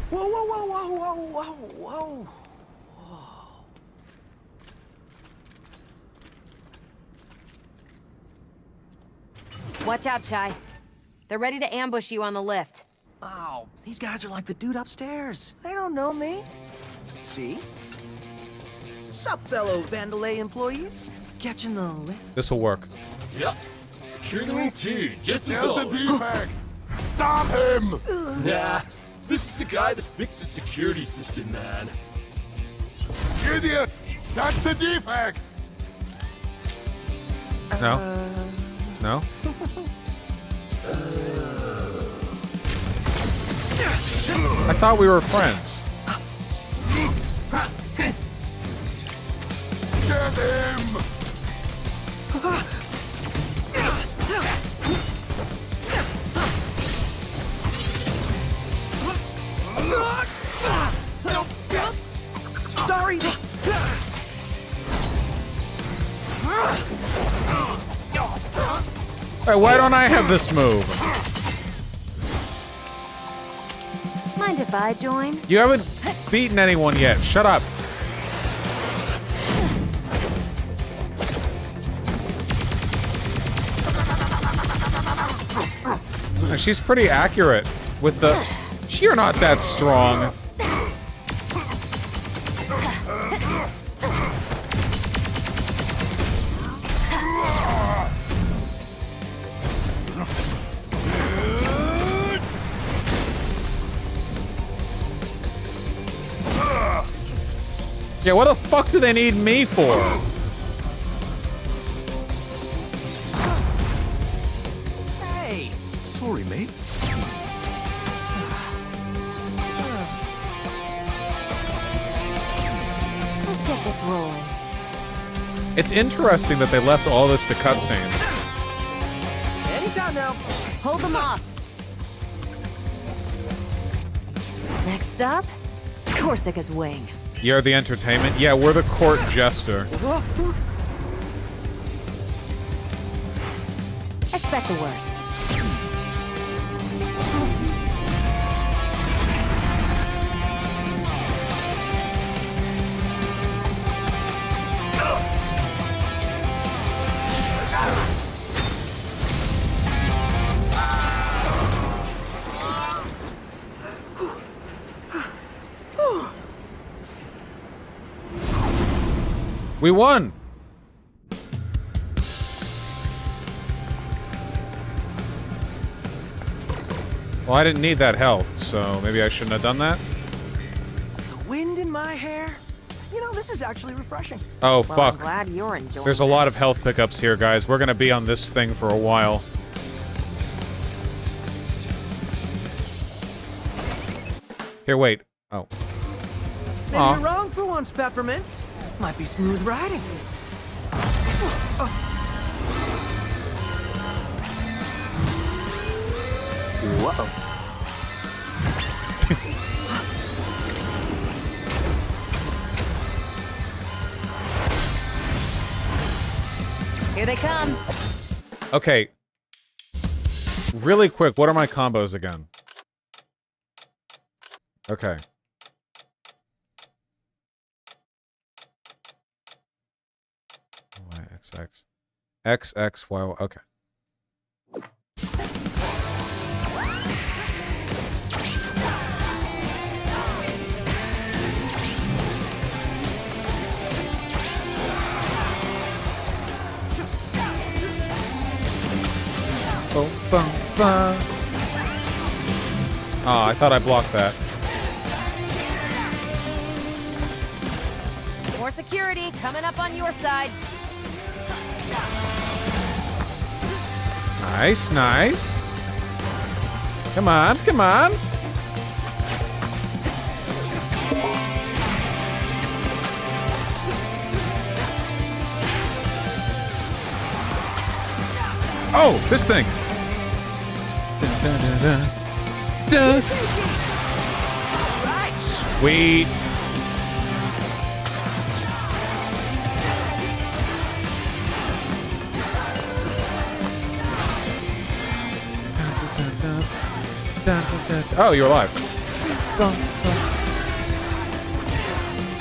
Whoa, whoa, whoa, whoa, whoa, whoa, whoa. Watch out, Chai. They're ready to ambush you on the lift. Oh, these guys are like the dude upstairs. They don't know me. See? Sup, fellow Vandalay employees? Catching the lift? This'll work. Yep. Secure the room too, just as There's the always. defect! Stop him! Nah, this is the guy that fixed the security system, man. Idiots! That's the defect! No? No? I thought we were friends. Get him! Sorry! Hey, why don't I have this move? Mind if I join? You haven't beaten anyone yet. Shut up. she's pretty accurate with the... You're not that strong. Yeah, what the fuck do they need me for? Hey! Sorry, mate. Let's get this rolling. It's interesting that they left all this to cutscenes. Anytime now. Hold them off. Next up, Corsica's wing. You're the entertainment? Yeah, we're the court jester. Expect the worst. We won! Well, I didn't need that health, so maybe I shouldn't have done that? The wind in my hair. You know, this is actually refreshing. Oh, Well, fuck. I'm glad you're enjoying There's a lot this. of health pickups here, guys. We're gonna be on this thing for a while. Here, wait. Oh. Maybe Aw. you're wrong for once, Peppermint. Might be smooth riding. Whoa. Here they come. Okay. Really quick, what are my combos again? Okay. Y, X, X. X, X, Y, Y. Okay. Oh, I thought I blocked that. More security coming up on your side. Nice, nice. Come on, come on. Oh, this thing. Sweet. Oh, you're alive.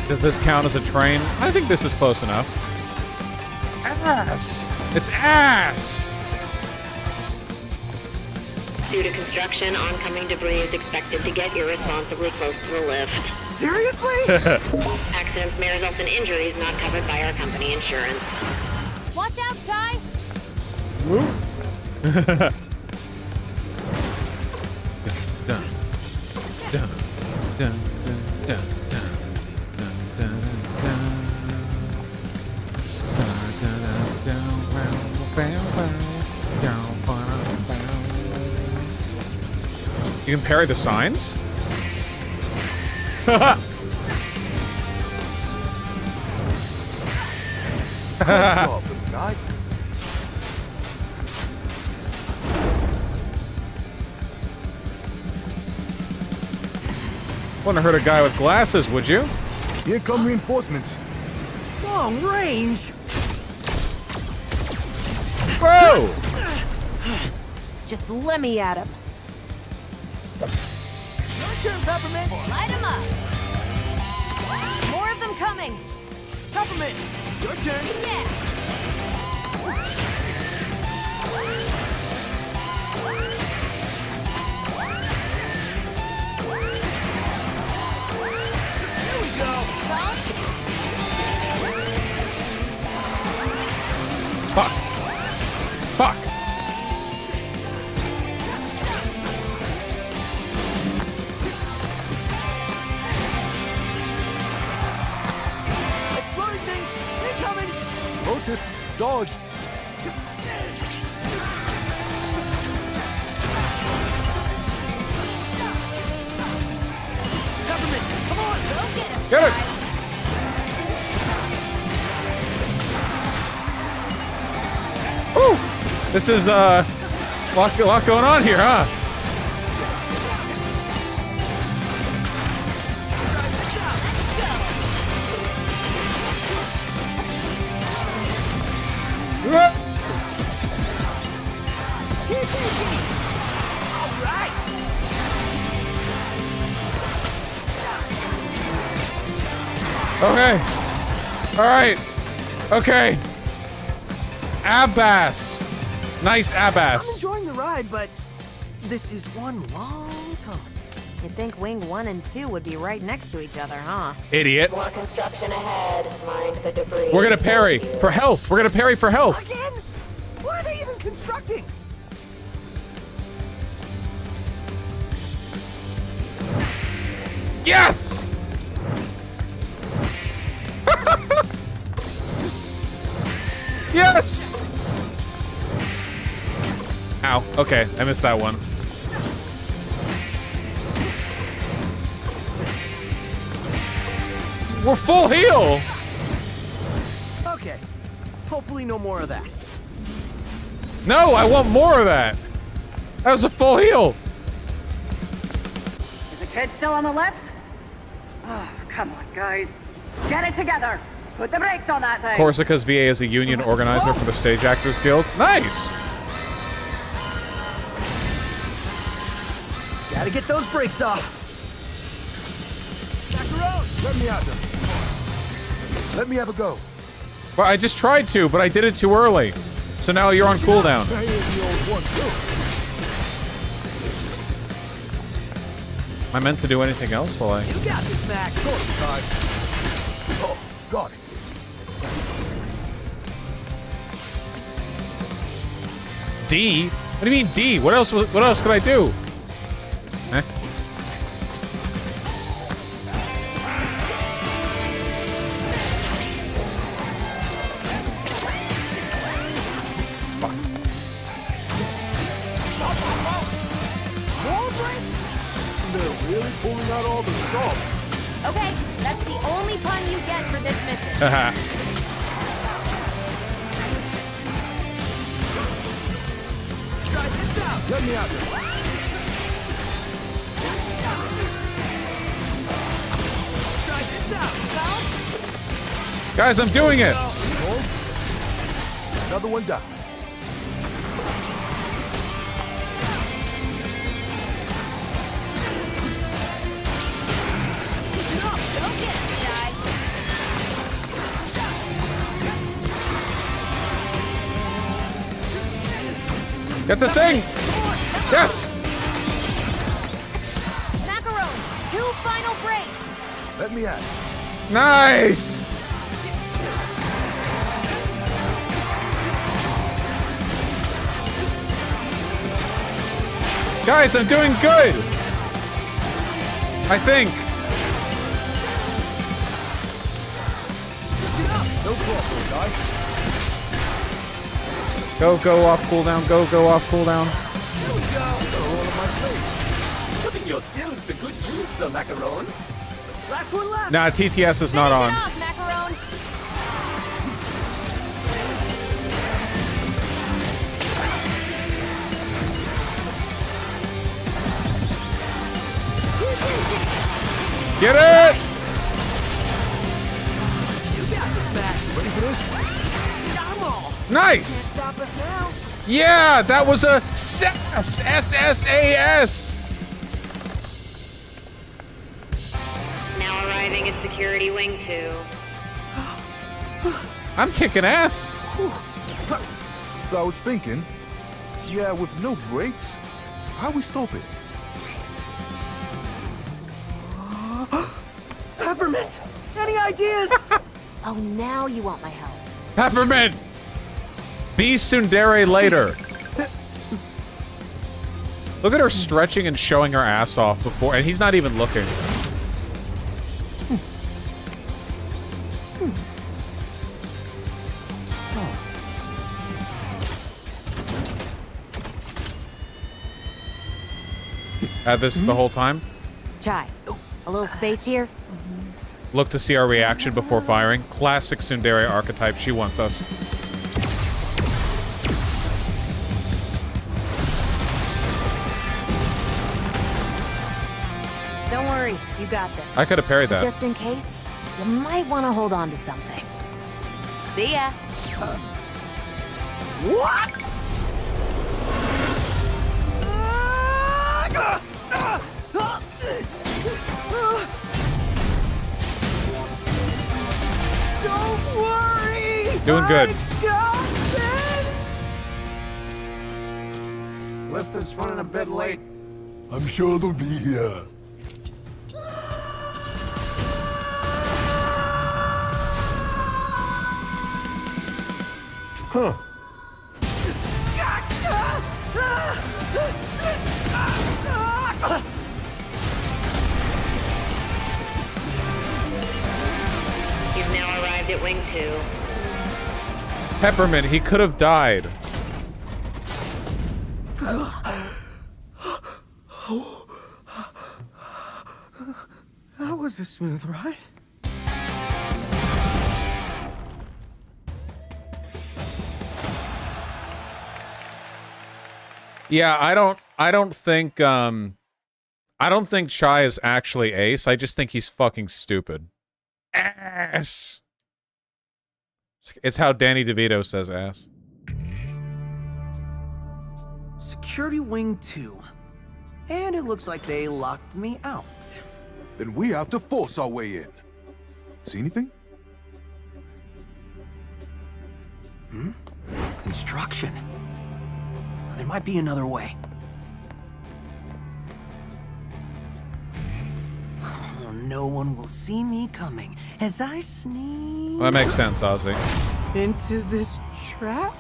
Does this count as a train? I think this is close enough. Ass! It's ass! Due to construction, oncoming debris is expected to get irresponsibly close to the lift. Seriously? Accidents may result in injuries not covered by our company insurance. Watch out, Ty! Dun, dun, dun, dun, dun, dun, You can parry the signs? Wouldn't hurt a guy with glasses, would you? Here come reinforcements. Long range. Whoa! Just let me at him. Your turn, Peppermint. Light him up. More of them coming. Peppermint, your turn. Yeah. Get it! Woo! This is a lot going on here, huh? Okay. All right. Okay. Abass. Nice abass. I'm enjoying the ride, but this is one long tunnel. You'd think Wing 1 and 2 would be right next to each other, huh? Idiot. More construction ahead. Mind the debris. We're gonna parry for health. We're gonna parry for health. Again? What are they even constructing? Yes! Yes! Ow. Okay, I missed that one. We're full heal! Okay. Hopefully no more of that. No, I want more of that! That was a full heal! Is the kid still on the left? Oh, come on, guys. Get it together! Put the brakes on that thing! Corsica's VA is a union organizer for the Stage Actors Guild. Nice! Gotta get those brakes off. Let me out there. Let me have a go. Well, I just tried to, but I did it too early. So now you're on cooldown. Hey, the old one, too. Am I meant to do anything else while I... You got this, Mac. Time. Oh, got it. D? What do you mean D? What else could I do? Eh? They're really pulling out all the stops. Okay, that's the only pun you get for this mission. Haha. Try this out. Let me out there. Try this out. Guys, I'm doing it! Another one down. Get the thing! Yes! Macaron, 2 final breaks. Let me at it. Nice! Guys, I'm doing good! I think. No problem, guy. Go off cooldown, go off cooldown. Here we go. All of my slaves. Putting your skills to good use, Sir Macaron. Last one left. Nah, TTS is not on. Finish it off, Macaron. Get it! You got this, Mac. Ready for this? Got 'em all. Nice! Stop us now. Yeah, that was a SAS! SSAS! Now arriving at Security Wing 2. I'm kicking ass. So I was thinking, yeah, with no brakes, how we stop it? Peppermint. Any ideas? Oh, now you want my help. Peppermint! Be tsundere later. Look at her stretching and showing her ass off before, and he's not even looking. This the whole time? Chai, a little space here? Look to see our reaction before firing. Classic tsundere archetype. She wants us. Don't worry, you got this. I could have parried that. Just in case, you might want to hold on to something. See ya. What? Don't worry. Doing good. Lifter's running a bit late. I'm sure they'll be here. Huh. You've now arrived at Wing 2. Peppermint, he could have died. That was a smooth ride. Yeah, I don't think Chai is actually ace. I just think he's fucking stupid. Ass. It's how Danny DeVito says ass. Security Wing 2. And it looks like they locked me out. Then we have to force our way in. See anything? Construction. There might be another way. Oh, no one will see me coming as I sneak Well, that makes sense, Ozzy. into this trap.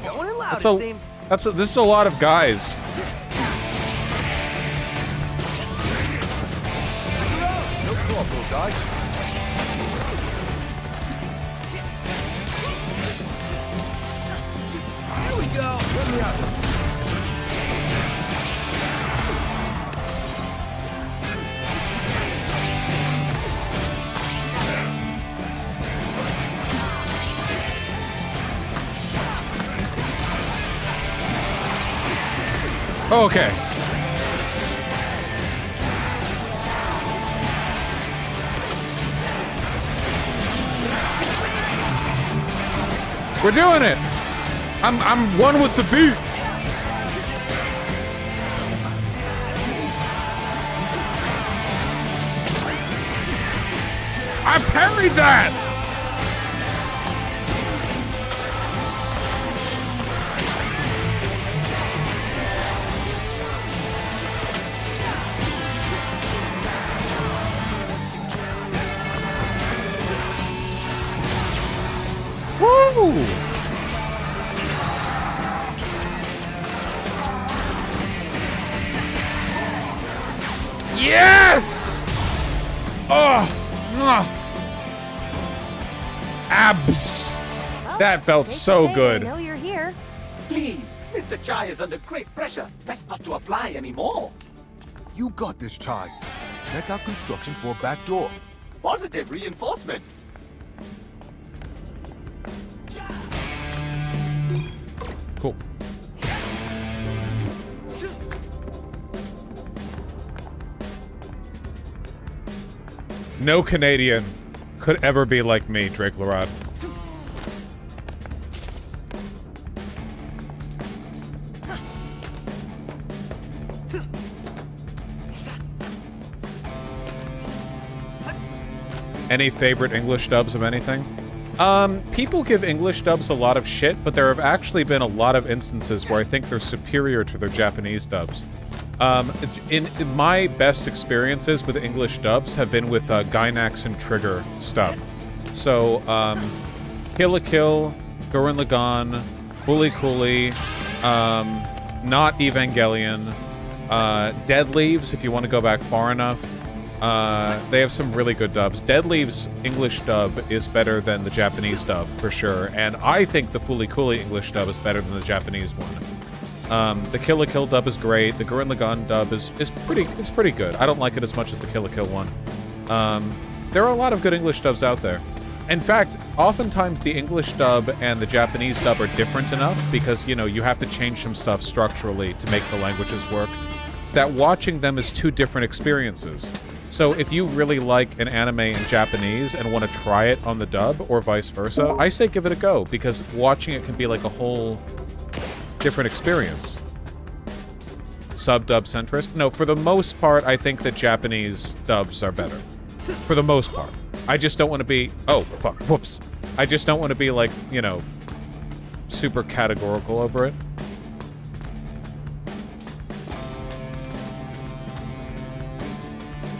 Going in loud, it seems. This is a lot of guys. No trouble, guys. Here we go. Let me out. Okay. We're doing it. I'm one with the beat. I parried that. Woo! Yes! Oh! Abs! That felt so good. I know you're here. Please, Mr. Chai is under great pressure. Best not to apply anymore. You got this, Chai. Check out construction for a back door. Positive reinforcement. Cool. No Canadian could ever be like me, Drake Larod. Any favorite English dubs of anything? People give English dubs a lot of shit, but there have actually been a lot of instances where I think they're superior to their Japanese dubs. In my best experiences with English dubs have been with Gainax and Trigger stuff. So, Kill la Kill, Gurren Lagann, Fooly Cooly, not Evangelion, Dead Leaves, if you want to go back far enough. They have some really good dubs. Dead Leaves' English dub is better than the Japanese dub, for sure. And I think the Fooly Cooly English dub is better than the Japanese one. The Kill la Kill dub is great. The Gurren Lagann dub is pretty good. I don't like it as much as the Kill la Kill one. There are a lot of good English dubs out there. In fact, oftentimes the English dub and the Japanese dub are different enough because, you know, you have to change some stuff structurally to make the languages work, that watching them is two different experiences. So if you really like an anime in Japanese and want to try it on the dub, or vice versa, I say give it a go, because watching it can be like a whole different experience. Sub-dub centrist? No, for the most part, I think that Japanese dubs are better. For the most part. I just don't want to be... Oh, fuck. Whoops. I just don't want to be, like, you know, super categorical over it.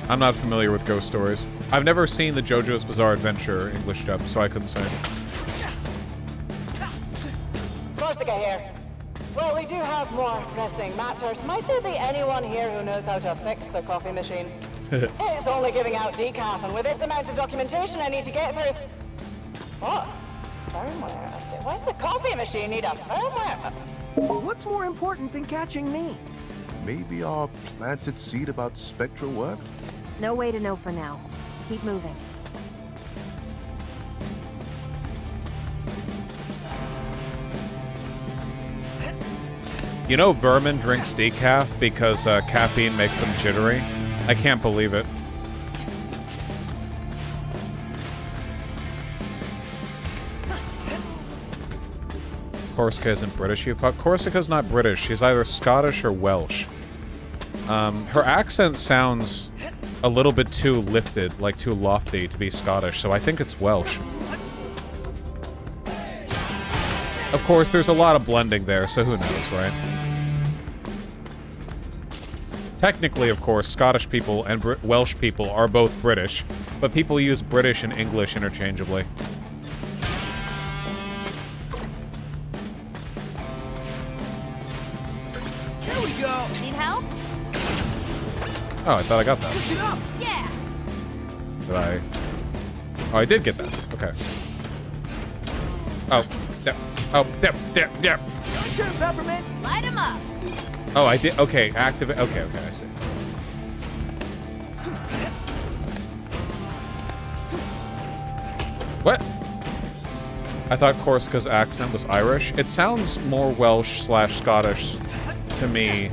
I'm not familiar with ghost stories. I've never seen the JoJo's Bizarre Adventure English dub, so I couldn't say. Corsica here. Well, we do have more pressing matters. Might there be anyone here who knows how to fix the coffee machine? It's only giving out decaf, and with this amount of documentation I need to get through... What? Firmware? Why does the coffee machine need a firmware? What's more important than catching me? Maybe our planted seed about Spectra worked? No way to know for now. Keep moving. You know Vermin drinks decaf because caffeine makes them jittery? I can't believe it. Corsica isn't British, you fuck. Corsica's not British. She's either Scottish or Welsh. Her accent sounds a little bit too lifted, like too lofty to be Scottish, so I think it's Welsh. Of course, there's a lot of blending there, so who knows, right? Technically, of course, Scottish people and Welsh people are both British, but people use British and English interchangeably. Here we go. Need help? Oh, I thought I got that. Push it up. Yeah. Did I? Oh, I did get that. Okay. Oh, yep. Oh, yep, yep, yep. Sure, Peppermint. Light 'em up. Oh, I did. Okay, activate. Okay, okay, I see. What? I thought Corsica's accent was Irish. It sounds more Welsh/Scottish to me.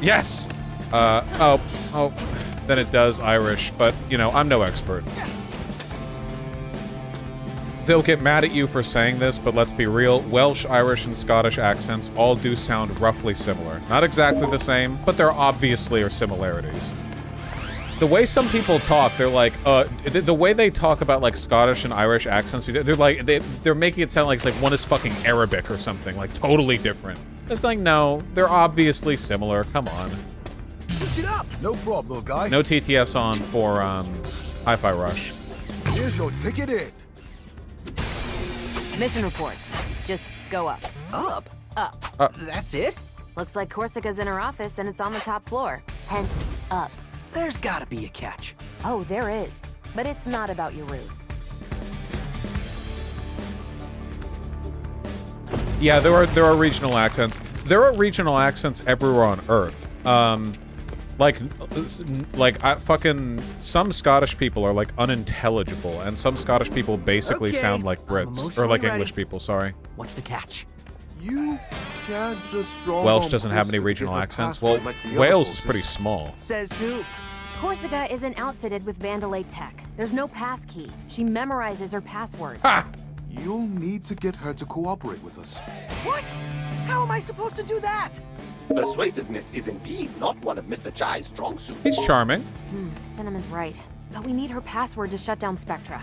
Yes! Oh, then it does Irish, but, you know, I'm no expert. They'll get mad at you for saying this, but let's be real. Welsh, Irish, and Scottish accents all do sound roughly similar. Not exactly the same, but there obviously are similarities. The way some people talk, they're like, the way they talk about, like, Scottish and Irish accents, they're like, they're making it sound like it's like one is fucking Arabic or something, like, totally different. It's like, no, they're obviously similar, come on. Push it up. No problem, little guy. No TTS on for, Hi-Fi Rush. Here's your ticket in. Mission report. Just go up. Up? Up. That's it? Looks like Corsica's in her office and it's on the top floor. Hence, up. There's gotta be a catch. Oh, there is. But it's not about your route. Yeah, there are regional accents. There are regional accents everywhere on Earth. Fucking some Scottish people are like unintelligible, and some Scottish people basically sound like Brits or like English people. Sorry. What's the catch? You can't just draw. Welsh doesn't have any regional accents. Well, Wales is pretty small. Says who? Corsica isn't outfitted with Vandalay tech. There's no pass key. She memorizes her passwords. Ha! You'll need to get her to cooperate with us. What? How am I supposed to do that? Persuasiveness is indeed not one of Mr. Chai's strong suits. He's charming. Cinnamon's right. But we need her password to shut down Spectra.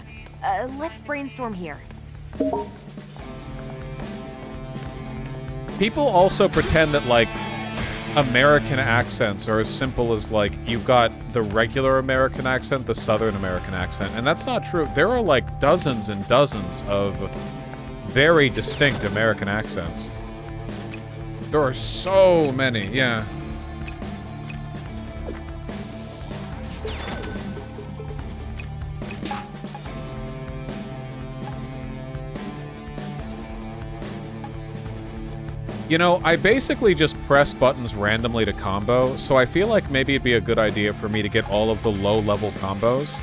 Let's brainstorm here. People also pretend that, like, American accents are as simple as, like, you've got the regular American accent, the Southern American accent, and that's not true. There are, like, dozens and dozens of very distinct American accents. There are so many, yeah. You know, I basically just press buttons randomly to combo, so I feel like maybe it'd be a good idea for me to get all of the low-level combos,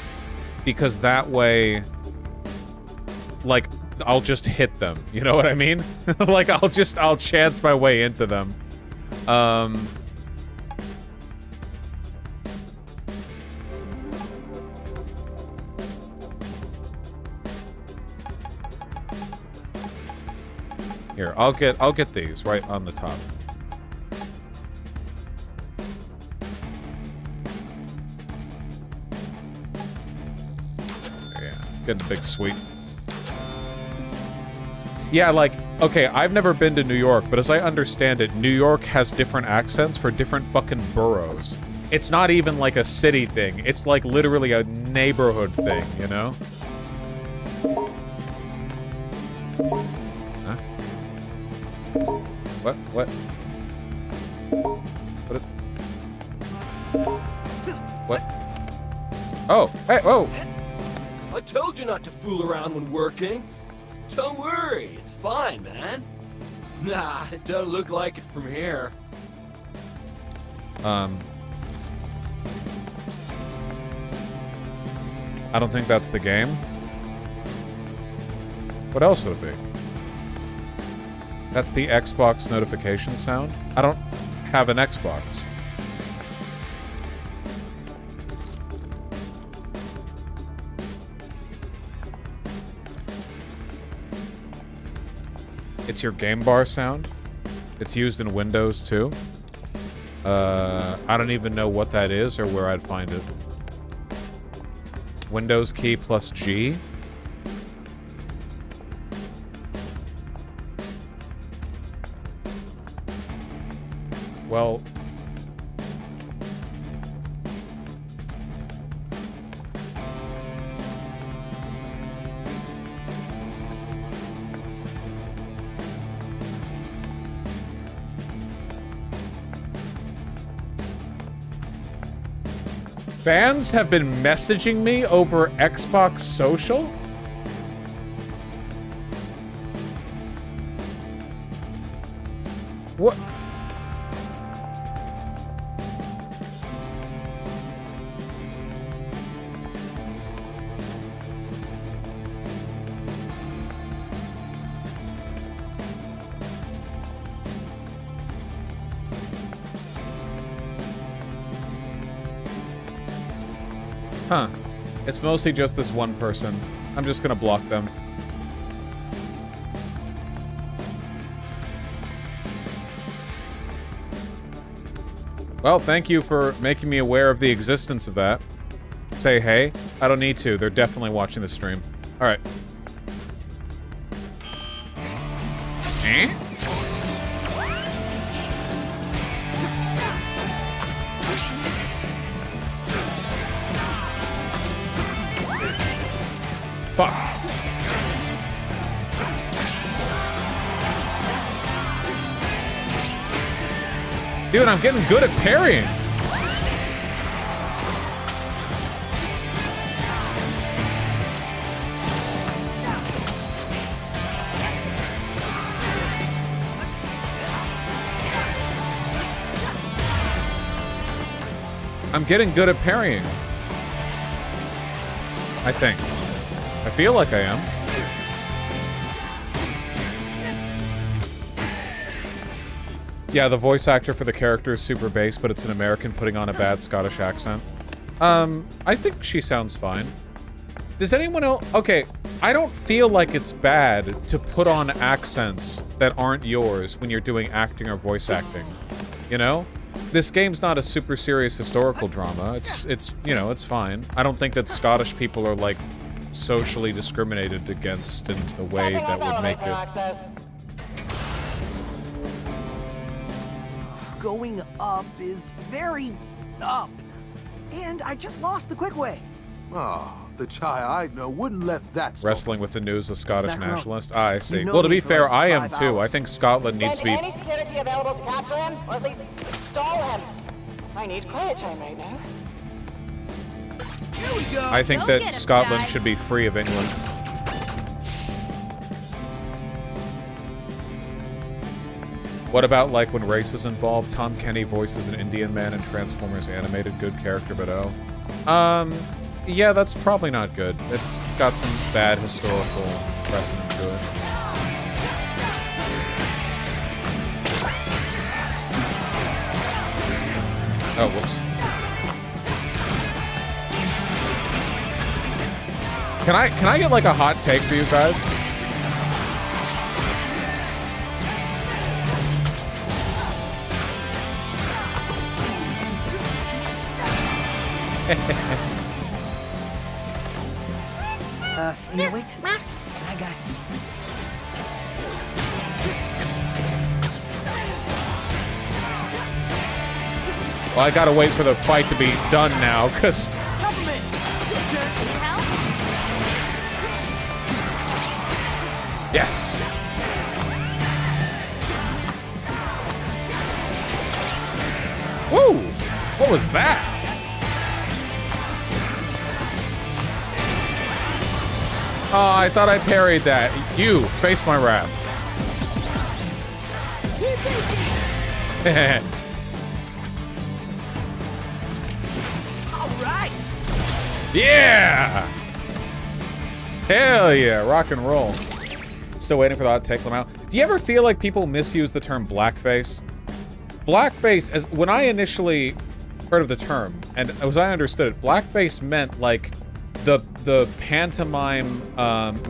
because that way, like, I'll just hit them. You know what I mean? Like, I'll chance my way into them. Here, I'll get these right on the top. Yeah, getting a big sweep. Yeah, like, okay, I've never been to New York, but as I understand it, New York has different accents for different fucking boroughs. It's not even like a city thing. It's like literally a neighborhood thing, you know? Huh? What? What? Oh, hey, whoa! I told you not to fool around when working. Don't worry, it's fine, man. Nah, it don't look like it from here. I don't think that's the game. What else would it be? That's the Xbox notification sound? I don't have an Xbox. It's your game bar sound. It's used in Windows too. I don't even know what that is or where I'd find it. Windows key plus G. Well, fans have been messaging me over Xbox Social? What? Huh. It's mostly just this one person. I'm just gonna block them. Well, thank you for making me aware of the existence of that. Say hey. I don't need to. They're definitely watching the stream. Alright. Eh? Fuck. Dude, I'm getting good at parrying. I'm getting good at parrying. I think. I feel like I am. Yeah, the voice actor for the character is super bass, but it's an American putting on a bad Scottish accent. I think she sounds fine. Does anyone else... Okay, I don't feel like it's bad to put on accents that aren't yours when you're doing acting or voice acting. You know? This game's not a super serious historical drama. It's you know, it's fine. I don't think that Scottish people are, like, socially discriminated against in the way that would make it. Going up is very up. And I just lost the quick way. Oh, the chai I know wouldn't let that stop. Wrestling with the news, a Scottish nationalist. Ah, I see. You know Well, to me be for fair, like I am 5 too. I hours. think Scotland needs to Send be... any security available to capture him, or at least stall him. I need quiet time right now. Here we go. I think Go that get him, Scotland Sky. should be free of England. What about, like, when race is involved? Tom Kenny voices an Indian man in Transformers animated. Good character, but oh. Yeah, that's probably not good. It's got some bad historical precedent to it. Oh, whoops. Can I get, like, a hot take for you guys? Yeah, wait. Hi, guys. Well, I gotta wait for the fight to be done now, because... Yes! Woo! What was that? Oh, I thought I parried that. You, face my wrath. All right. Yeah! Hell yeah, rock and roll. Still waiting for the hot take them out. Do you ever feel like people misuse the term blackface? Blackface, as when I initially heard of the term, and as I understood it, blackface meant like the pantomime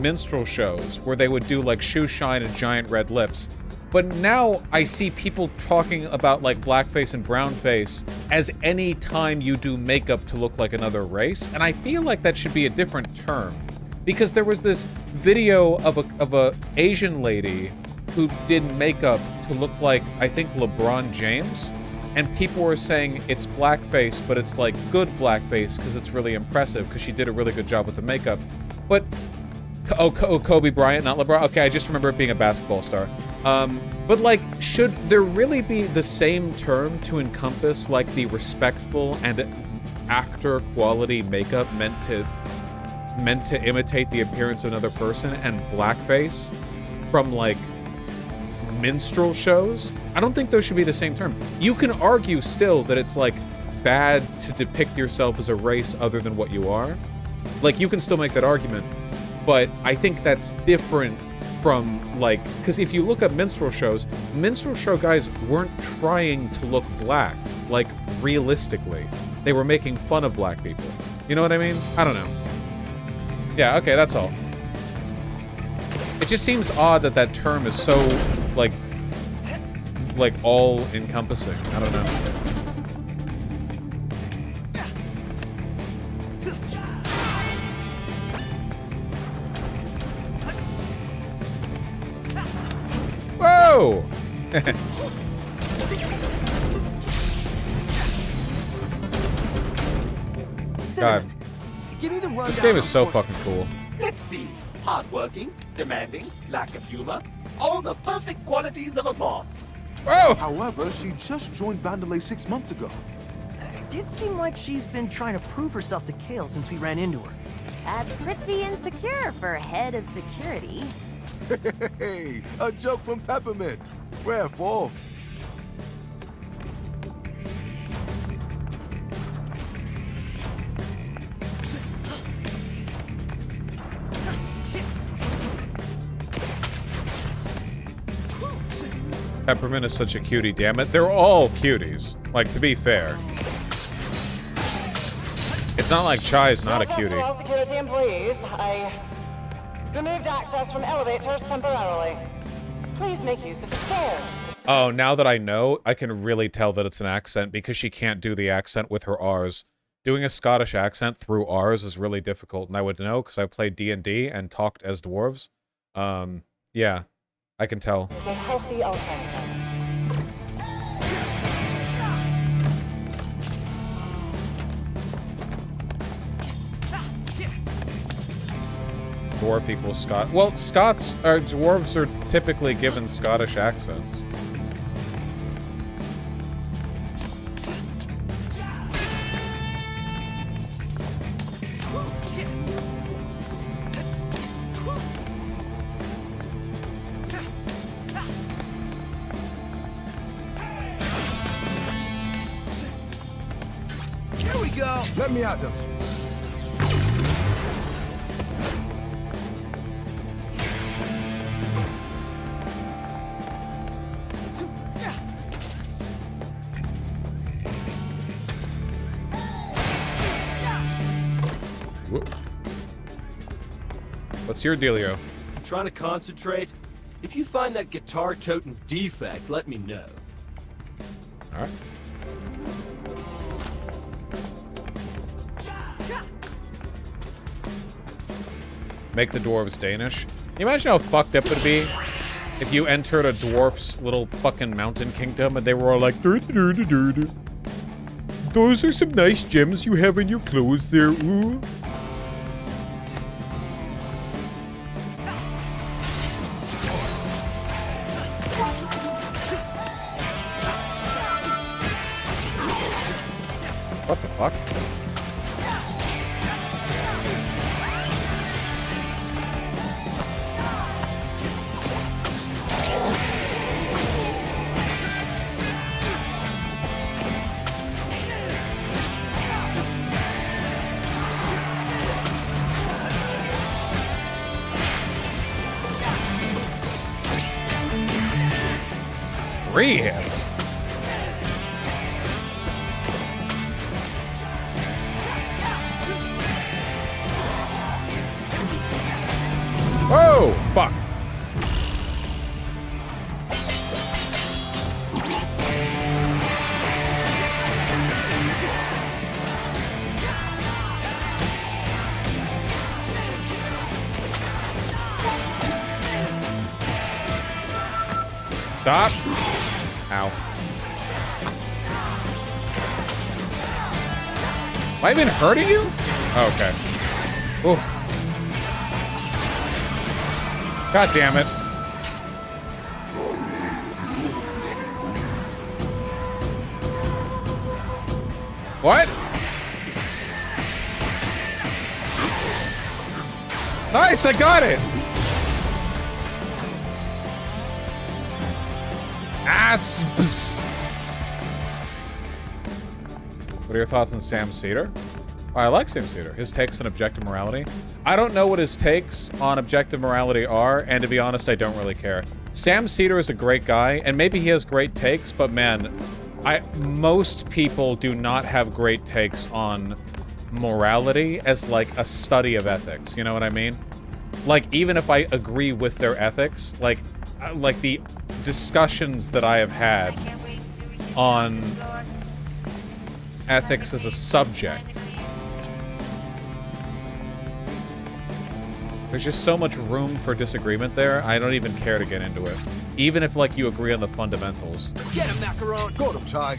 minstrel shows where they would do like shoe shine and giant red lips. But now I see people talking about like blackface and brownface as any time you do makeup to look like another race, and I feel like that should be a different term. Because there was this video of a Asian lady who did makeup to look like, I think, LeBron James, and people were saying it's blackface, but it's like good blackface because it's really impressive because she did a really good job with the makeup. But Kobe Bryant, not LeBron. Okay, I just remember it being a basketball star. But like, should there really be the same term to encompass like the respectful and actor quality makeup meant to imitate the appearance of another person, and blackface from like minstrel shows? I don't think those should be the same term. You can argue still that it's like bad to depict yourself as a race other than what you are. Like, you can still make that argument, but I think that's different from like, because if you look at minstrel show guys weren't trying to look black, like realistically. They were making fun of black people. You know what I mean? I don't know. Yeah, okay, that's all. It just seems odd that that term is so, like all-encompassing. I don't know. Whoa! God. Give me the rundown. This game is so fucking cool. Let's see. Hardworking, demanding, lack of humor. All the perfect qualities of a boss. Whoa! However, she just joined Vandalay 6 months ago. It did seem like she's been trying to prove herself to Kale since we ran into her. That's pretty insecure for head of security. Hey, a joke from Peppermint. Wherefore? Peppermint is such a cutie, damn it. They're all cuties. Like, to be fair. It's not like Chai's not a cutie. To all security employees, I removed access from elevators temporarily. Please make use of the stairs. Oh, now that I know, I can really tell that it's an accent because she can't do the accent with her R's. Doing a Scottish accent through R's is really difficult, and I would know because I played D&D and talked as dwarves. Yeah, I can tell. It's a healthy alternative. Dwarf equals Scot. Well, dwarves are typically given Scottish accents. Let me at them. What's your dealio? I'm trying to concentrate. If you find that guitar-toting defect, let me know. All right. Make the dwarves Danish. Can you imagine how fucked up it would be if you entered a dwarf's little fucking mountain kingdom and they were all like, "Dur, dur, dur, dur, dur. Those are some nice gems you have in your clothes there, ooh." What the fuck? Three hits. Oh, fuck. Stop. Ow. Have I been hurting you? Oh, okay. Ooh. God damn it. What? Nice, I got it. Asps. What are your thoughts on Sam Cedar? Oh, I like Sam Cedar. His takes on objective morality. I don't know what his takes on objective morality are, and to be honest, I don't really care. Sam Cedar is a great guy, and maybe he has great takes, but man, most people do not have great takes on morality as like a study of ethics. You know what I mean? Like, even if I agree with their ethics, like the discussions that I have had on ethics as a subject, there's just so much room for disagreement there, I don't even care to get into it. Even if, like, you agree on the fundamentals. Get him, Macaron! Got him, Ty!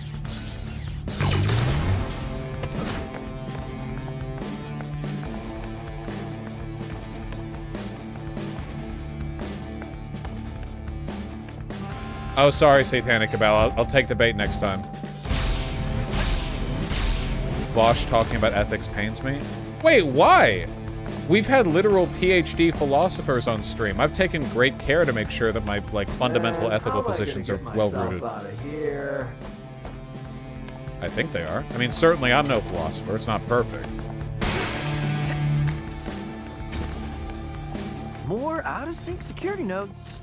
Oh, sorry, Satanic Cabal. I'll take the bait next time. Walsh talking about ethics pains me. Wait, why? We've had literal PhD philosophers on stream. I've taken great care to make sure that my fundamental ethical positions are well rooted. I think they are. I mean, certainly I'm no philosopher. It's not perfect. More out-of-sync security nodes.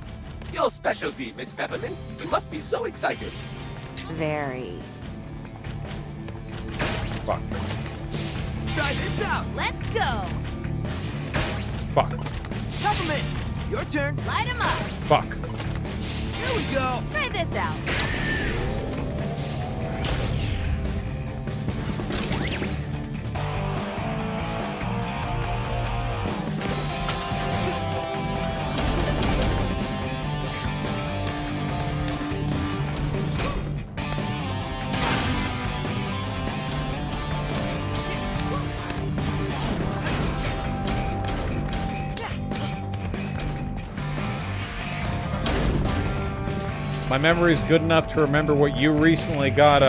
Your specialty, Miss Peppermint. You must be so excited. Very. Fuck. Try this out. Let's go. Fuck. Peppermint, your turn. Light 'em up. Fuck. Here we go. Try this out. My memory's good enough to remember what you recently got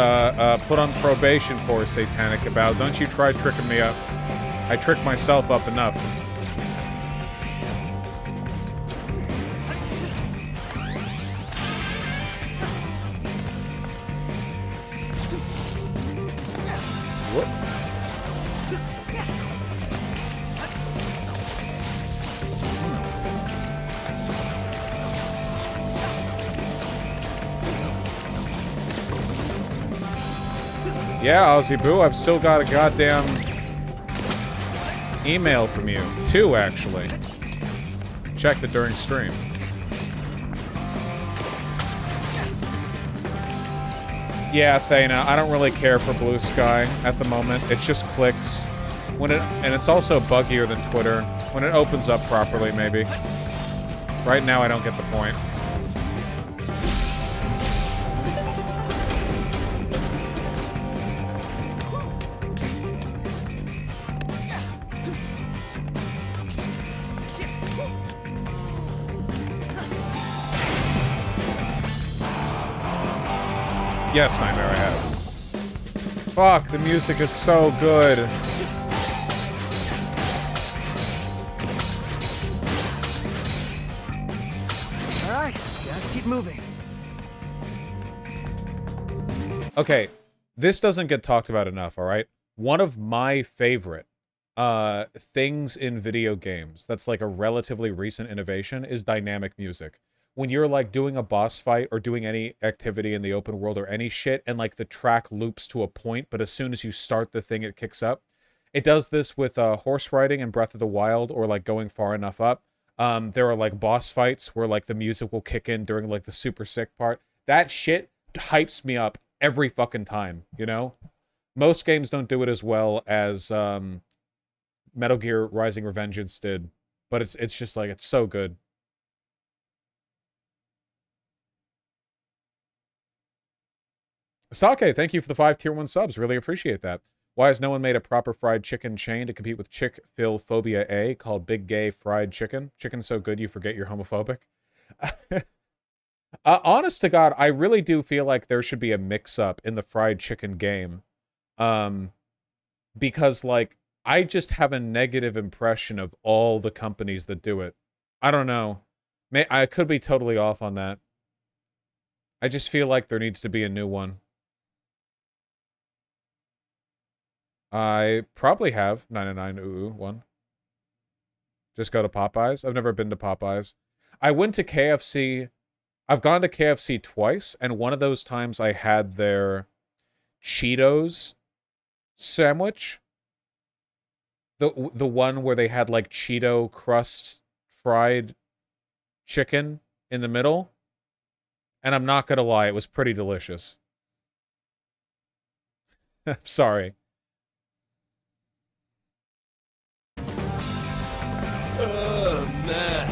put on probation for, Satanic About. Don't you try tricking me up. I tricked myself up enough. What? Yeah, Aussie Boo, I've still got a goddamn email from you. 2, actually. Checked it during stream. Yeah, Thana, I don't really care for Blue Sky at the moment. It just clicks. And it's also buggier than Twitter. When it opens up properly, maybe. Right now, I don't get the point. Yes, Nightmare, I have. Fuck, the music is so good. Alright, gotta keep moving. Okay, this doesn't get talked about enough, alright? One of my favorite things in video games that's like a relatively recent innovation is dynamic music. When you're like doing a boss fight or doing any activity in the open world or any shit and like the track loops to a point, but as soon as you start the thing, it kicks up. It does this with horse riding in Breath of the Wild or like going far enough up. There are like boss fights where like the music will kick in during like the super sick part. That shit hypes me up every fucking time, you know? Most games don't do it as well as Metal Gear Rising Revengeance did, but it's just like, it's so good. Sake, thank you for the 5 tier 1 subs. Really appreciate that. Why has no one made a proper fried chicken chain to compete with Chick-fil-phobia A called Big Gay Fried Chicken? Chicken's so good you forget you're homophobic. Honest to God, I really do feel like there should be a mix-up in the fried chicken game. Because, like, I just have a negative impression of all the companies that do it. I don't know. I could be totally off on that. I just feel like there needs to be a new one. I probably have 99 one. Just go to Popeyes. I've never been to Popeyes. I went to KFC. I've gone to KFC twice, and one of those times I had their Cheetos sandwich. The one where they had like Cheeto crust fried chicken in the middle. And I'm not gonna lie, it was pretty delicious. I'm sorry. Oh, man.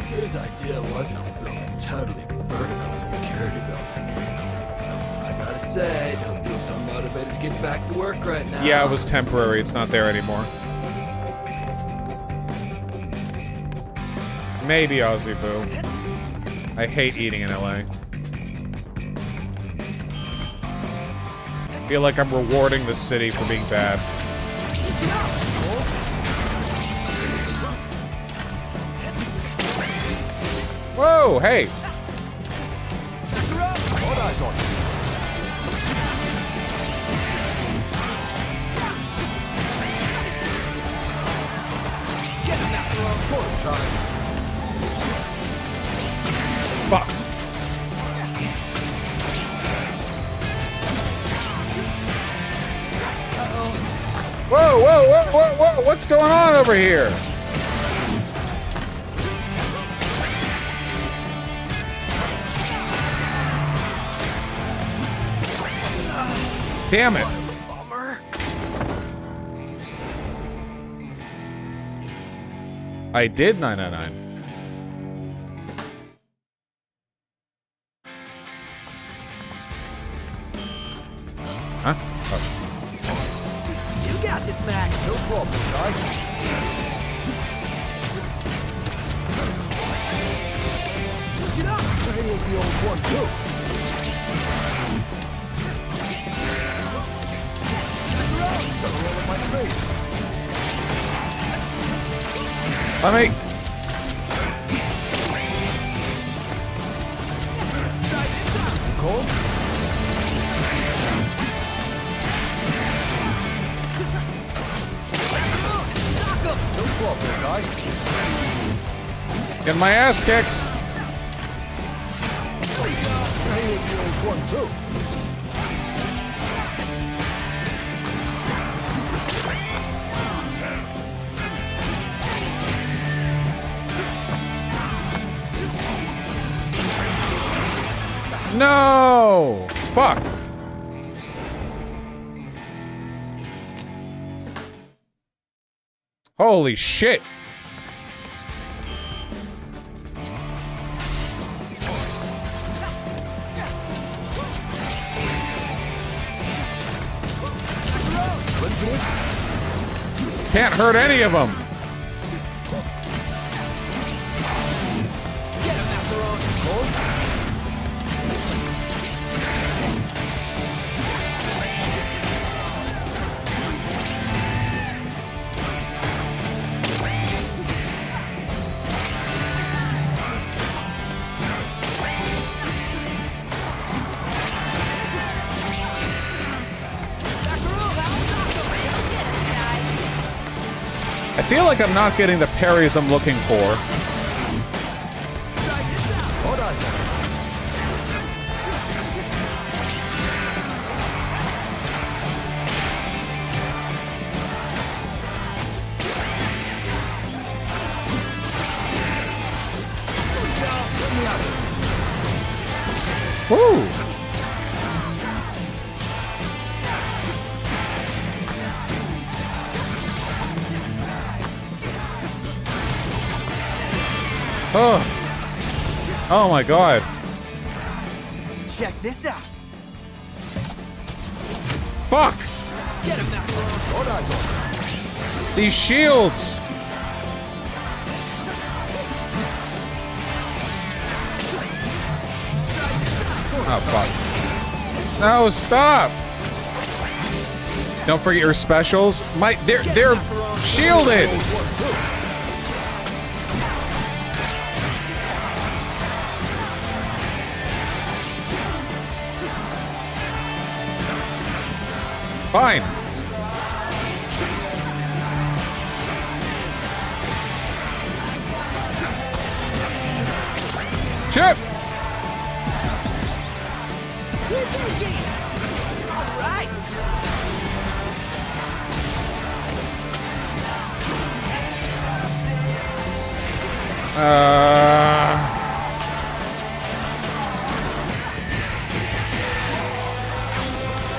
His idea wasn't to build a totally vertical security building. I gotta say, don't feel so motivated to get back to work right now. Yeah, it was temporary. It's not there anymore. Maybe Aussie Boo. I hate eating in LA. I feel like I'm rewarding the city for being bad. Whoa, hey! All eyes on you. Getting that wrong time. Fuck. Whoa, whoa, whoa, whoa, whoa, what's going on over here? Damn it. I did 999. Huh? Oh. You got this, Mac. No problem, guy. Get up! I ain't the old one, too. Gotta roll in my space. Let me. Cold? No problem, guy. Get my ass kicked. I ain't the old one, too. No! Fuck! Holy shit! Can't hurt any of them! I feel like I'm not getting the parries I'm looking for. Woo! Oh. Oh my god. Check this out. Fuck! Get him now. These shields! Oh fuck. No, stop! Don't forget your specials. They're shielded! Fine. Chip. All right.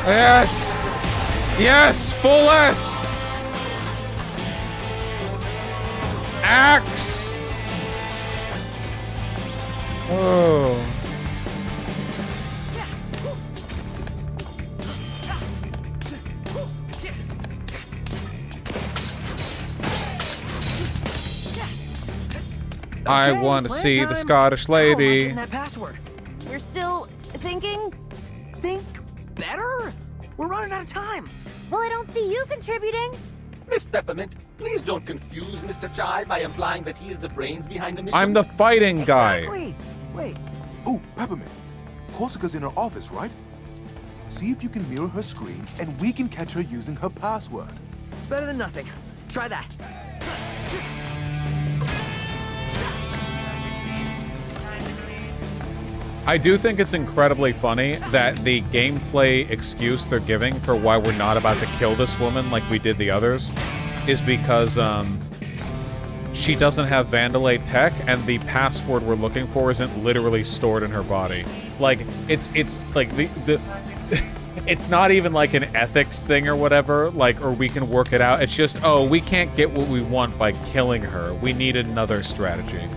Yes. Yes, full S! Axe! Oh. I want to see the Scottish lady. That password. You're still thinking? Think better? We're running out of time. Well, I don't see you contributing. Miss Peppermint, please don't confuse Mr. Chai by implying that he is the brains behind the mission. I'm the fighting guy. Exactly. Wait. Ooh, Peppermint. Korsica's in her office, right? See if you can mirror her screen, and we can catch her using her password. Better than nothing. Try that. I do think it's incredibly funny that the gameplay excuse they're giving for why we're not about to kill this woman like we did the others is because she doesn't have Vandalay tech and the password we're looking for isn't literally stored in her body. Like it's like the it's not even like an ethics thing or whatever, like, or we can work it out. It's just, oh, we can't get what we want by killing her. We need another strategy.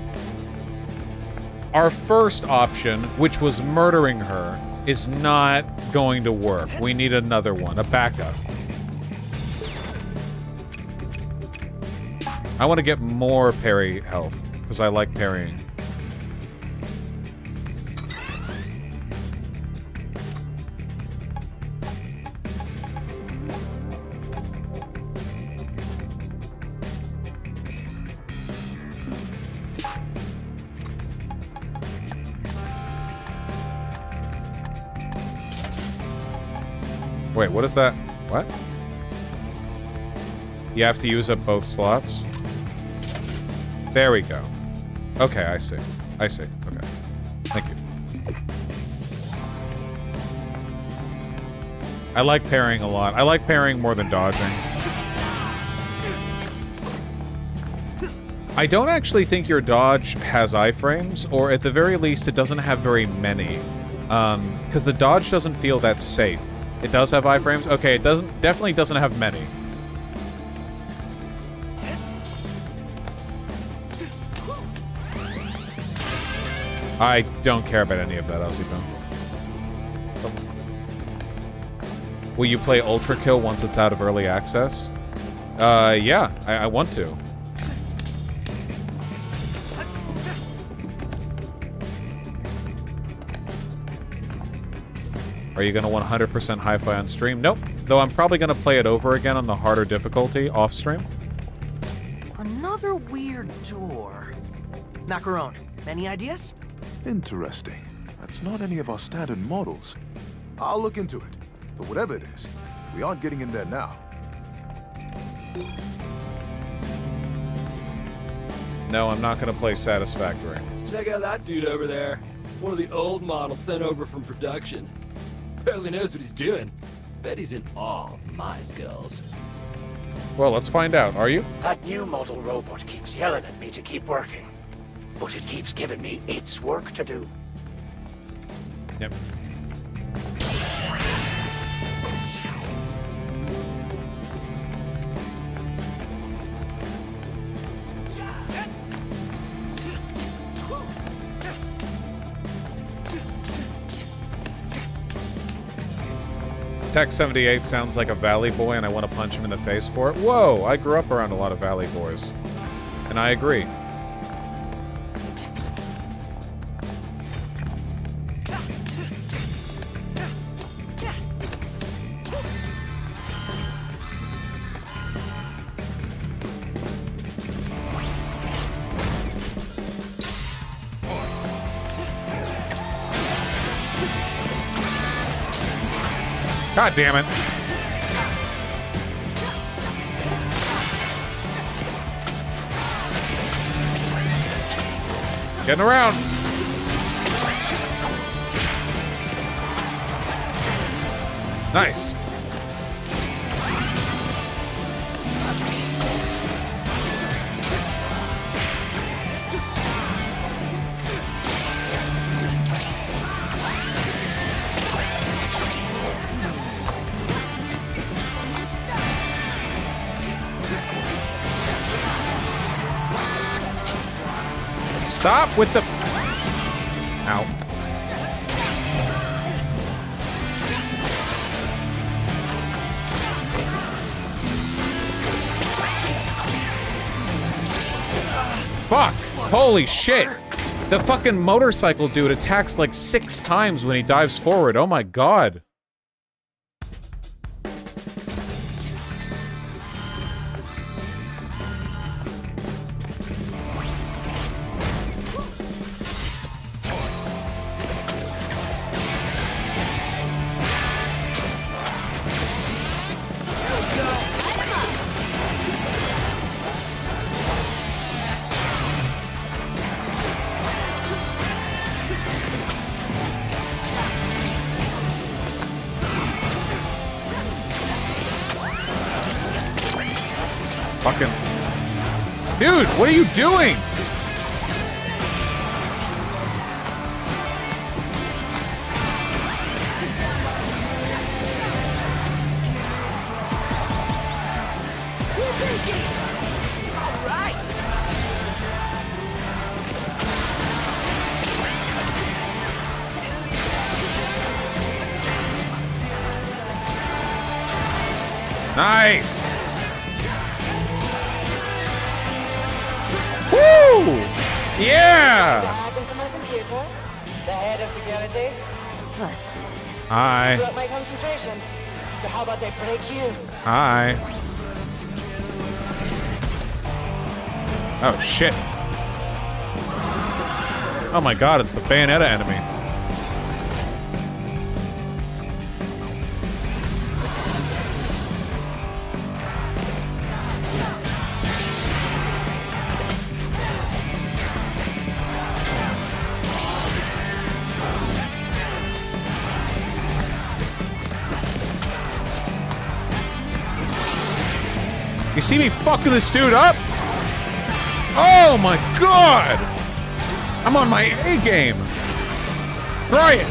Our first option, which was murdering her, is not going to work. We need another one, a backup. I want to get more parry health, because I like parrying. Wait, what is that? What? You have to use up both slots? There we go. Okay, I see. I see. Okay. Thank you. I like parrying a lot. I like parrying more than dodging. I don't actually think your dodge has iframes, or at the very least, it doesn't have very many. Because the dodge doesn't feel that safe. It does have iframes. Okay, it definitely doesn't have many. I don't care about any of that, Ozzy. Will you play Ultra Kill once it's out of early access? Yeah, I want to. Are you gonna 100% hi-fi on stream? Nope. Though I'm probably gonna play it over again on the harder difficulty off stream. Another weird door. Macaron, any ideas? Interesting. That's not any of our standard models. I'll look into it. But whatever it is, we aren't getting in there now. No, I'm not gonna play Satisfactory. Check out that dude over there. One of the old models sent over from production. Barely knows what he's doing. Bet he's in awe of my skills. Well, let's find out. Are you? That new model robot keeps yelling at me to keep working. But it keeps giving me its work to do. Yep. Tech 78 sounds like a Valley boy, and I want to punch him in the face for it. Whoa, I grew up around a lot of Valley boys. And I agree. God damn it. Getting around. Nice. Stop with the... Ow. Fuck! Holy shit! The fucking motorcycle dude attacks like 6 times when he dives forward. Oh my god. Fucking... Dude, what are you doing? Nice! Woo! Yeah! Hack into my computer. The head of security. Busted. Hi. Broke my concentration. So how about I break you? Hi. Oh shit. Oh my god, it's the Bayonetta enemy. You see me fucking this dude up? Oh my god! I'm on my A game. Try it.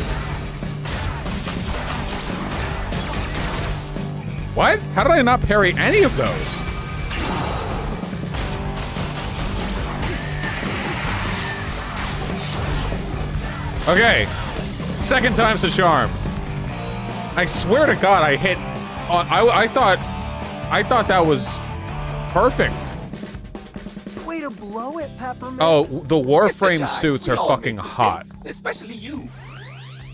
What? How did I not parry any of those? Okay. Second time's a charm. I swear to God, I hit... I thought that was perfect. Way to blow it, Peppermint. Oh, the Warframe suits are fucking hot. Especially you.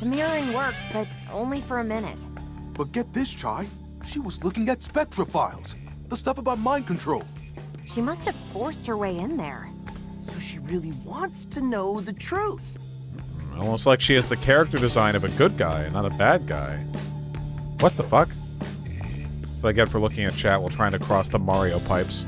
The mirroring worked, but only for a minute. But get this, Chai. She was looking at Spectra files. The stuff about mind control. She must have forced her way in there. So she really wants to know the truth. Almost like she has the character design of a good guy, not a bad guy. What the fuck? That's what I get for looking at chat while trying to cross the Mario pipes.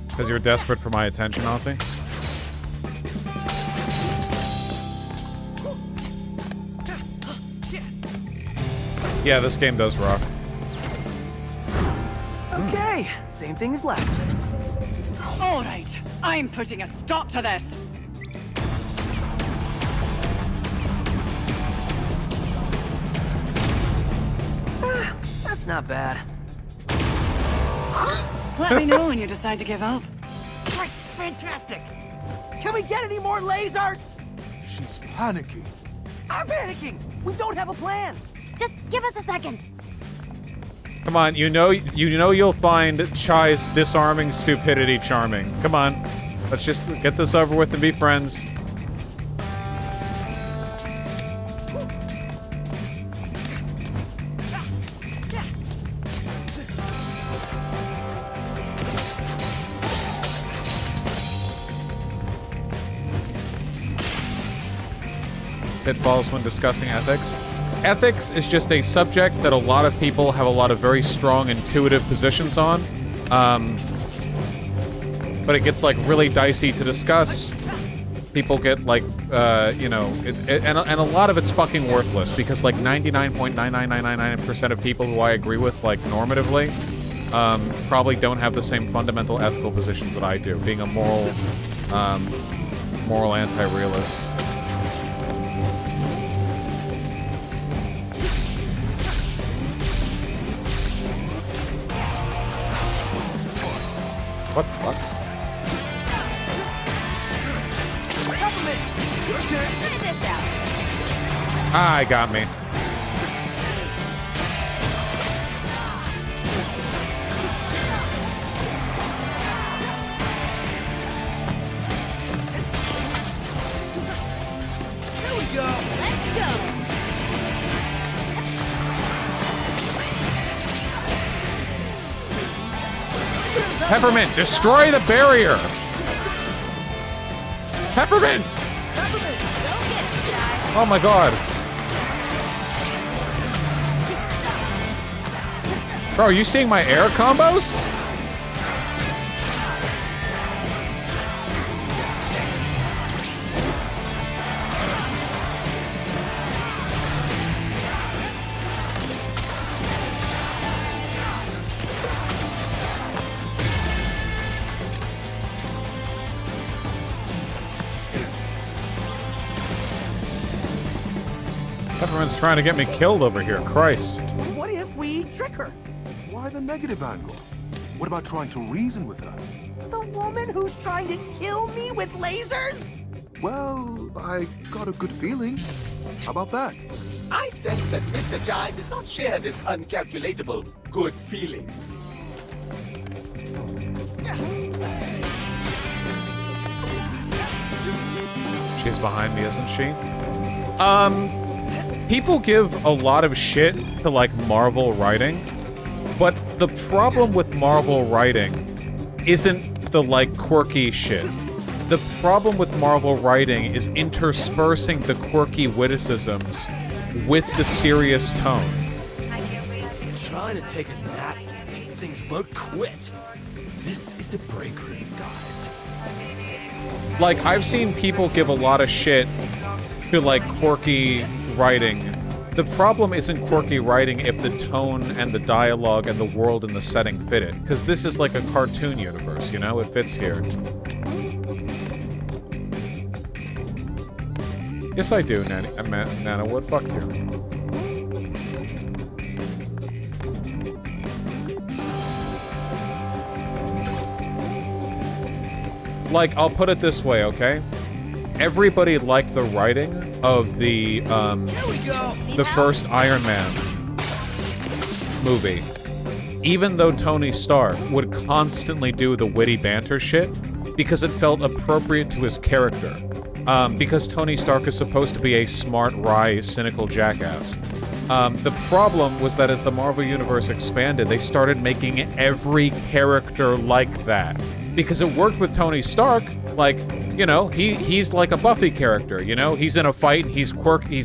Because you're desperate for my attention, Aussie? Yeah, this game does rock. Okay, same thing is left. All right, I'm putting a stop to this. That's not bad. Let me know when you decide to give up. Great, fantastic. Can we get any more lasers? She's panicking. I'm panicking. We don't have a plan. Just give us a second. Come on, you know you'll find Chai's disarming stupidity charming. Come on, let's just get this over with and be friends. Pitfalls when discussing ethics. Ethics is just a subject that a lot of people have a lot of very strong intuitive positions on. But it gets like really dicey to discuss. People get like, you know, and a lot of it's fucking worthless because like 99.99999% of people who I agree with like normatively probably don't have the same fundamental ethical positions that I do, being a moral anti-realist. What the fuck? Figure this out. Ah, got me. Here we go. Let's go. Peppermint, destroy the barrier! Peppermint! Oh my god. Bro, are you seeing my air combos? Peppermint's trying to get me killed over here, Christ. What if we trick her? Why the negative angle? What about trying to reason with her? The woman who's trying to kill me with lasers? Well, I got a good feeling. How about that? I sense that Mr. Jai does not share this uncalculatable good feeling. She's behind me, isn't she? People give a lot of shit to, like, Marvel writing, but the problem with Marvel writing isn't the, like, quirky shit. The problem with Marvel writing is interspersing the quirky witticisms with the serious tone. I'm trying to take a nap. These things won't quit. This is a break room, guys. Like, I've seen people give a lot of shit to like quirky writing. The problem isn't quirky writing if the tone and the dialogue and the world and the setting fit it. Because this is like a cartoon universe, you know? It fits here. Yes, I do, Nana. What? Fuck you. Like, I'll put it this way, okay? Everybody liked the writing of the first Iron Man movie. Even though Tony Stark would constantly do the witty banter shit because it felt appropriate to his character. Because Tony Stark is supposed to be a smart, wry, cynical jackass. The problem was that as the Marvel Universe expanded, they started making every character like that. Because it worked with Tony Stark, like, you know, he's like a Buffy character, you know? He's in a fight, he's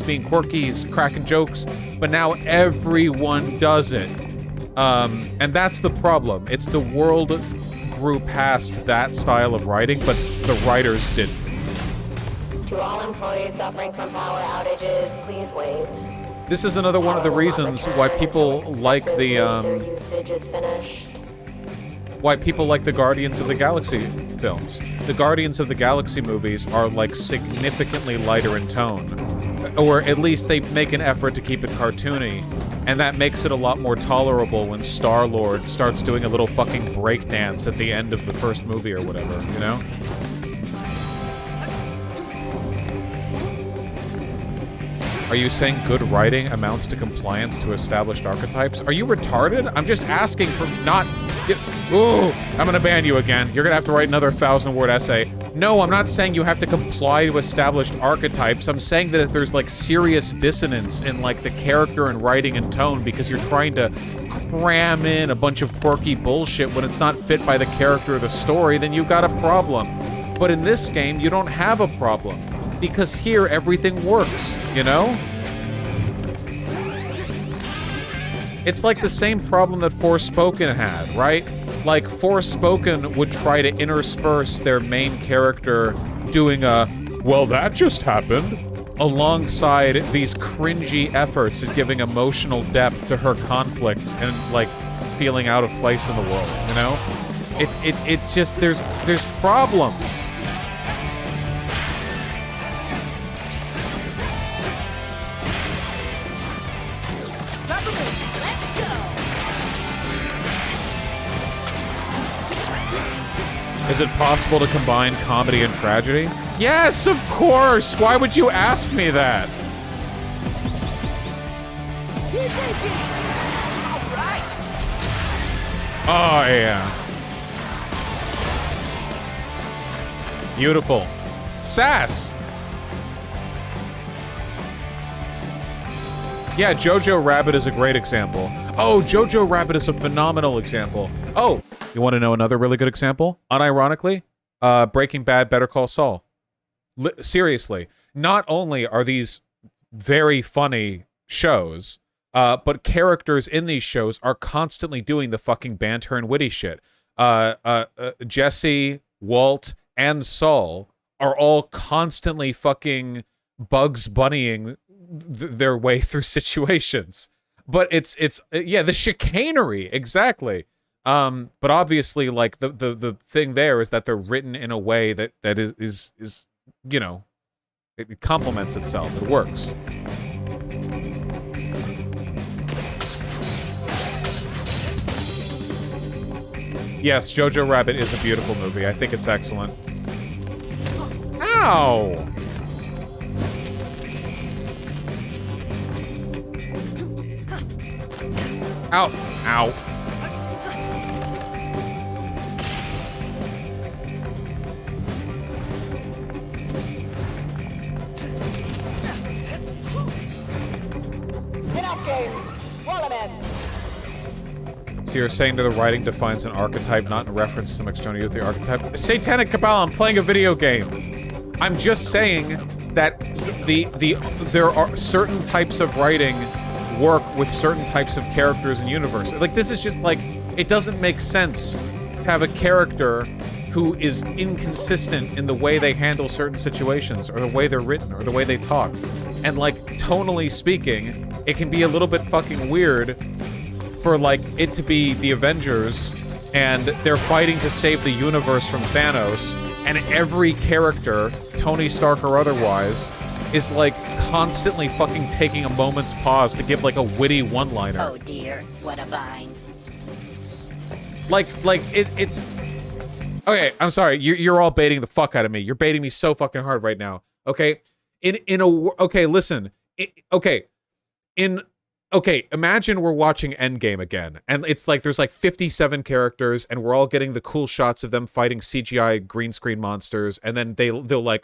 being quirky, he's cracking jokes, but now everyone does it. And that's the problem. It's the world grew past that style of writing, but the writers didn't. To all employees suffering from power outages, please wait. This is another one of the reasons why people like the, usage is finished. why people like the Guardians of the Galaxy films. The Guardians of the Galaxy movies are, like, significantly lighter in tone. Or at least they make an effort to keep it cartoony. And that makes it a lot more tolerable when Star-Lord starts doing a little fucking breakdance at the end of the first movie or whatever, you know? Are you saying good writing amounts to compliance to established archetypes? Are you retarded? I'm just asking for not... Ooh, I'm gonna ban you again. You're gonna have to write another 1,000-word essay. No, I'm not saying you have to comply to established archetypes. I'm saying that if there's, like, serious dissonance in, like, the character and writing and tone because you're trying to cram in a bunch of quirky bullshit when it's not fit by the character or the story, then you've got a problem. But in this game, you don't have a problem. Because here, everything works, you know? It's like the same problem that Forspoken had, right? Like, Forspoken would try to intersperse their main character doing a, well, that just happened, alongside these cringy efforts at giving emotional depth to her conflict and, like, feeling out of place in the world, you know? It's just, there's problems. Is it possible to combine comedy and tragedy? Yes, of course! Why would you ask me that? Oh, yeah. Beautiful. Sass! Yeah, Jojo Rabbit is a great example. Oh, Jojo Rabbit is a phenomenal example. Oh, you want to know another really good example? Unironically, Breaking Bad, Better Call Saul. Seriously, not only are these very funny shows, but characters in these shows are constantly doing the fucking banter and witty shit. Jesse, Walt, and Saul are all constantly fucking Bugs Bunnying their way through situations. But it's yeah, the chicanery, exactly. But obviously, like, the thing there is that they're written in a way that is you know, it complements itself. It works. Yes, Jojo Rabbit is a beautiful movie. I think it's excellent. Ow! Ow. Ow. Enough games. Wall 'em in. So you're saying that the writing defines an archetype, not in reference to some external youth, the archetype? Satanic Cabal, I'm playing a video game. I'm just saying that there are certain types of writing work with certain types of characters and universe. Like, this is just, like, it doesn't make sense to have a character who is inconsistent in the way they handle certain situations, or the way they're written, or the way they talk. And, like, tonally speaking, it can be a little bit fucking weird for, like, it to be the Avengers, and they're fighting to save the universe from Thanos, and every character, Tony Stark or otherwise, is, like, constantly fucking taking a moment's pause to give, like, a witty one-liner. Oh dear, what a bind. It's... Okay, I'm sorry. You're all baiting the fuck out of me. You're baiting me so fucking hard right now. Okay? Okay, listen. Imagine we're watching Endgame again, and it's like there's like 57 characters, and we're all getting the cool shots of them fighting CGI green screen monsters, and then they'll do a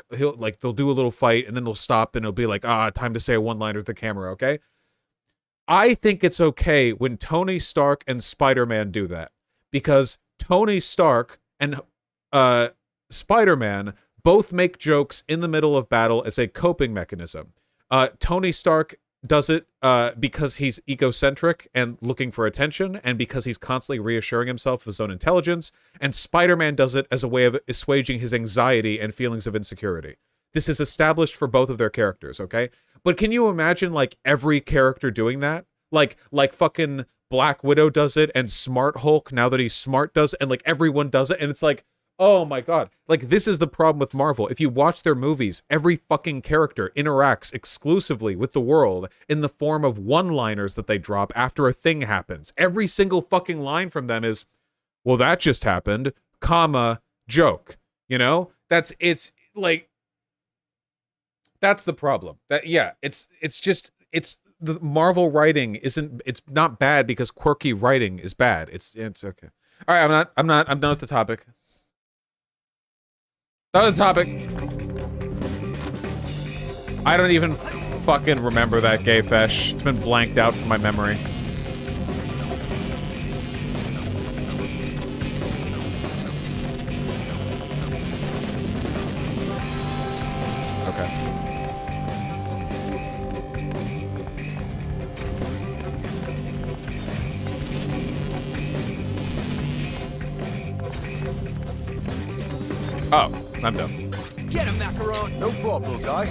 little fight, and then they'll stop, and it'll be like, time to say a one-liner to the camera, okay? I think it's okay when Tony Stark and Spider-Man do that, because Tony Stark and Spider-Man both make jokes in the middle of battle as a coping mechanism. Tony Stark does it because he's egocentric and looking for attention, and because he's constantly reassuring himself of his own intelligence, and Spider-Man does it as a way of assuaging his anxiety and feelings of insecurity. This is established for both of their characters, okay? But can you imagine, like, every character doing that? Like fucking Black Widow does it, and Smart Hulk, now that he's smart, does it, and, like, everyone does it, and it's like, oh my god. Like, this is the problem with Marvel. If you watch their movies, every fucking character interacts exclusively with the world in the form of one-liners that they drop after a thing happens. Every single fucking line from them is, well, that just happened, comma, joke. You know? That's the problem. The Marvel writing it's not bad because quirky writing is bad. It's okay. All right, I'm done with the topic. Another topic. I don't even fucking remember that gay fesh. It's been blanked out from my memory. Okay. Oh. I'm done. Get him, Macaron! No problem, guy.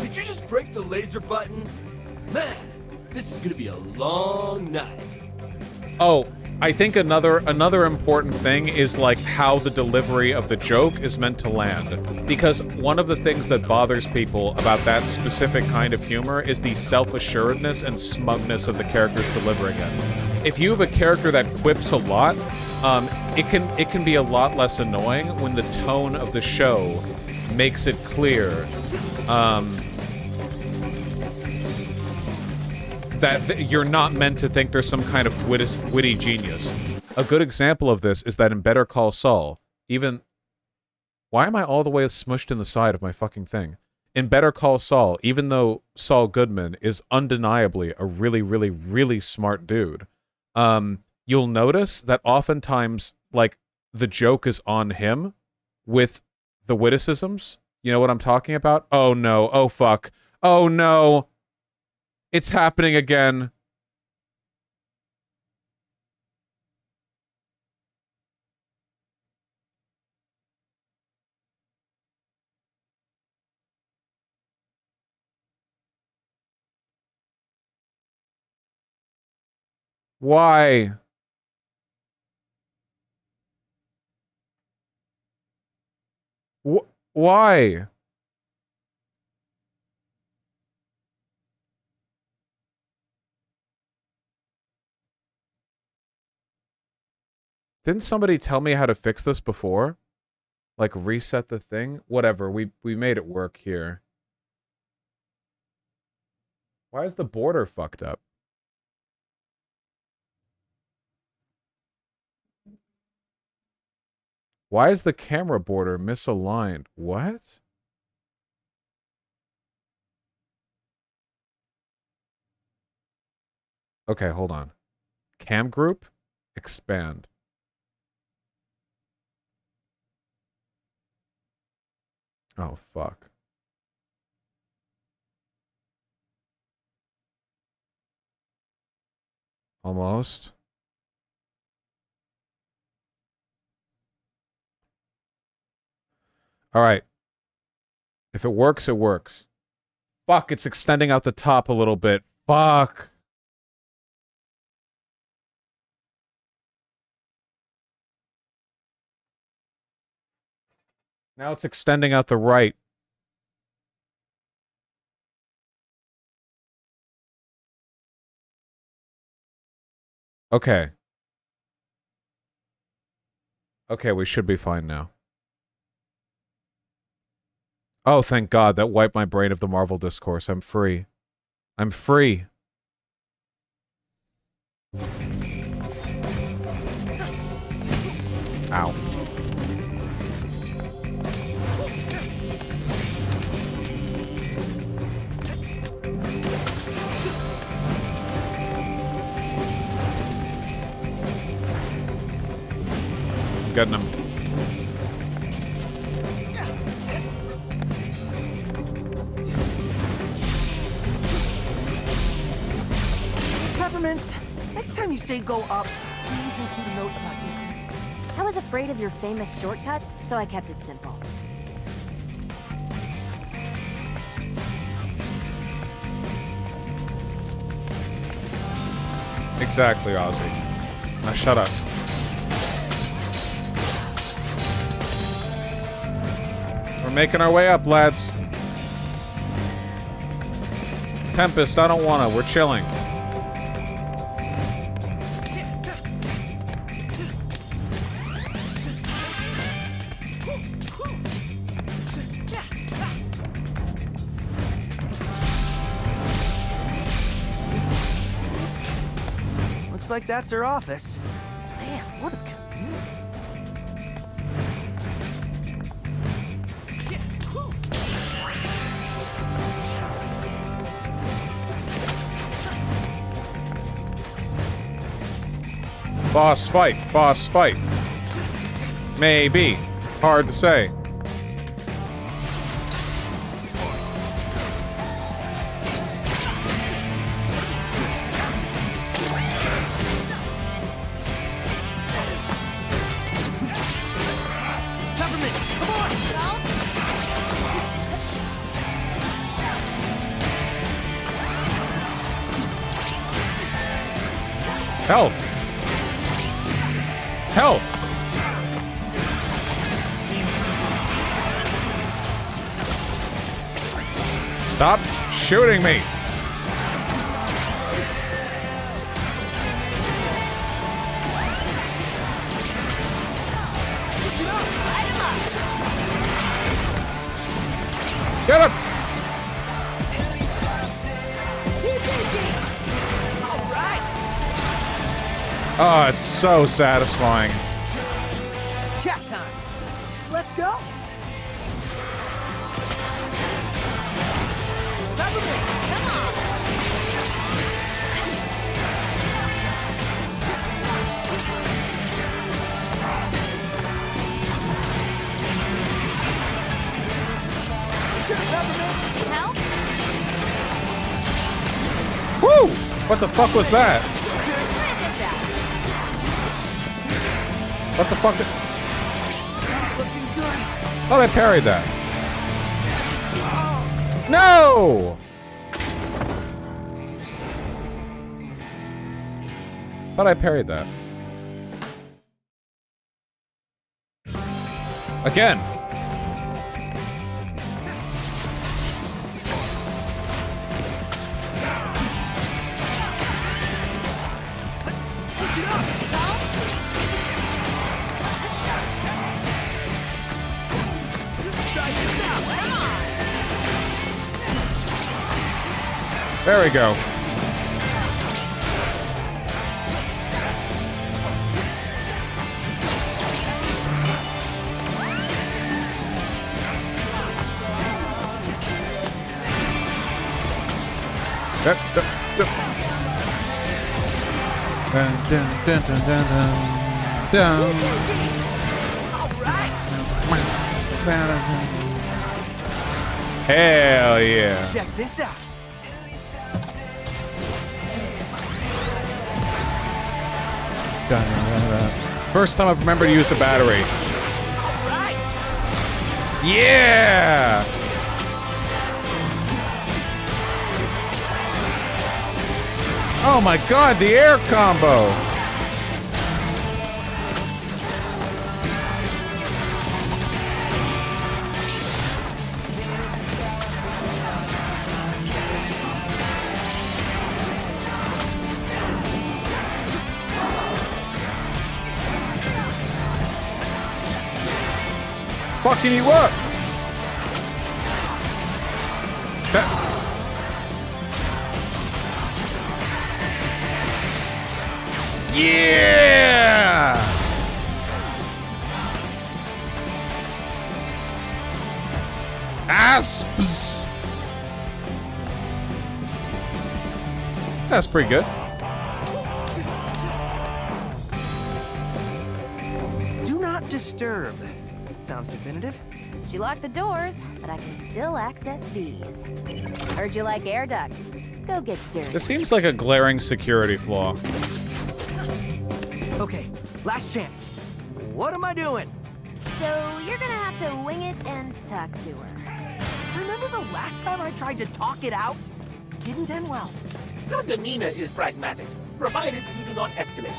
Did you just break the laser button? Man, this is gonna be a long night. Oh, I think another important thing is, like, how the delivery of the joke is meant to land. Because one of the things that bothers people about that specific kind of humor is the self-assuredness and smugness of the characters delivering it. If you have a character that quips a lot, it can be a lot less annoying when the tone of the show makes it clear that you're not meant to think there's some kind of witty genius. A good example of this is that in Better Call Saul, why am I all the way smushed in the side of my fucking thing? In Better Call Saul, even though Saul Goodman is undeniably a really, really, really smart dude, you'll notice that oftentimes, like, the joke is on him with the witticisms. You know what I'm talking about? Oh no, oh fuck, oh no. It's happening again. Why? Why? Didn't somebody tell me how to fix this before? Like, reset the thing? Whatever, we made it work here. Why is the border fucked up? Why is the camera border misaligned? What? Okay, hold on. Cam group? Expand. Oh, fuck. Almost. All right. If it works, it works. Fuck, it's extending out the top a little bit. Fuck. Now it's extending out the right. Okay. Okay, we should be fine now. Oh, thank God. That wiped my brain of the Marvel discourse. I'm free. I'm free. Ow. I'm getting him. Peppermint, next time you say go up, please include a note about distance. I was afraid of your famous shortcuts, so I kept it simple. Exactly, Ozzy. Now shut up. We're making our way up, lads. Tempest, I don't wanna. We're chilling. Looks like that's her office. Man, what a commute. Boss fight. Boss fight. Maybe. Hard to say. Help! Help! Stop shooting me! Get him! Oh, it's so satisfying. Cat time. Let's go. Peppermint, come on. Help? Woo! What the fuck was that? What the fuck? Thought I parried that. No! Thought I parried that. Again. There we go. Hell yeah. Check this out. First time I've remembered to use the battery. Right. Yeah! Oh my god, the air combo! Fucking you up! Yeah! Asps! That's pretty good. Do not disturb. Sounds definitive. She locked the doors, but I can still access these. Heard you like air ducts. Go get dirty. This seems like a glaring security flaw. Okay, last chance. What am I doing? So you're gonna have to wing it and talk to her. Remember the last time I tried to talk it out? Didn't end well. Your demeanor is pragmatic, provided you do not escalate.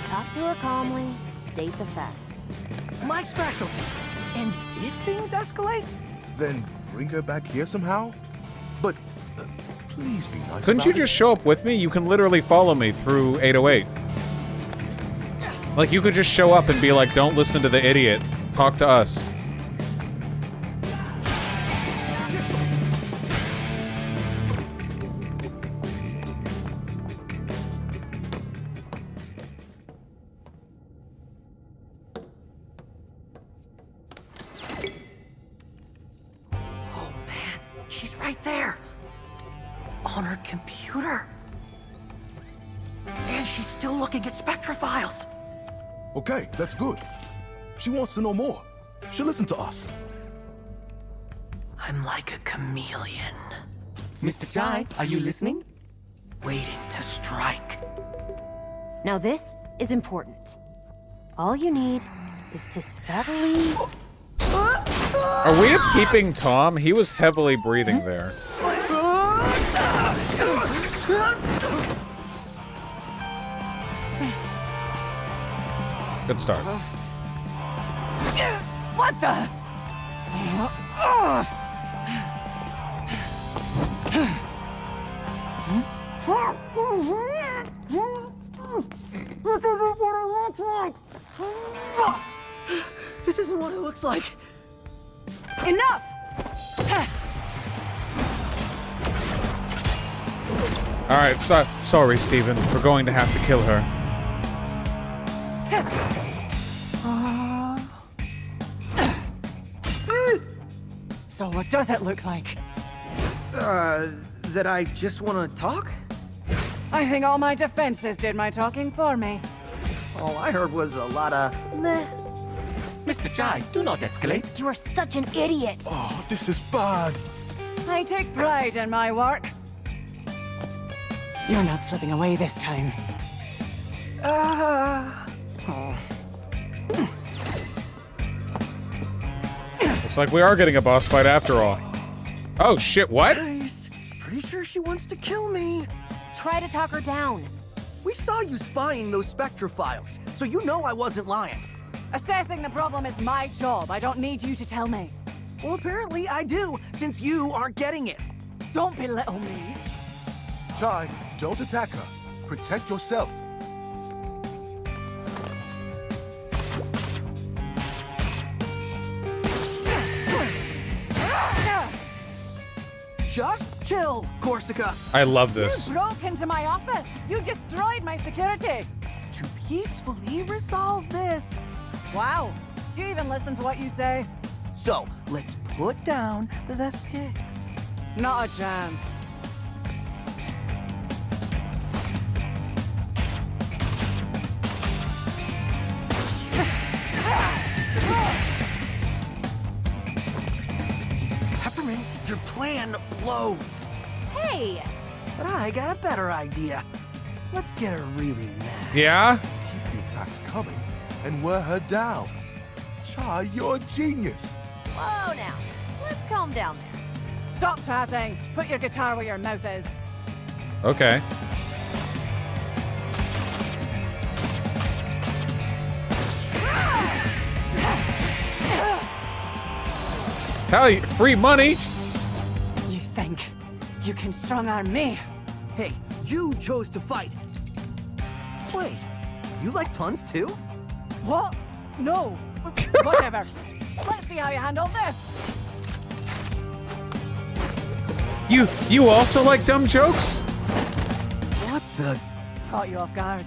Talk to her calmly, state the facts. My specialty. And if things escalate? Then bring her back here somehow? But please be nice. Couldn't you about it. just show up with me? You can literally follow me through 808. Like, you could just show up and be like, don't listen to the idiot. Talk to us. Oh man, she's right there. On her computer. And she's still looking at Spectra files. Okay, that's good. She wants to know more. She'll listen to us. I'm like a chameleon. Mr. Chai, are you listening? Waiting to strike. Now this is important. All you need is to subtly... Are we peeping Tom? He was heavily breathing there. Good start. What the? This isn't what it looks like. Enough! Alright, sorry, Steven. We're going to have to kill her. So what does it look like? That I just want to talk? I think all my defenses did my talking for me. All I heard was a lot of meh. Mr. Chai, do not escalate. You are such an idiot. Oh, this is bad. I take pride in my work. You're not slipping away this time. Looks like we are getting a boss fight after all. Oh shit, what? Guys, pretty sure she wants to kill me. Try to talk her down. We saw you spying those Spectra files, so you know I wasn't lying. Assessing the problem is my job. I don't need you to tell me. Well, apparently I do, since you aren't getting it. Don't belittle me. Chai, don't attack her. Protect yourself. Just chill, Corsica. I love this. You broke into my office. You destroyed my security. To peacefully resolve this. Wow. Do you even listen to what you say? So, let's put down the sticks. Not a chance. determined, your plan blows. Hey! But I got a better idea. Let's get her really mad. Yeah? Keep the attacks coming and wear her down. Chai, you're a genius. Whoa now. Let's calm down there. Stop chatting. Put your guitar where your mouth is. Okay. Hell, free money! You think you can strong-arm me? Hey, you chose to fight. Wait, you like puns too? What? No. Whatever. Let's see how you handle this. You also like dumb jokes? What the? Caught you off guard.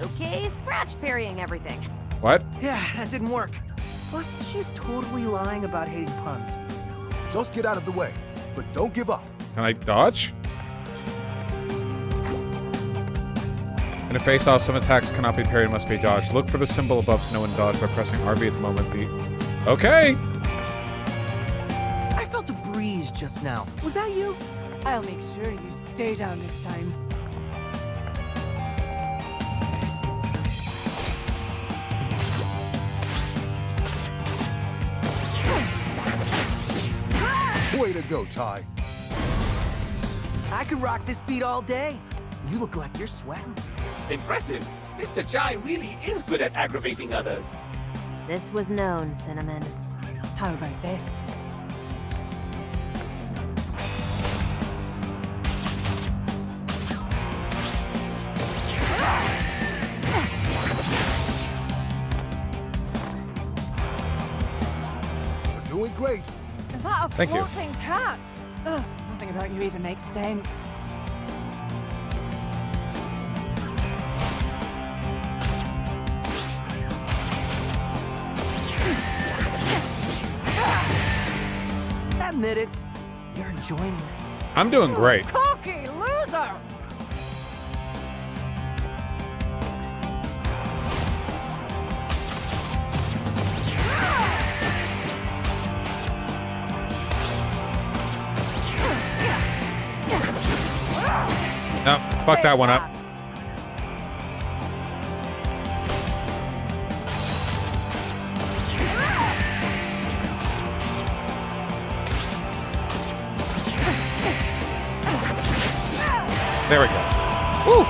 Okay, scratch parrying everything. What? Yeah, that didn't work. Plus, she's totally lying about hating puns. Just get out of the way, but don't give up. Can I dodge? In a face-off, some attacks cannot be parried and must be dodged. Look for the symbol above to know when dodge by pressing RB at the moment the... Okay! I felt a breeze just now. Was that you? I'll make sure you stay down this time. Way to go, Ty. I could rock this beat all day. You look like you're sweating. Impressive. Mr. Chai really is good at aggravating others. This was known, Cinnamon. How about this? You're doing great. Is that a Thank you. floating cat? Ugh, nothing about you even makes sense. Admit it. You're enjoying this. I'm doing great. Cocky loser! No, fuck that one up. There we go. Woo!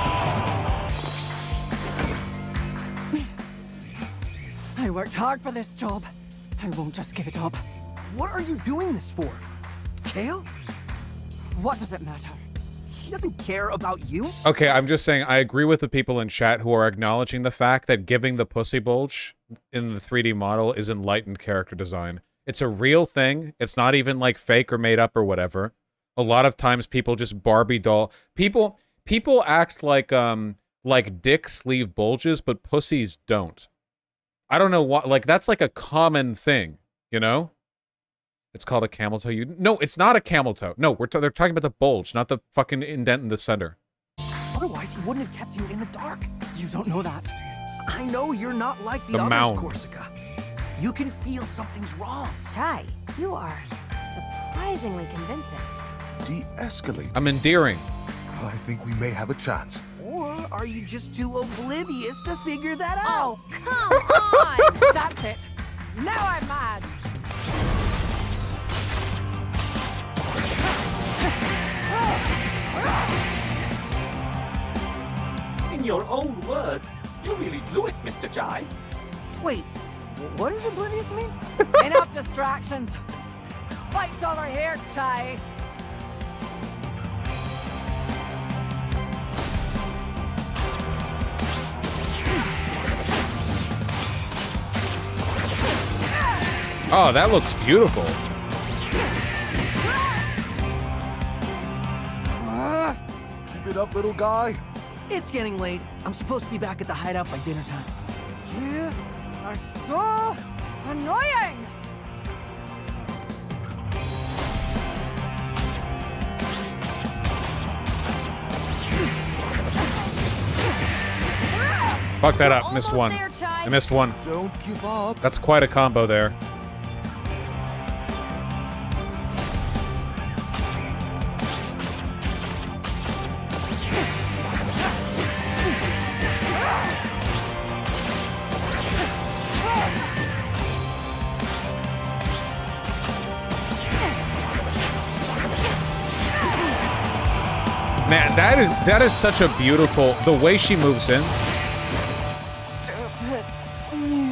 I worked hard for this job. I won't just give it up. What are you doing this for? Kale? What does it matter? He doesn't care about you. Okay, I'm just saying I agree with the people in chat who are acknowledging the fact that giving the pussy bulge in the 3D model is enlightened character design. It's a real thing. It's not even like fake or made up or whatever. A lot of times people just Barbie doll. People act like dicks leave bulges, but pussies don't. I don't know what, like that's like a common thing, you know? It's called a camel toe. No, it's not a camel toe. No, they're talking about the bulge, not the fucking indent in the center. Otherwise, he wouldn't have kept you in the dark. You don't know that. I know you're not like the others, mound. Corsica. You can feel something's wrong. Chai, you are surprisingly convincing. De-escalate. I'm endearing. I think we may have a chance. Or are you just too oblivious to figure that out? Oh, come on! That's it. Now I'm mad. In your own words, you really blew it, Mr. Chai. Wait, what does oblivious mean? Enough distractions. Fight's over here, Chai. Oh, that looks beautiful. Keep it up, little guy. It's getting late. I'm supposed to be back at the hideout by dinner time. You are so annoying. Fuck that up. Almost Missed one. there, Chai. I missed one. Don't give up. That's quite a combo there. Man, that is such a beautiful... The way she moves in.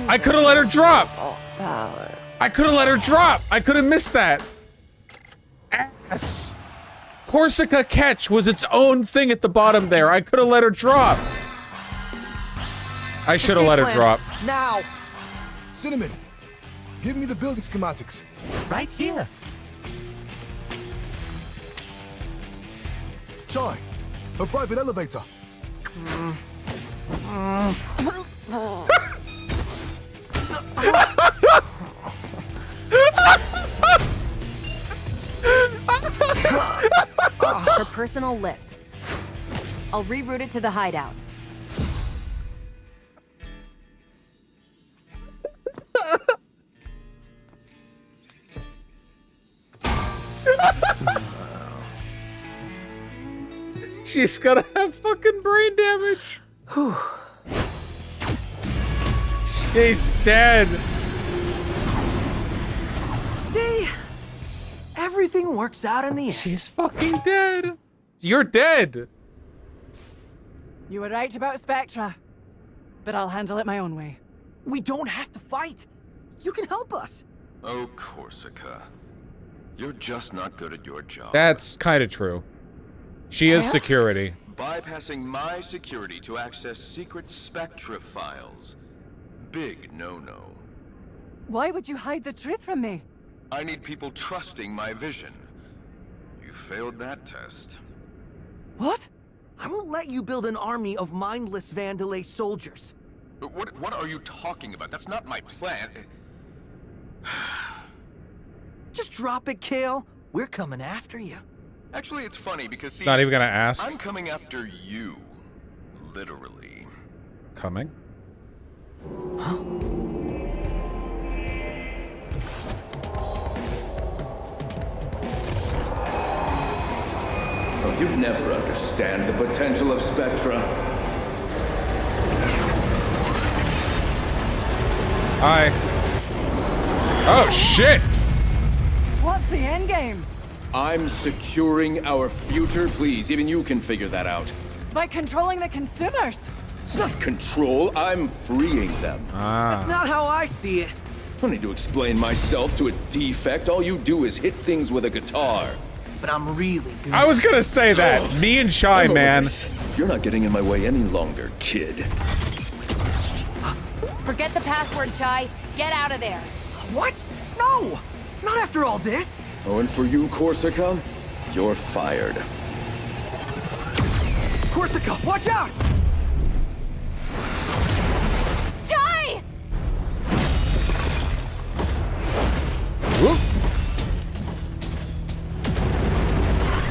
I could have let her drop. I could have let her drop. I could have missed that. Ass. Corsica catch was its own thing at the bottom there. I could have let her drop. I should have let her drop. Now. Cinnamon, give me the building schematics. Right here. Chai, a private elevator. Her personal lift. I'll reroute it to the hideout. She's gonna have fucking brain damage. She's dead. See? Everything works out in the end. She's fucking dead. You're dead. You were right about Spectra, but I'll handle it my own way. We don't have to fight. You can help us. Oh, Corsica. You're just not good at your job. That's kind of true. She is security. Bypassing my security to access secret Spectra files. Big no-no. Why would you hide the truth from me? I need people trusting my vision. You failed that test. What? I won't let you build an army of mindless Vandalay soldiers. What are you talking about? That's not my plan. Just drop it, Kale. We're coming after you. Actually, it's funny because see, Not even gonna ask. I'm coming after you. Literally. Coming? Huh? Oh, you'd never understand the potential of Spectra. Hi. Oh, shit! What's the end game? I'm securing our future. Please, even you can figure that out. By controlling the consumers. It's not control, I'm freeing them. That's not how I see it. I don't need to explain myself to a defect. All you do is hit things with a guitar. But I'm really good. I was gonna say that. Me and Shy, man. You're not getting in my way any longer, kid. Forget the password, Chai. Get out of there. What? No! Not after all this. Oh, and for you, Corsica, you're fired. Corsica, watch out! Chai! Whoop.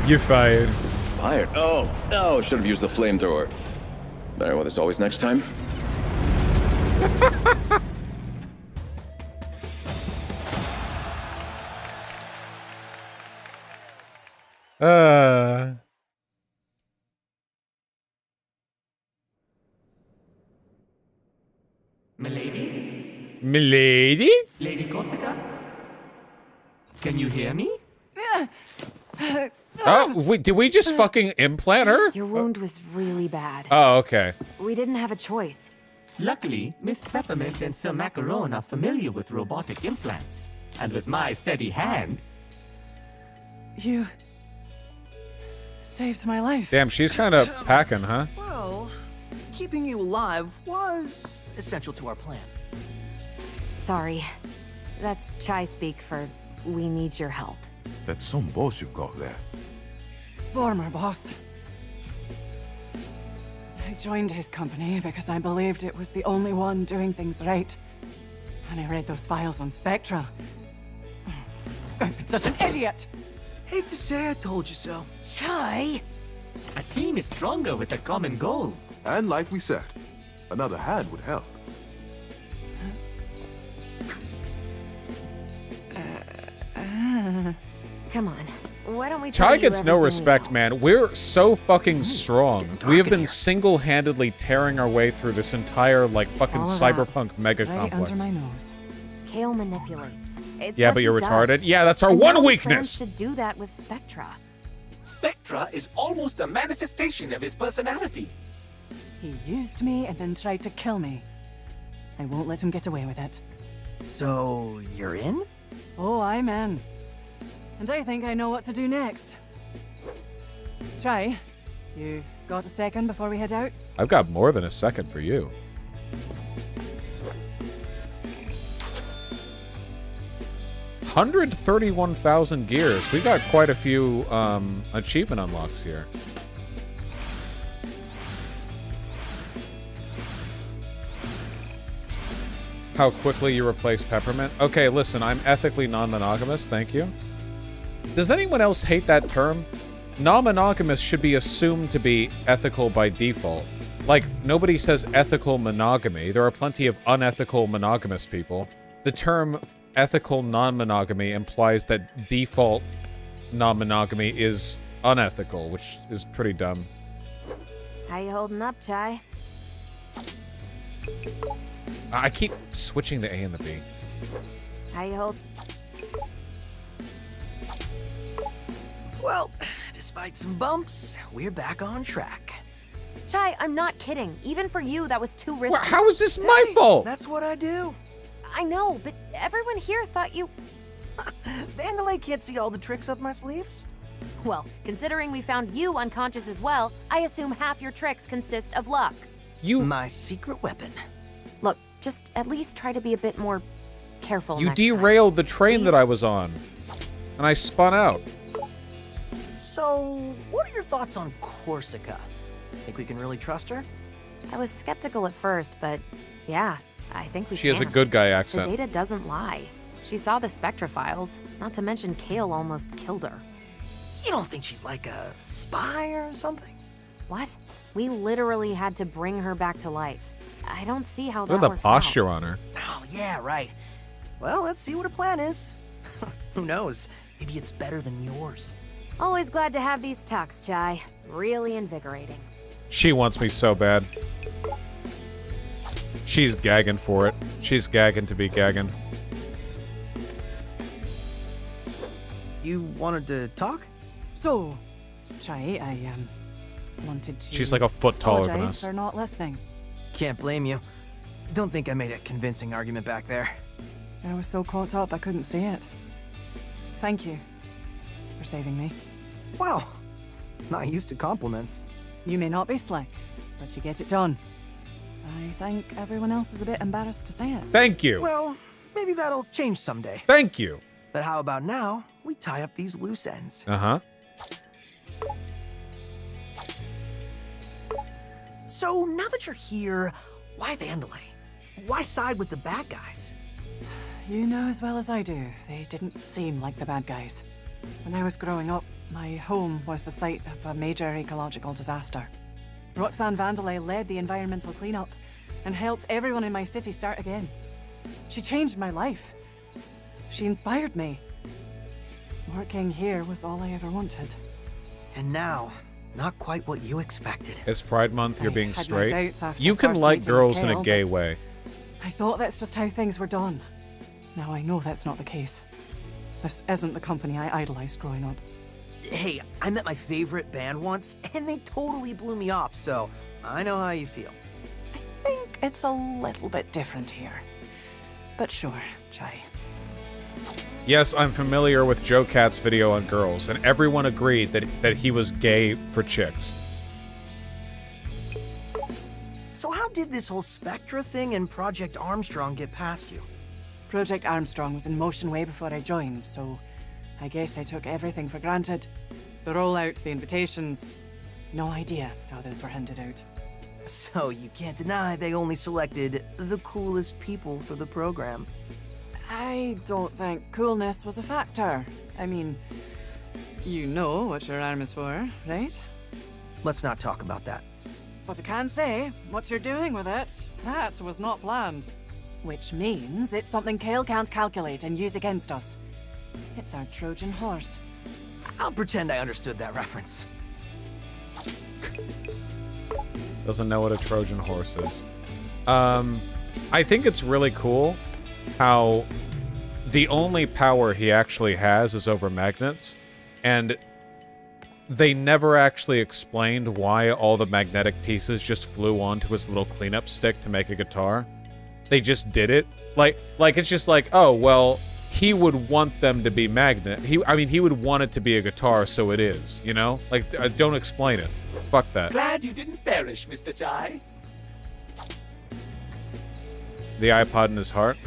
You're fired. Fired? Oh, should have used the flamethrower. Alright, well, there's always next time. Milady? Milady? Lady Corsica? Can you hear me? Oh, wait, did we just fucking implant her? Your wound was really bad. Oh, okay. We didn't have a choice. Luckily, Miss Peppermint and Sir Macaron are familiar with robotic implants. And with my steady hand... You... saved my life. Damn, she's kind of packing, huh? Well, keeping you alive was essential to our plan. Sorry. That's Chai speak for we need your help. That's some boss you've got there. Former boss. I joined his company because I believed it was the only one doing things right. And I read those files on Spectra. I've been such an idiot! Hate to say I told you so. Chai! A team is stronger with a common goal. And like we said, another hand would help. Come on. Why don't we Chai gets no respect, man. We're so fucking strong. We have been here. single-handedly tearing our way through this entire, like, fucking All of that. cyberpunk mega Right complex. under my nose. Kale manipulates. It's Yeah, what but you're he retarded. does. Yeah, that's our And one now he weakness. plans to do that with Spectra. Spectra is almost a manifestation of his personality. He used me and then tried to kill me. I won't let him get away with it. So, you're in? Oh, I'm in. And I think I know what to do next. Try. You got a second before we head out? I've got more than a second for you. $131,000 gears. We got quite a few achievement unlocks here. How quickly you replace Peppermint? Okay, listen, I'm ethically non-monogamous, thank you. Does anyone else hate that term? Non-monogamous should be assumed to be ethical by default. Like, nobody says ethical monogamy. There are plenty of unethical monogamous people. The term ethical non-monogamy implies that default non-monogamy is unethical, which is pretty dumb. How you holding up, Chai? I keep switching the A and the B. How you hold? Well, despite some bumps, we're back on track. Chai, I'm not kidding. Even for you, that was too risky. How is this my fault? That's what I do. I know, but everyone here thought you... Vandalay can't see all the tricks up my sleeves. Well, considering we found you unconscious as well, I assume half your tricks consist of luck. My secret weapon. Look, just at least try to be a bit more careful You next derailed the train Please? that I was on. And I spun out. So, what are your thoughts on Corsica? Think we can really trust her? I was skeptical at first, but yeah, I think we She has a can. good guy accent. The data doesn't lie. She saw the Spectra files, not to mention Kale almost killed her. You don't think she's like a spy or something? What? We literally had to bring her back to life. I don't see how Look that at the works posture out. on her. Oh, yeah, right. Well, let's see what her plan is. Who knows? Maybe it's better than yours. Always glad to have these talks, Chai. Really invigorating. She wants me so bad. She's gagging for it. She's gagging to be gagging. You wanted to talk? So, Chai, I wanted to... She's like a foot taller than apologize us. for not listening. Can't blame you. Don't think I made a convincing argument back there. I was so caught up I couldn't see it. Thank you for saving me. Wow. Not used to compliments. You may not be slick, but you get it done. I think everyone else is a bit embarrassed to say it. Thank you. Well, maybe that'll change someday. Thank you. But how about now, we tie up these loose ends? Uh-huh. So, now that you're here, why Vandalay? Why side with the bad guys? You know as well as I do, they didn't seem like the bad guys. When I was growing up, my home was the site of a major ecological disaster. Roxanne Vandalay led the environmental cleanup and helped everyone in my city start again. She changed my life. She inspired me. Working here was all I ever wanted. And now, not quite what you expected. It's Pride Month, you're being had my straight. doubts after You can first like meeting with girls in a Kale, gay but way. I thought that's just how things were done. Now I know that's not the case. This isn't the company I idolized growing up. Hey, I met my favorite band once, and they totally blew me off, so I know how you feel. I think it's a little bit different here. But sure, Chai. Yes, I'm familiar with Joe Cat's video on girls, and everyone agreed that he was gay for chicks. So how did this whole Spectra thing and Project Armstrong get past you? Project Armstrong was in motion way before I joined, so I guess I took everything for granted. The rollout, the invitations, no idea how those were handed out. So you can't deny they only selected the coolest people for the program. I don't think coolness was a factor. I mean, you know what your arm is for, right? Let's not talk about that. But I can say, what you're doing with it, that was not planned. Which means it's something Kale can't calculate and use against us. It's our Trojan horse. I'll pretend I understood that reference. Doesn't know what a Trojan horse is. I think it's really cool how the only power he actually has is over magnets, and they never actually explained why all the magnetic pieces just flew onto his little cleanup stick to make a guitar. They just did it. Like it's just like, oh, well, he would want them to be magnet. He would want it to be a guitar, so it is, you know? Like, don't explain it. Fuck that. Glad you didn't perish, Mr. Chai. The iPod in his heart?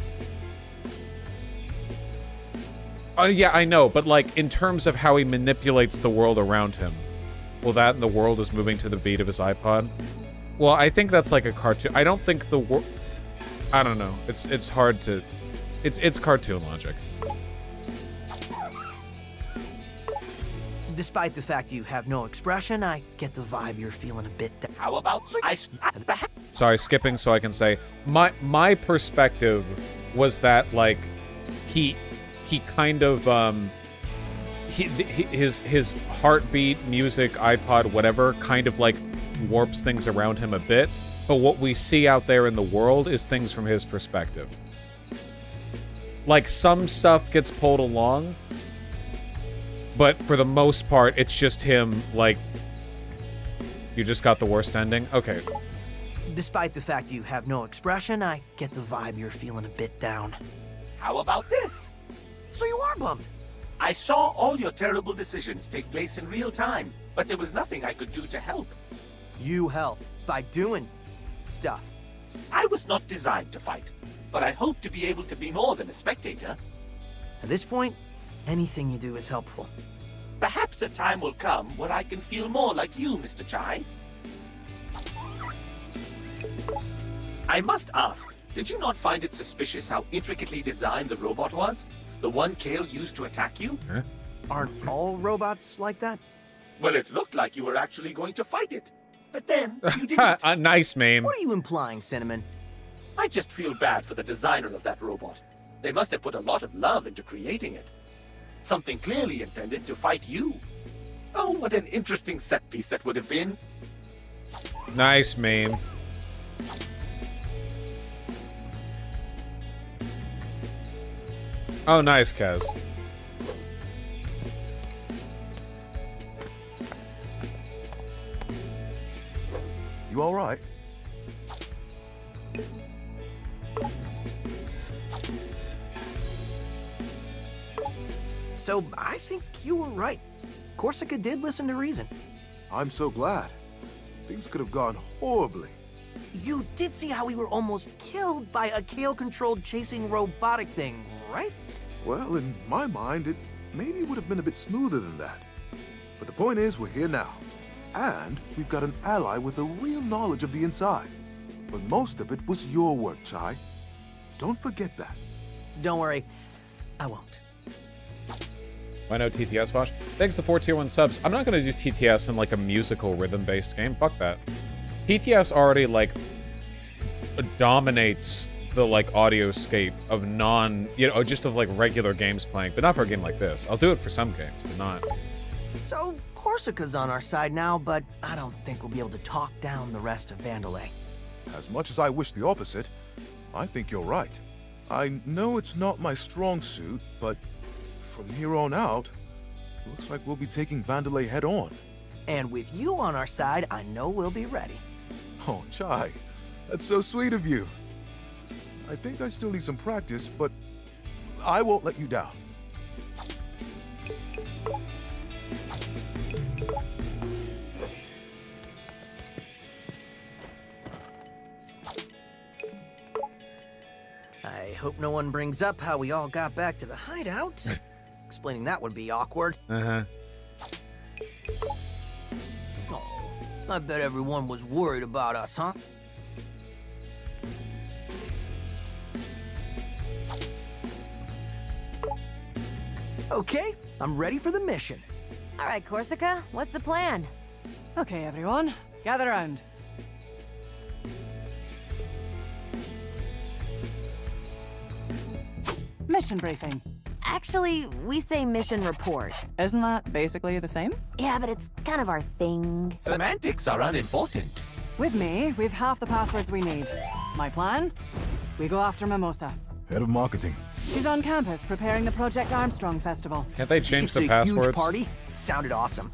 Oh, yeah, I know, but, like, in terms of how he manipulates the world around him, well, that and the world is moving to the beat of his iPod? Well, I think that's like a cartoon. I don't think the world... I don't know. It's hard to... It's cartoon logic. Despite the fact you have no expression, I get the vibe you're feeling a bit... How about... Sorry, skipping so I can say... My perspective was that, like, he kind of, his heartbeat, music, iPod, whatever, kind of, like, warps things around him a bit. But what we see out there in the world is things from his perspective. Like, some stuff gets pulled along, but for the most part, it's just him, like... You just got the worst ending? Okay. Despite the fact you have no expression, I get the vibe you're feeling a bit down. How about this? So you are bummed? I saw all your terrible decisions take place in real time, but there was nothing I could do to help. You help by doing stuff. I was not designed to fight, but I hope to be able to be more than a spectator. At this point, anything you do is helpful. Perhaps a time will come where I can feel more like you, Mr. Chai. I must ask, did you not find it suspicious how intricately designed the robot was? The one Kale used to attack you? Huh? Aren't all robots like that? Well, it looked like you were actually going to fight it. But then, you didn't. A nice meme. What are you implying, Cinnamon? I just feel bad for the designer of that robot. They must have put a lot of love into creating it. Something clearly intended to fight you. Oh, what an interesting set piece that would have been. Nice meme. Oh, nice, Kaz. You all right? So, I think you were right. Corsica did listen to reason. I'm so glad. Things could have gone horribly. You did see how we were almost killed by a Kale-controlled chasing robotic thing, right? Well, in my mind, it maybe would have been a bit smoother than that. But the point is, we're here now. And we've got an ally with a real knowledge of the inside. But most of it was your work, Chai. Don't forget that. Don't worry, I won't. Why no TTS, Vosh? Thanks to 4 tier 1 subs. I'm not gonna do TTS in like a musical rhythm-based game. Fuck that. TTS already like dominates the like audioscape of just of like regular games playing, but not for a game like this. I'll do it for some games, but not. So Corsica's on our side now, but I don't think we'll be able to talk down the rest of Vandalay. As much as I wish the opposite, I think you're right. I know it's not my strong suit, but from here on out, looks like we'll be taking Vandalay head on. And with you on our side, I know we'll be ready. Oh, Chai, that's so sweet of you. I think I still need some practice, but I won't let you down. I hope no one brings up how we all got back to the hideout. Explaining that would be awkward. Uh-huh. Oh, I bet everyone was worried about us, huh? Okay, I'm ready for the mission. All right, Corsica, what's the plan? Okay, everyone, gather around. Mission briefing. Actually, we say mission report. Isn't that basically the same? Yeah, but it's kind of our thing. Semantics are unimportant. With me, we've half the passwords we need. My plan? We go after Mimosa. Head of marketing. She's on campus preparing the Project Armstrong Festival. Can't they change It's the a passwords? huge party. Sounded awesome.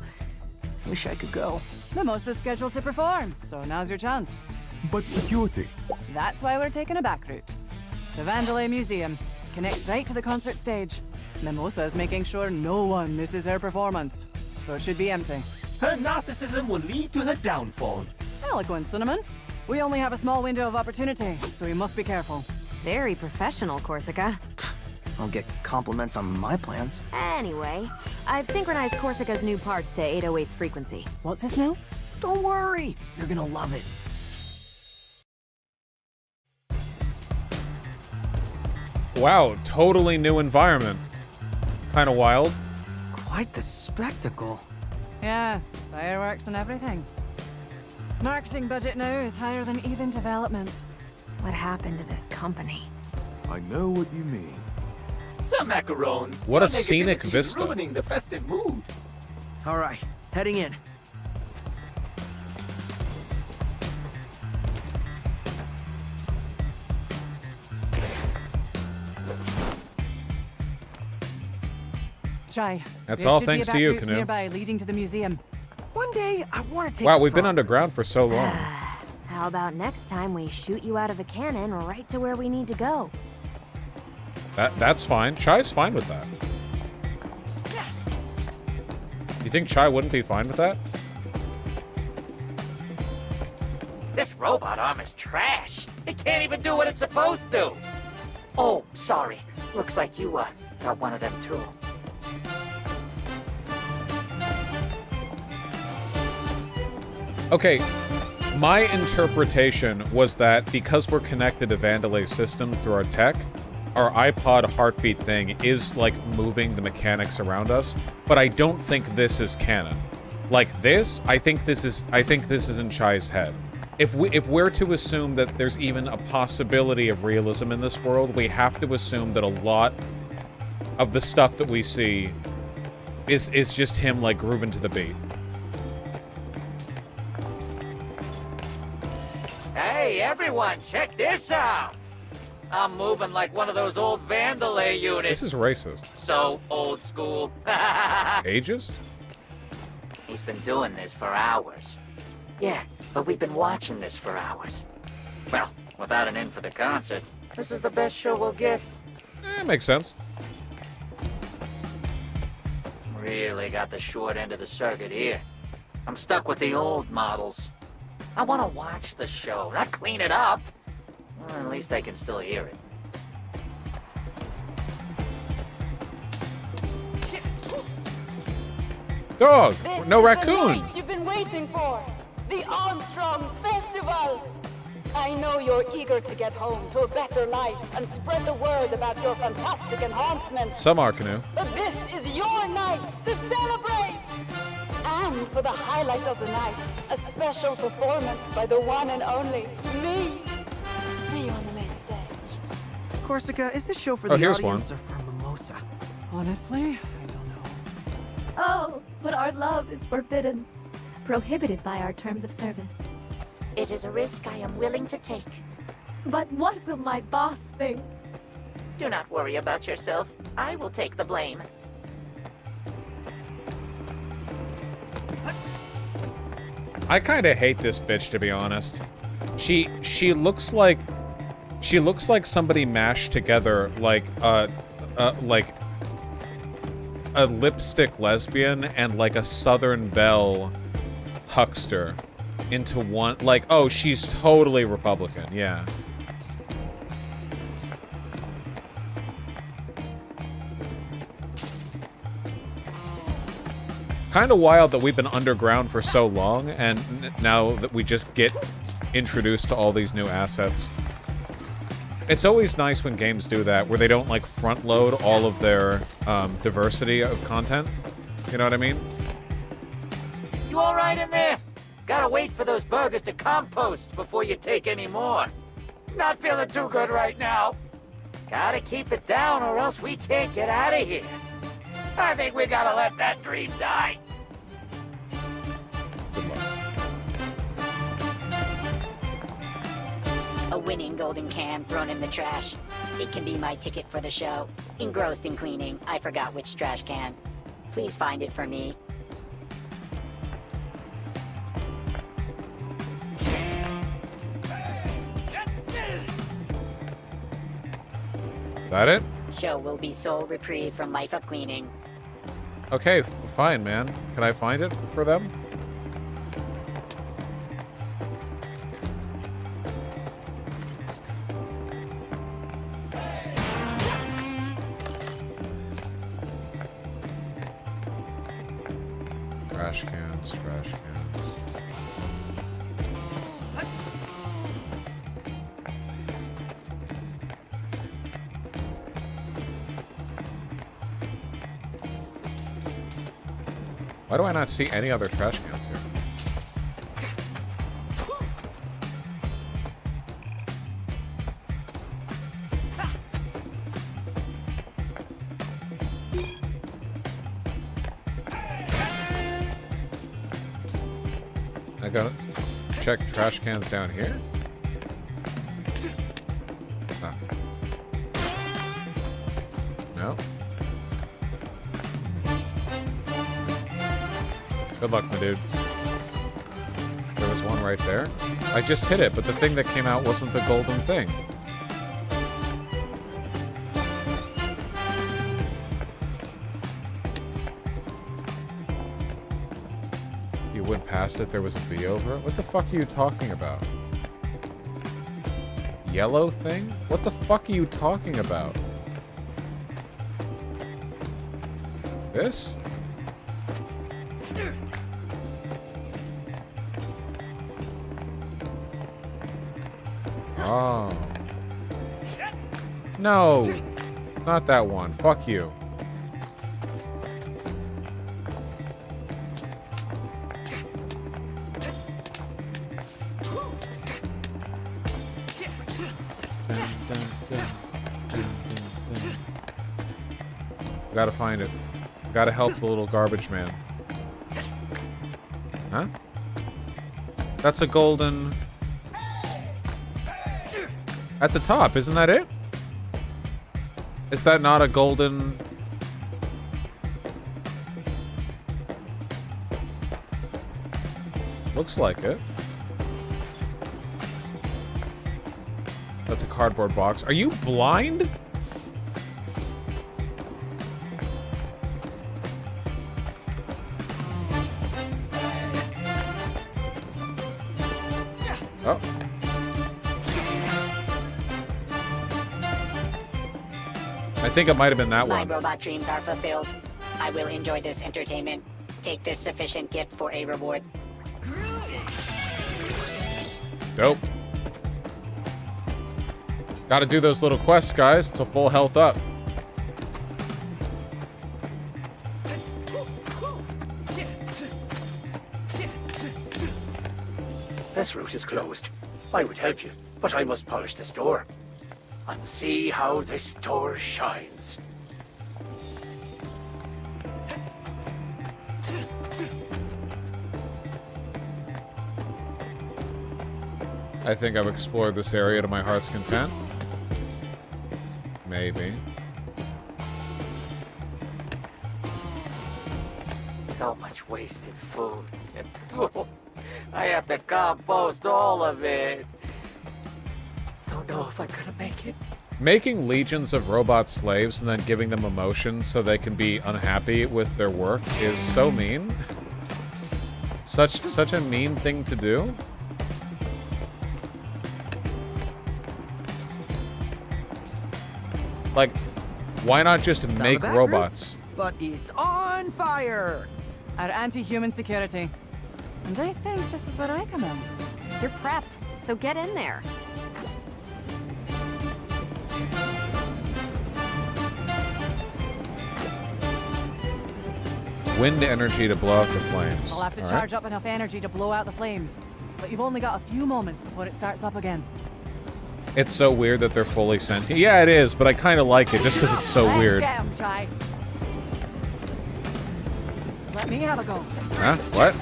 Wish I could go. Mimosa's scheduled to perform, so now's your chance. But security. That's why we're taking a back route. The Vandalay Museum connects right to the concert stage. Mimosa's making sure no one misses her performance, so it should be empty. Her narcissism will lead to her downfall. Eloquent, Cinnamon. We only have a small window of opportunity, so we must be careful. Very professional, Corsica. I'll get compliments on my plans. Anyway, I've synchronized Corsica's new parts to 808's frequency. What's this now? Don't worry, you're gonna love it. Wow, totally new environment. Kind of wild. Quite the spectacle. Yeah, fireworks and everything. Marketing budget now is higher than even development. What happened to this company? I know what you mean. Some macaron. What a Your scenic negativity is vista. ruining the festive mood. All right, heading in. Chai. That's there all should be a thanks to back you, route Canoe. nearby leading to the museum. One day, I want to take Wow, the we've been front. underground for so long. How about next time we shoot you out of a cannon right to where we need to go? That's fine. Chai's fine with that. You think Chai wouldn't be fine with that? This robot arm is trash. It can't even do what it's supposed to. Oh, sorry. Looks like you, got one of them too. Okay, my interpretation was that because we're connected to Vandalay systems through our tech, our iPod heartbeat thing is like moving the mechanics around us, but I don't think this is canon. Like this, I think this is in Chai's head. If we're to assume that there's even a possibility of realism in this world, we have to assume that a lot of the stuff that we see is just him like grooving to the beat. Hey, everyone, check this out. I'm moving like one of those old Vandalay units. This is racist. So old school. Ageist? He's been doing this for hours. Yeah, but we've been watching this for hours. Well, without an in for the concert, this is the best show we'll get. Makes sense. Really got the short end of the circuit here. I'm stuck with the old models. I want to watch the show, not clean it up. Well, at least I can still hear it. Dog! This No is raccoon! the night you've been waiting for. The Armstrong Festival. I know you're eager to get home to a better life and spread the word about your fantastic enhancements. Some are, Canoe. But this is your night to celebrate! And for the highlight of the night, a special performance by the one and only me. See you on the main stage. Corsica, is this show for Oh, the here's audience one. or for Mimosa? Honestly, I don't know. Oh, but our love is forbidden. Prohibited by our terms of service. It is a risk I am willing to take. But what will my boss think? Do not worry about yourself. I will take the blame. I kind of hate this bitch, to be honest. She looks like somebody mashed together like a lipstick lesbian and like a Southern Belle huckster into one. Like, oh, she's totally Republican, yeah. Kind of wild that we've been underground for so long, and now that we just get introduced to all these new assets. It's always nice when games do that, where they don't, like, front-load all of their diversity of content. You know what I mean? You all right in there? Gotta wait for those burgers to compost before you take any more. Not feeling too good right now. Gotta keep it down or else we can't get out of here. I think we gotta let that dream die. A winning golden can thrown in the trash. It can be my ticket for the show. Engrossed in cleaning, I forgot which trash can. Please find it for me. Is that it? Show will be sole reprieve from life of cleaning. Okay, fine, man. Can I find it for them? Trash cans, trash cans. Why do I not see any other trash cans here? I gotta check trash cans down here. Ah. No. Good luck, my dude. There was one right there. I just hit it, but the thing that came out wasn't the golden thing. You went past it, there was a bee over it? What the fuck are you talking about? Yellow thing? What the fuck are you talking about? This? Oh. No. Not that one. Fuck you. Gotta find it. Gotta help the little garbage man. Huh? That's a golden... At the top, isn't that it? Is that not a golden... Looks like it. That's a cardboard box. Are you blind? Oh. I think it might have been that My one. robot dreams are fulfilled. I will enjoy this entertainment. Take this sufficient gift for a reward. Dope. Gotta do those little quests, guys. It's a full health up. This route is closed. I would help you, but I must polish this door. And see how this door shines. I think I've explored this area to my heart's content. Maybe. So much wasted food. I have to compost all of it. Don't know if I'm gonna make it. Making legions of robot slaves and then giving them emotions so they can be unhappy with their work is so mean. Such a mean thing to do. Like, why not just make robots? But it's on fire! Our anti-human security. And I think this is where I come in. You're prepped, so get in there. Wind energy to blow out the flames. I'll have to All charge right. up enough energy to blow out the flames. But you've only got a few moments before it starts up again. It's so weird that they're fully sentient. Yeah, it is, but I kind of like it just because it's so Let's weird. get 'em, Chai. Let me have a go. Huh? What?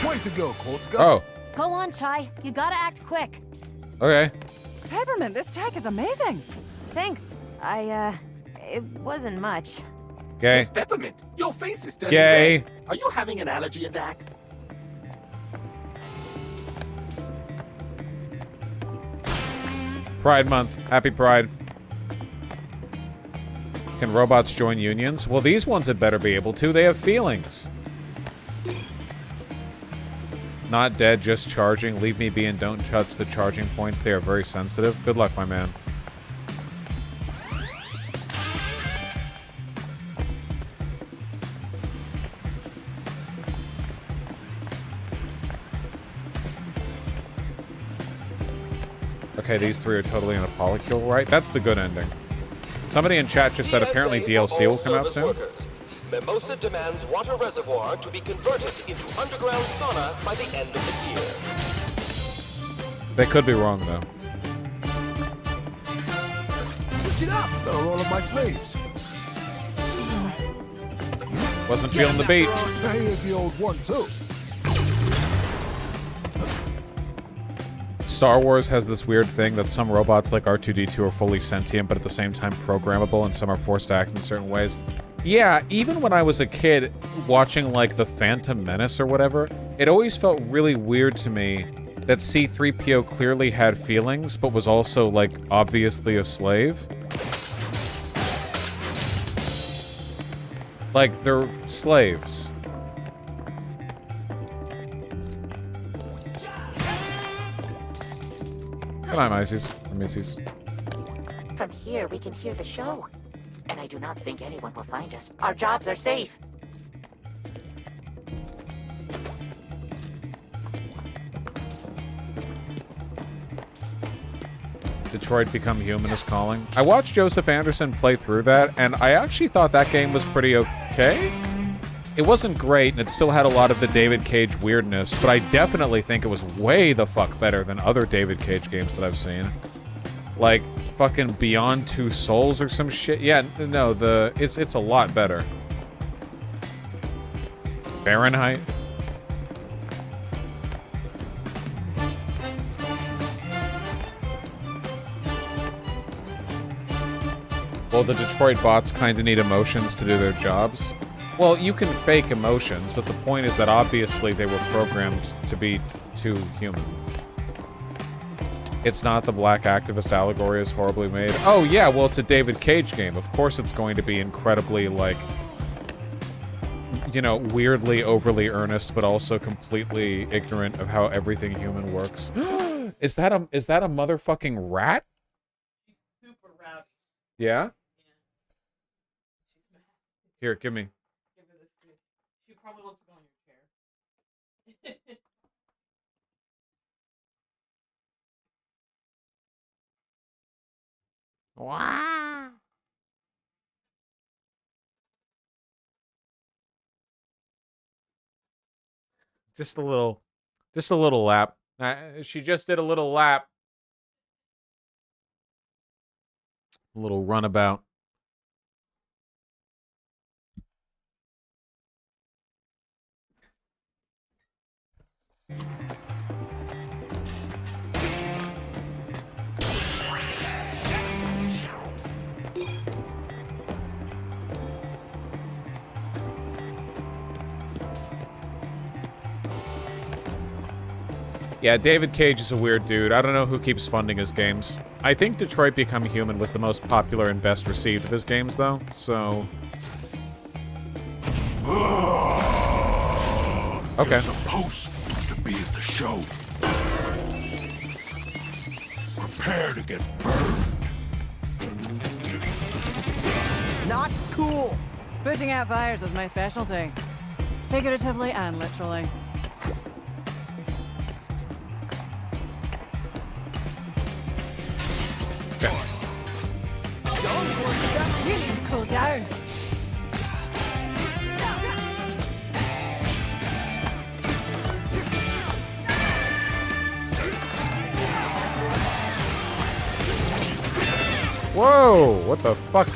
Way to go, Corsica. Oh, Go on, Chai. You gotta act quick. okay. Peppermint, this tech is amazing. Thanks. It wasn't much. Gay. Miss Peppermint, your face is turning Gay. red. Are you having an allergy attack? Pride Month. Happy Pride. Can robots join unions? Well, these ones had better be able to. They have feelings. Not dead, just charging. Leave me be and don't touch the charging points. They are very sensitive. Good luck, my man. Okay, these three are totally in a polycule, right? That's the good ending. Somebody in chat just said apparently DLC will come out soon. Mimosa demands water reservoir to be converted into underground sauna by the end of the year. They could be wrong, though. Switch it up! They're all of my slaves. Wasn't feeling the beat. Hey, the old one, too. Star Wars has this weird thing that some robots like R2-D2 are fully sentient, but at the same time programmable, and some are forced to act in certain ways. Yeah, even when I was a kid watching, like, The Phantom Menace or whatever, it always felt really weird to me that C-3PO clearly had feelings, but was also, like, obviously a slave. Like, they're slaves. Good night, Macy's. From here, we can hear the show. And I do not think anyone will find us. Our jobs are safe. Detroit Become Human is calling. I watched Joseph Anderson play through that, and I actually thought that game was pretty okay. It wasn't great, and it still had a lot of the David Cage weirdness, but I definitely think it was way the fuck better than other David Cage games that I've seen. Like, fucking Beyond Two Souls or some shit. Yeah, no, it's a lot better. Fahrenheit? Well, the Detroit bots kind of need emotions to do their jobs. Well, you can fake emotions, but the point is that obviously they were programmed to be too human. It's not the black activist allegory is horribly made. Oh yeah, well it's a David Cage game. Of course it's going to be incredibly, like, you know, weirdly overly earnest, but also completely ignorant of how everything human works. Is that a motherfucking rat? She's super rowdy. Yeah? Here, give me. Give her this too. She probably wants to go on your chair. Wow. Just a little lap. She just did a little lap. A little runabout. Yeah, David Cage is a weird dude. I don't know who keeps funding his games. I think Detroit Become Human was the most popular and best received of his games, though, so... Okay. You're supposed to be at the show. Prepare to get burned. Not cool. Putting out fires is my specialty. Figuratively and literally. You need to cool down. Whoa! What the fuck?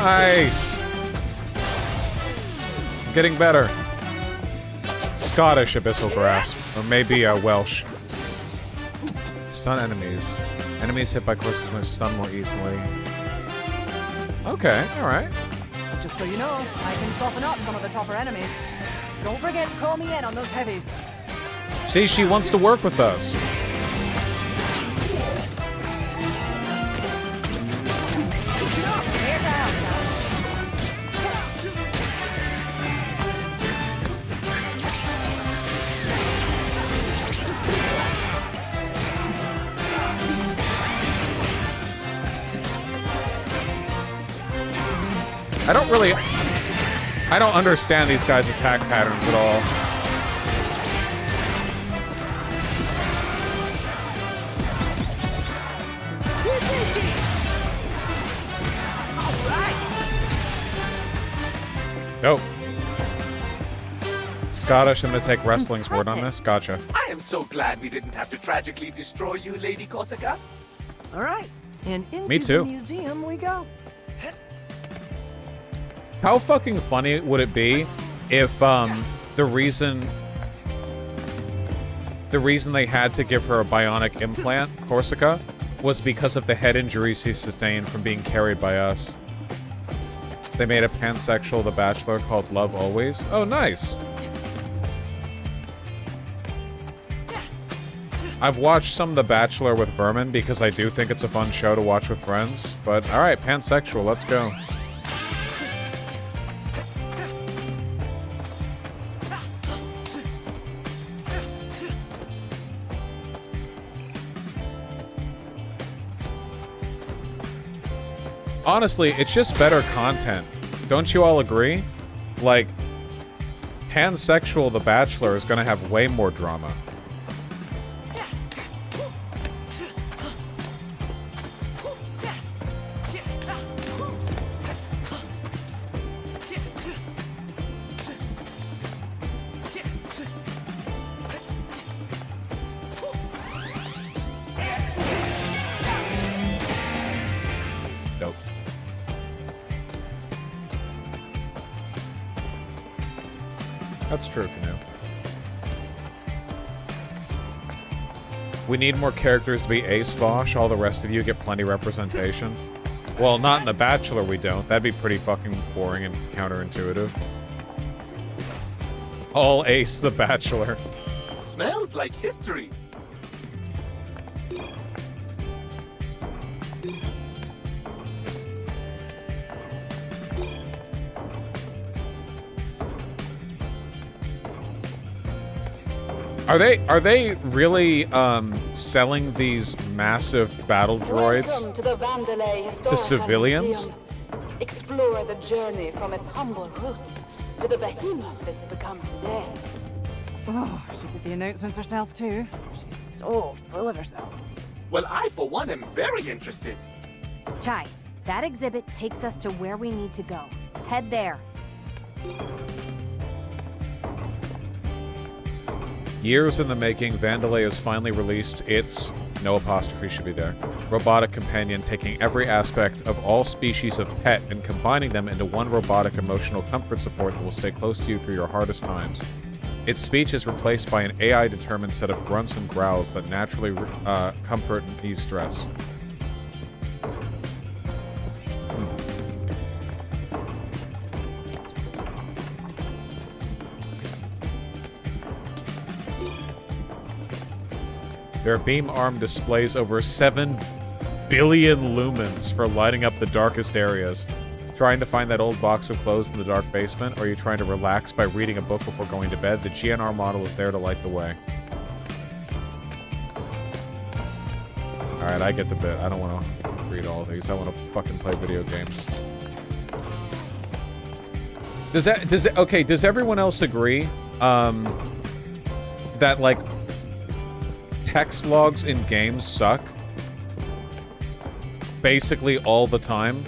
Nice! Getting better. Scottish Abyssal Grasp. Or maybe Welsh. Stun enemies. Enemies hit by Corsica's wing stun more easily. Okay, alright. Just so you know, I can soften up some of the tougher enemies. Don't forget to call me in on those heavies. See, she wants to work with us. I don't understand these guys' attack patterns at all. Nope. Scottish, I'm gonna take Wrestling's word on this. Gotcha. I am so glad we didn't have to tragically destroy you, Lady Corsica. All right, and into Me too. the museum we go. How fucking funny would it be if the reason they had to give her a bionic implant, Corsica, was because of the head injuries he sustained from being carried by us? They made a pansexual The Bachelor called Love Always. Oh, nice. I've watched some of The Bachelor with Vermin because I do think it's a fun show to watch with friends. But alright, pansexual, let's go. Honestly, it's just better content. Don't you all agree? Like, pansexual The Bachelor is gonna have way more drama. Nope. That's true, Canoe. We need more characters to be Ace Vosh. All the rest of you get plenty representation. Well, not in The Bachelor we don't. That'd be pretty fucking boring and counterintuitive. All Ace The Bachelor. Smells like history. Are they really selling these massive battle droids Welcome to the Vandelay Historical to civilians? Museum. Explore the journey from its humble roots to the behemoth it's become today. Oh, she did the announcements herself too. She's so full of herself. Well, I for one am very interested. Chai, that exhibit takes us to where we need to go. Head there. Years in the making, Vandelay has finally released its, no apostrophe should be there, robotic companion, taking every aspect of all species of pet and combining them into one robotic emotional comfort support that will stay close to you through your hardest times. Its speech is replaced by an AI-determined set of grunts and growls that naturally comfort and ease stress. Their beam-armed displays over 7 billion lumens for lighting up the darkest areas. Trying to find that old box of clothes in the dark basement, or are you trying to relax by reading a book before going to bed? The GNR model is there to light the way. Alright, I get the bit. I don't want to read all of these. I want to fucking play video games. Does everyone else agree that, like, text logs in games suck basically all the time?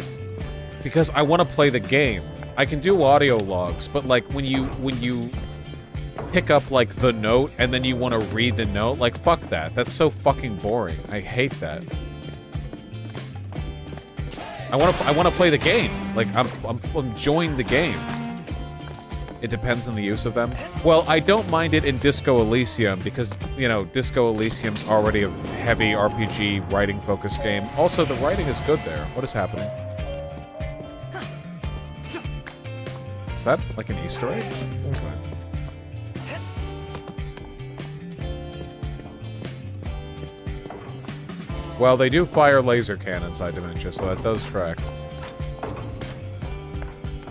Because I want to play the game. I can do audio logs, but like when you pick up like the note and then you want to read the note, like fuck that. That's so fucking boring. I hate that. I want to play the game. Like I'm enjoying the game. It depends on the use of them. Well, I don't mind it in Disco Elysium because, you know, Disco Elysium's already a heavy RPG writing-focused game. Also, the writing is good there. What is happening? Is that like an Easter egg? What was that? Well, they do fire laser cannons, Dementia, so that does track.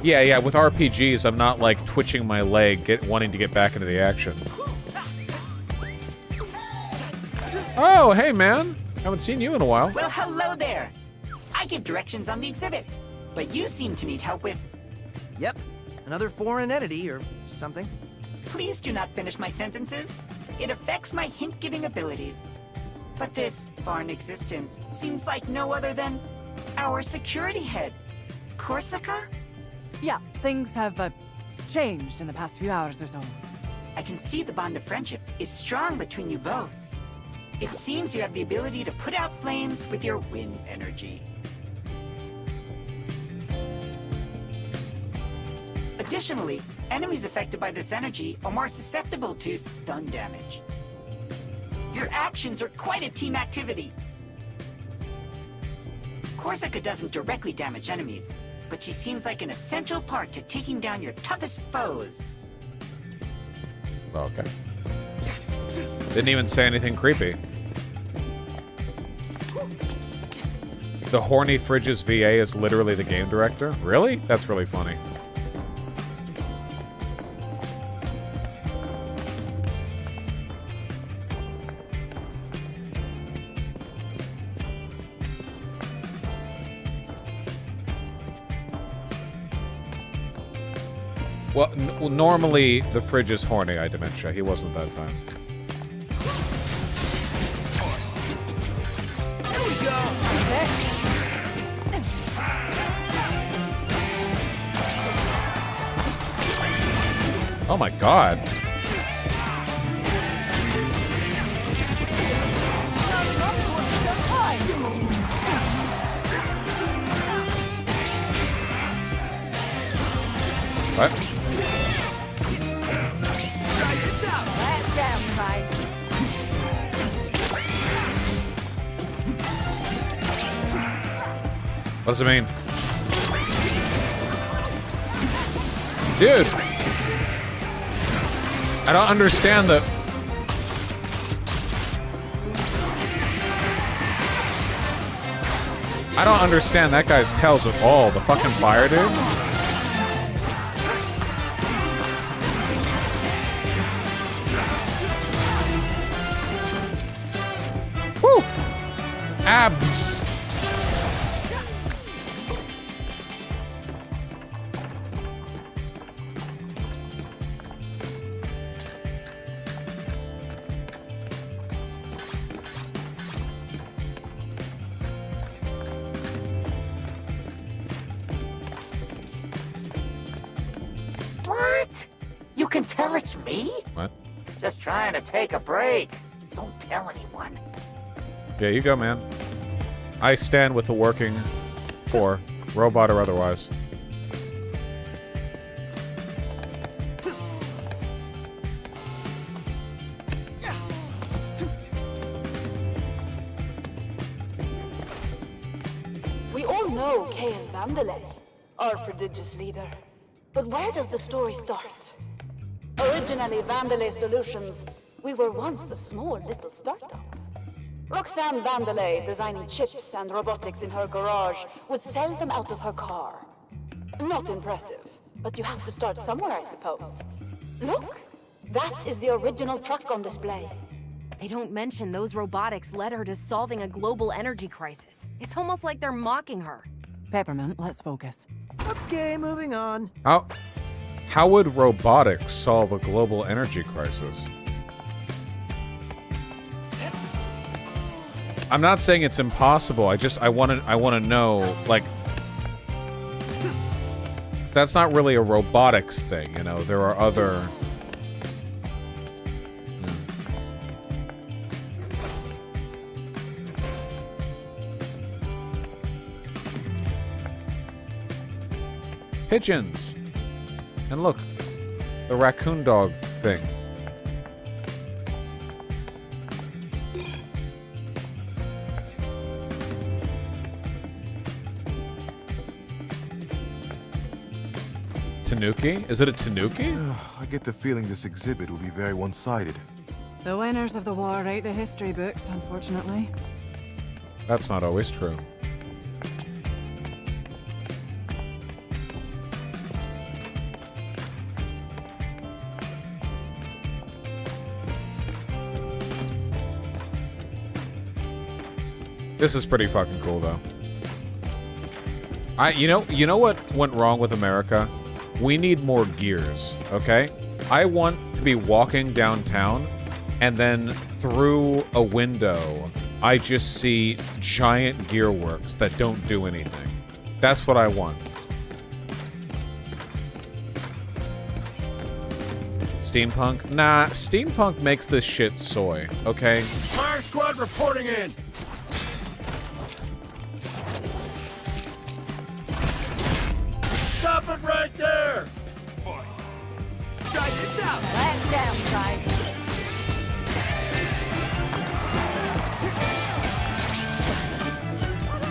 Yeah, with RPGs, I'm not, like, twitching my leg, wanting to get back into the action. Oh, hey, man! Haven't seen you in a while. Well, hello there! I give directions on the exhibit, but you seem to need help with... Yep, another foreign entity or something. Please do not finish my sentences. It affects my hint-giving abilities. But this foreign existence seems like no other than our security head, Corsica? Yeah, things have changed in the past few hours or so. I can see the bond of friendship is strong between you both. It seems you have the ability to put out flames with your wind energy. Additionally, enemies affected by this energy are more susceptible to stun damage. Your actions are quite a team activity. Corsica doesn't directly damage enemies, but she seems like an essential part to taking down your toughest foes. Okay. Didn't even say anything creepy. The Horny Fridges VA is literally the game director? Really? That's really funny. Well, normally the fridge is horny, Dementia. He wasn't that time. There we go! Oh my god. What? What does it mean? Dude! I don't understand the... I don't understand that guy's tails at all. The fucking fire dude? Woo! Abs! What? You can tell it's me? What? Just trying to take a break. Don't tell anyone. Yeah, you go, man. I stand with the working poor, robot or otherwise. We all know Cain Vandelay, our prodigious leader. But where does the story start? Originally Vandelay Solutions, we were once a small little startup. Roxanne Vandelay, designing chips and robotics in her garage, would sell them out of her car. Not impressive, but you have to start somewhere, I suppose. Look, that is the original truck on display. They don't mention those robotics led her to solving a global energy crisis. It's almost like they're mocking her. Peppermint, let's focus. Okay, moving on. How would robotics solve a global energy crisis? I'm not saying it's impossible. I want to know, like, that's not really a robotics thing, you know. There are other pigeons. And look, The raccoon dog thing. Tanuki? Is it a tanuki? I get the feeling this exhibit will be very one-sided. The winners of the war write the history books, unfortunately. That's not always true. This is pretty fucking cool, though. You know what went wrong with America? We need more gears, okay? I want to be walking downtown, and then through a window, I just see giant gearworks that don't do anything. That's what I want. Steampunk? Nah, steampunk makes this shit soy, okay? Fire squad reporting in! Stop it right there! Try this out. Let down, guys.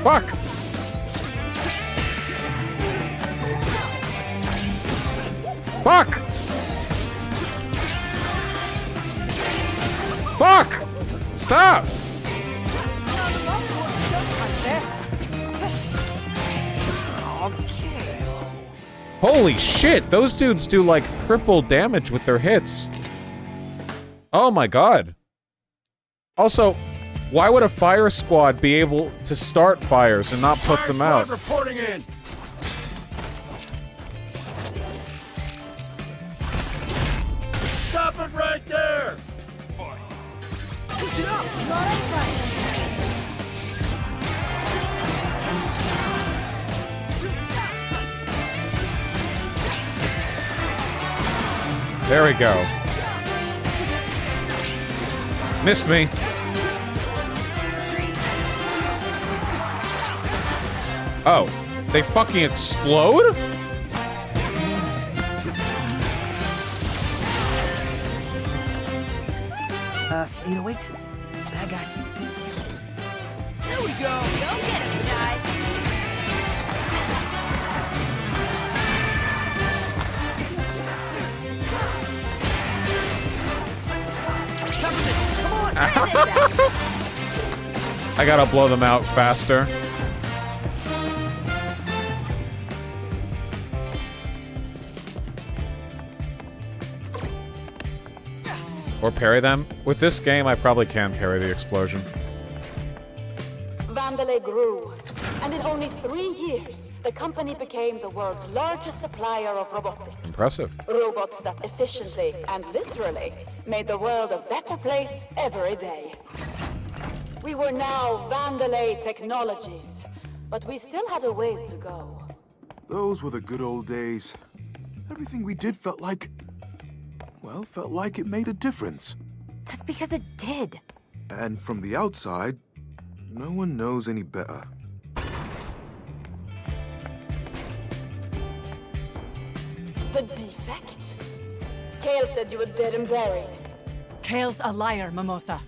Fuck! Fuck! Fuck! Stop! Holy shit, those dudes do like triple damage with their hits. Oh my god. Also, why would a fire squad be able to start fires and not put them out? Reporting in. Stop it right there. Switch it up. There we go. Missed me. Oh, they fucking explode? You know, wait. Bad guys. Here we go. Go get him, guys. Come on. I gotta blow them out faster. Or parry them. With this game, I probably can parry the explosion. Vandalay grew, and in only 3 years, the company became the world's largest supplier of robotics. Impressive. Robots that efficiently and literally made the world a better place every day. We were now Vandalay Technologies, but we still had a ways to go. Those were the good old days. Everything we did felt like it made a difference. That's because it did. And from the outside, no one knows any better. The defect? Kale said you were dead and buried. Kale's a liar, Mimosa.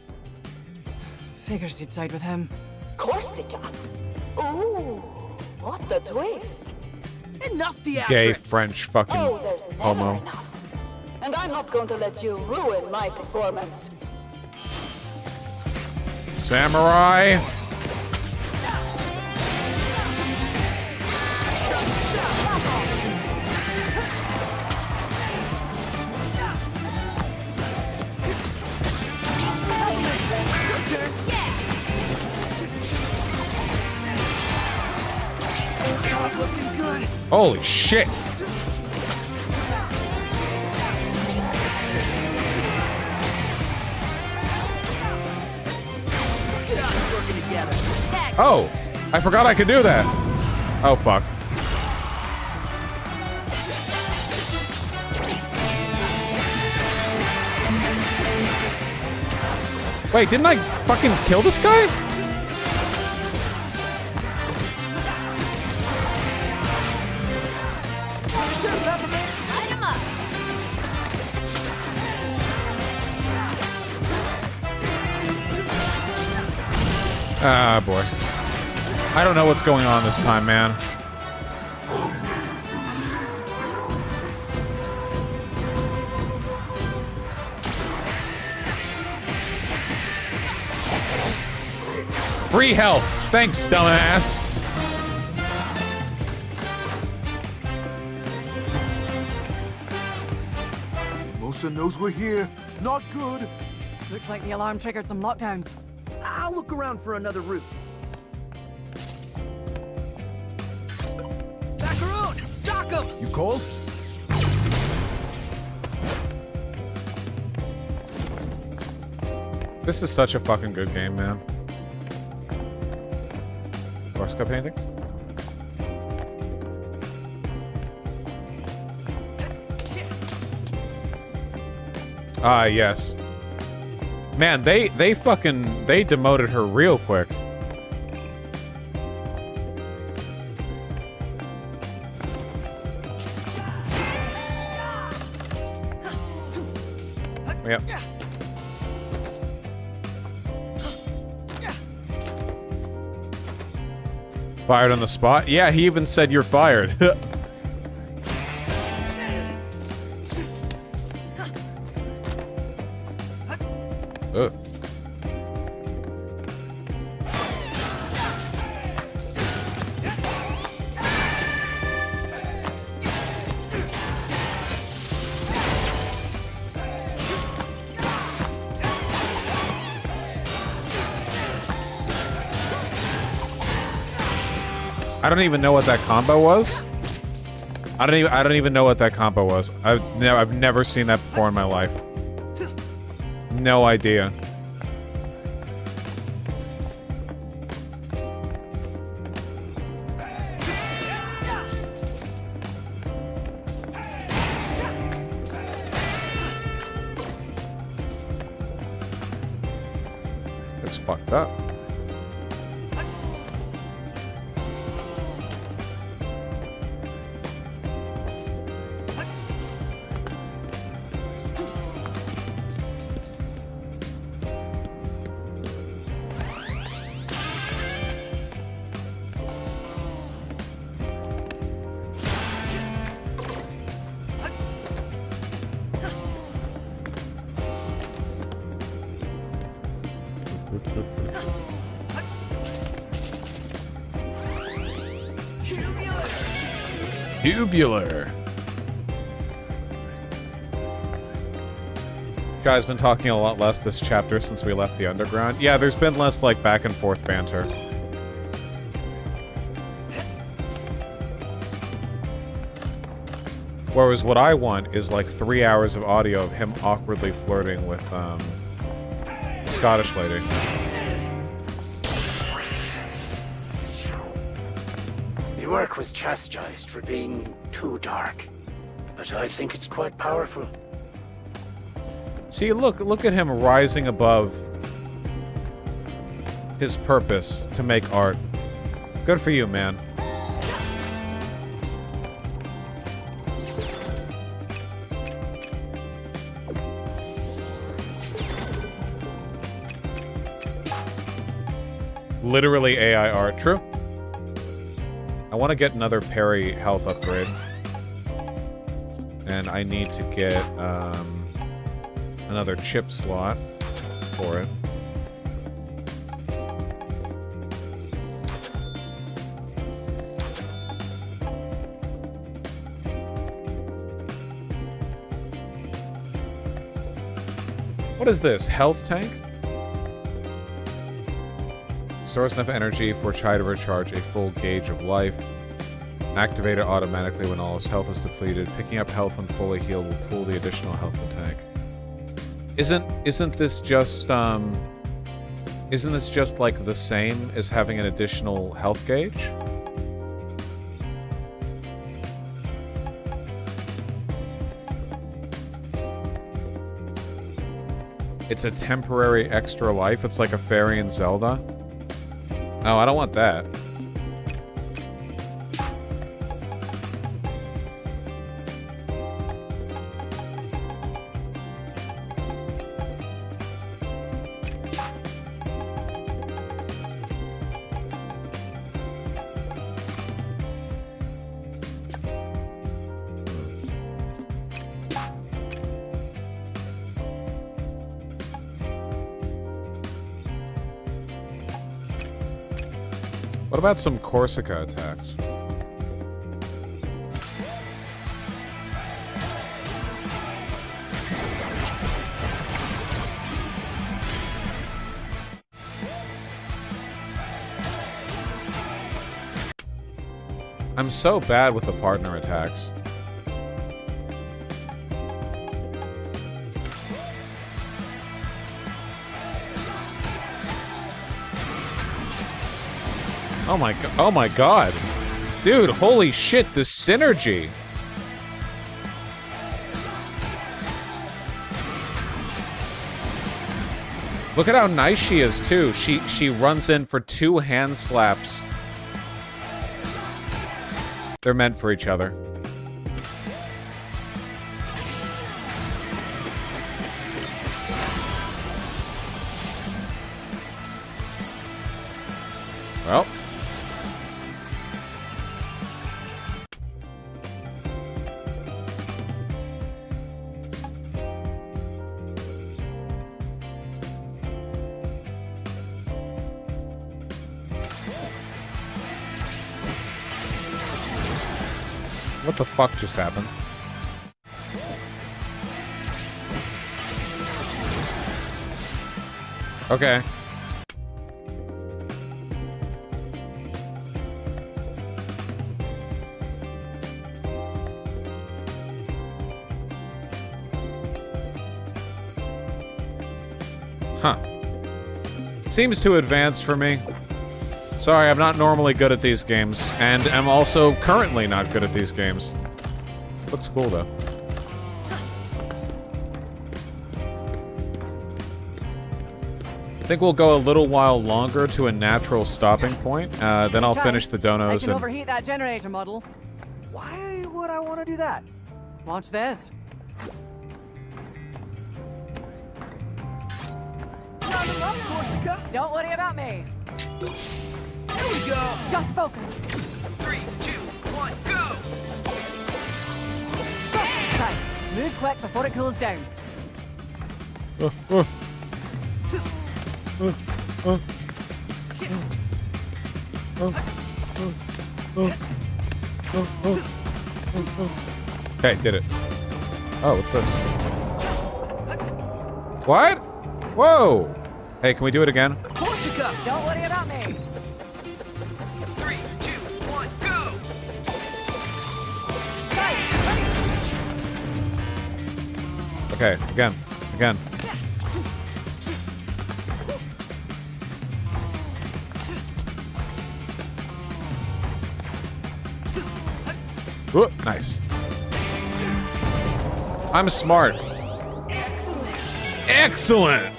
Figures you'd side with him. Corsica? Ooh, what a twist. Enough theatrics. Gay French fucking Oh, there's never homo. enough. And I'm not going to let you ruin my performance. Samurai! Looking good. Holy shit! Oh! I forgot I could do that! Oh, fuck. Wait, didn't I fucking kill this guy? Light him up. Ah, boy. I don't know what's going on this time, man. Free health. Thanks, dumbass. Musa knows we're here. Not good. Looks like the alarm triggered some lockdowns. I'll look around for another route. Macaroon! Dock him! You cold? This is such a fucking good game, man. Force Cup anything? Ah, yes. Man, they demoted her real quick. Yep. Fired on the spot? Yeah, he even said you're fired. Ugh. I don't even know what that combo was. I don't even know what that combo was. I've never seen that before in my life. No idea. It's fucked up. Tubular. Guy's been talking a lot less this chapter since we left the underground. Yeah, there's been less, like, back and forth banter. Whereas what I want is, like, 3 hours of audio of him awkwardly flirting with, the Scottish lady. The work was chastised for being too dark, but I think it's quite powerful. See, look at him rising above his purpose to make art. Good for you, man. Literally AI art. True. I want to get another parry health upgrade. And I need to get, another chip slot for it. What is this? Health tank? Stores enough energy for Chai to recharge a full gauge of life. Activate it automatically when all his health is depleted. Picking up health when fully healed will pull the additional health in the tank. Isn't this just like the same as having an additional health gauge? It's a temporary extra life. It's like a fairy in Zelda. Oh, I don't want that. What about some Corsica attacks? I'm so bad with the partner attacks. Oh my god. Dude, holy shit, the synergy. Look at how nice she is too. She runs in for 2 hand slaps. They're meant for each other. Well. What the fuck just happened? Okay. Huh. Seems too advanced for me. Sorry, I'm not normally good at these games, and I'm also currently not good at these games. Looks cool, though. I think we'll go a little while longer to a natural stopping point, then I'll finish the donos. I can overheat that generator model. Why would I want to do that? Watch this. Not enough, Corsica. Don't worry about me. Here we go. Just focus. 3, 2, 1, go. Right. Move quick before it cools down. Okay, did it. Oh, what's this? What? Whoa! Hey, can we do it again? Corsica. Don't worry about me. 3, 2, 1, go. Okay, again. Again. Ooh, nice. I'm smart. Excellent. Excellent!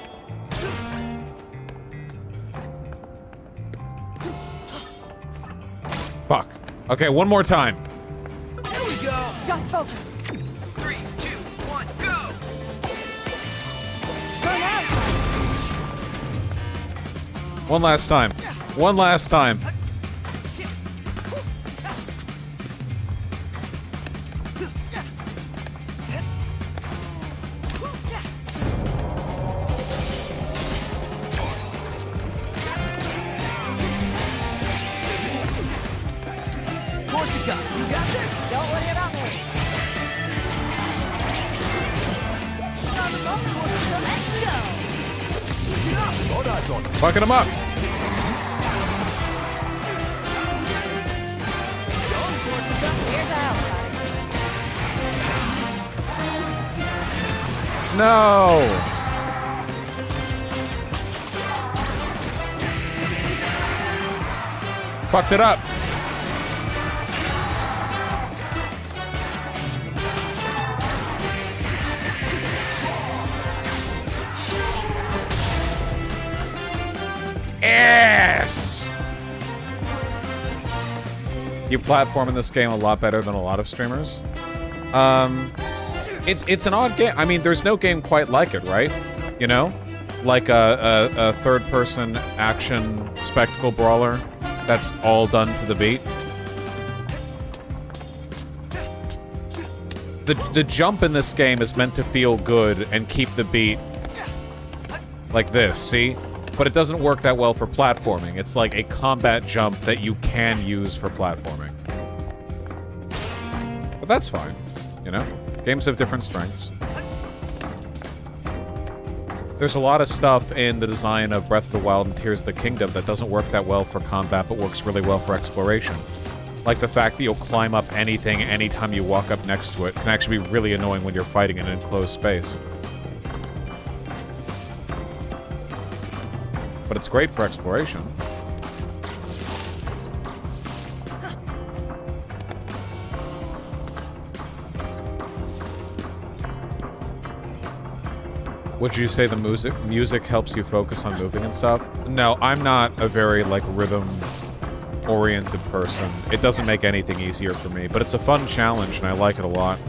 Fuck. Okay, one more time. Here we go. Just focus. 3, 2, 1, go. One last time. One last time. Corsica, you got this. Don't worry about me. Not enough, Corsica. Let's go. Get up. All eyes on it. Fucking him up. Go, Corsica. Here's the house. No! Fucked it up. Yes! You platform in this game a lot better than a lot of streamers. It's an odd game. I mean, there's no game quite like it, right? You know? Like a third-person action spectacle brawler that's all done to the beat. The jump in this game is meant to feel good and keep the beat like this, see? but it doesn't work that well for platforming. It's like a combat jump that you can use for platforming. But that's fine, you know? Games have different strengths. There's a lot of stuff in the design of Breath of the Wild and Tears of the Kingdom that doesn't work that well for combat, but works really well for exploration. Like the fact that you'll climb up anything anytime you walk up next to it can actually be really annoying when you're fighting in an enclosed space. But it's great for exploration. Would you say the music helps you focus on moving and stuff? No, I'm not a very, like, rhythm-oriented person. It doesn't make anything easier for me, but it's a fun challenge, and I like it a lot.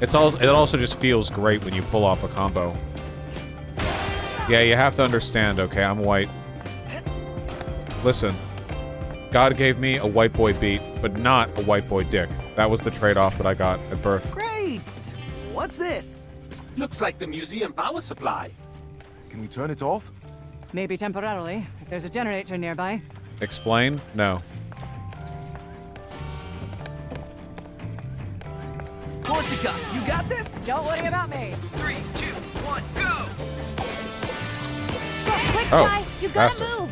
It also just feels great when you pull off a combo. Yeah, you have to understand, okay, I'm white. Listen, God gave me a white boy beat, but not a white boy dick. That was the trade-off that I got at birth. Great! What's this? Looks like the museum power supply. Can we turn it off? Maybe temporarily, if there's a generator nearby. Explain? No. Corsica, you got this? Don't worry about me. 3, 2, 1, go! Quick, Oh, Fly! You gotta faster. move!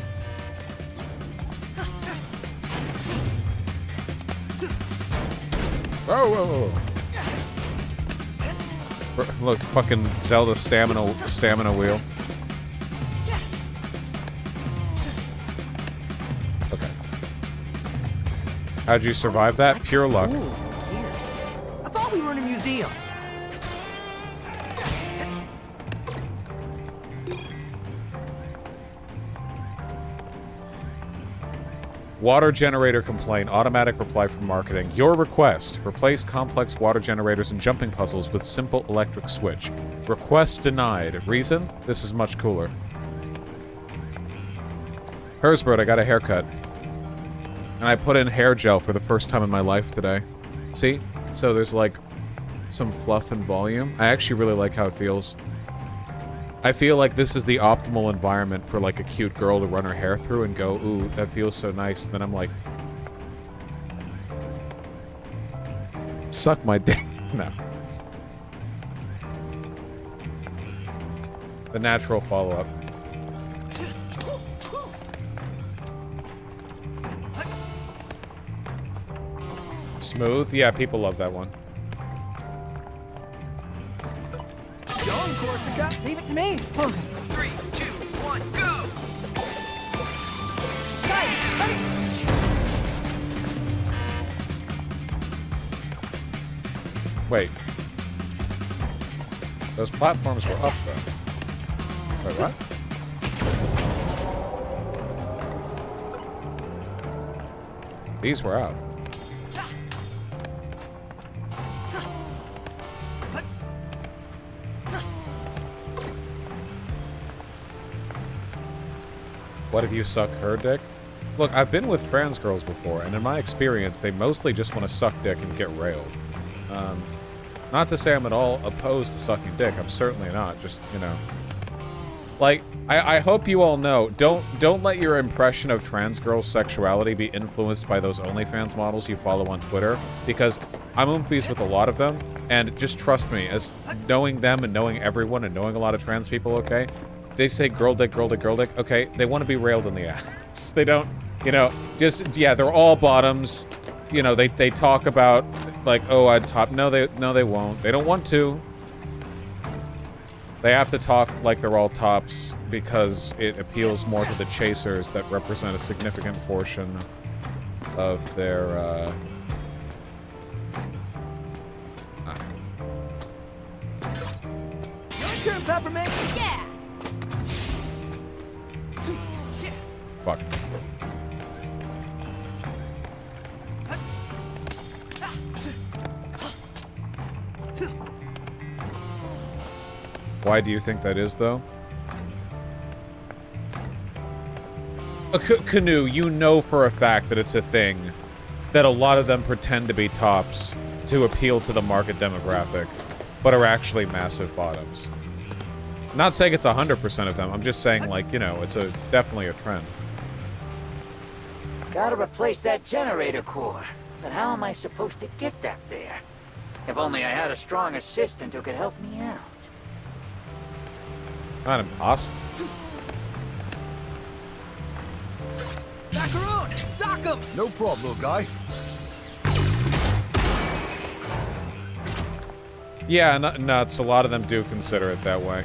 Whoa, whoa, whoa. Look, fucking Zelda stamina wheel. Okay. How'd you survive that? Pure luck. Ooh, years. I thought we were in a museum. Water generator complaint. Automatic reply from marketing. Your request. Replace complex water generators and jumping puzzles with simple electric switch. Request denied. Reason? This is much cooler. Hersbert, I got a haircut. And I put in hair gel for the first time in my life today. See? So there's like some fluff and volume. I actually really like how it feels. I feel like this is the optimal environment for like a cute girl to run her hair through and go, ooh, that feels so nice. Then I'm like, suck my dick. No. The natural follow-up. Smooth? Yeah, people love that one. Go, Corsica! Leave it to me. Focus. 3, 2, 1, go! Wait. Those platforms were up, though. Wait, what? These were out. What if you suck her dick? Look, I've been with trans girls before, and in my experience, they mostly just want to suck dick and get railed. Not to say I'm at all opposed to sucking dick. I'm certainly not. Just, you know. Like, I hope you all know, don't let your impression of trans girls' sexuality be influenced by those OnlyFans models you follow on Twitter, because I'm oomfies with a lot of them, and just trust me, as knowing them and knowing everyone and knowing a lot of trans people, okay? They say girl dick, girl dick, girl dick. Okay, they want to be railed in the ass. They don't, you know, just, yeah, they're all bottoms. You know, they talk about, like, oh, I'd top. No, they won't. They don't want to. They have to talk like they're all tops because it appeals more to the chasers that represent a significant portion of their, Your turn, Peppermint! Yeah! Fuck. Why do you think that is, though? Canoe, you know for a fact that it's a thing that a lot of them pretend to be tops to appeal to the market demographic, but are actually massive bottoms. Not saying it's 100% of them. I'm just saying, like, you know, it's definitely a trend. Gotta replace that generator core. But how am I supposed to get that there? If only I had a strong assistant who could help me out. Not impossible. Macaron! Sock 'em! No problem, little guy. Yeah, nuts. A lot of them do consider it that way.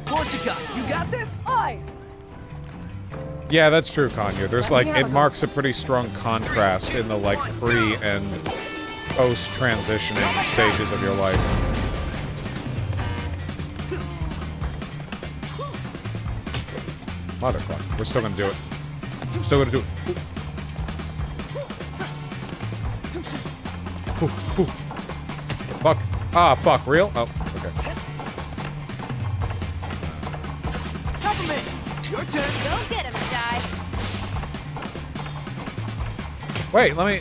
Corsica, you got this? Oi! Yeah, that's true, Kanye. There's like, it marks a pretty strong contrast in the like pre and post transitioning stages of your life. Motherfucker, we're still gonna do it. Still gonna do it. Ooh, ooh. Fuck. Ah, fuck. Real? Oh, okay. Your turn. Go get him, guy. Wait, let me...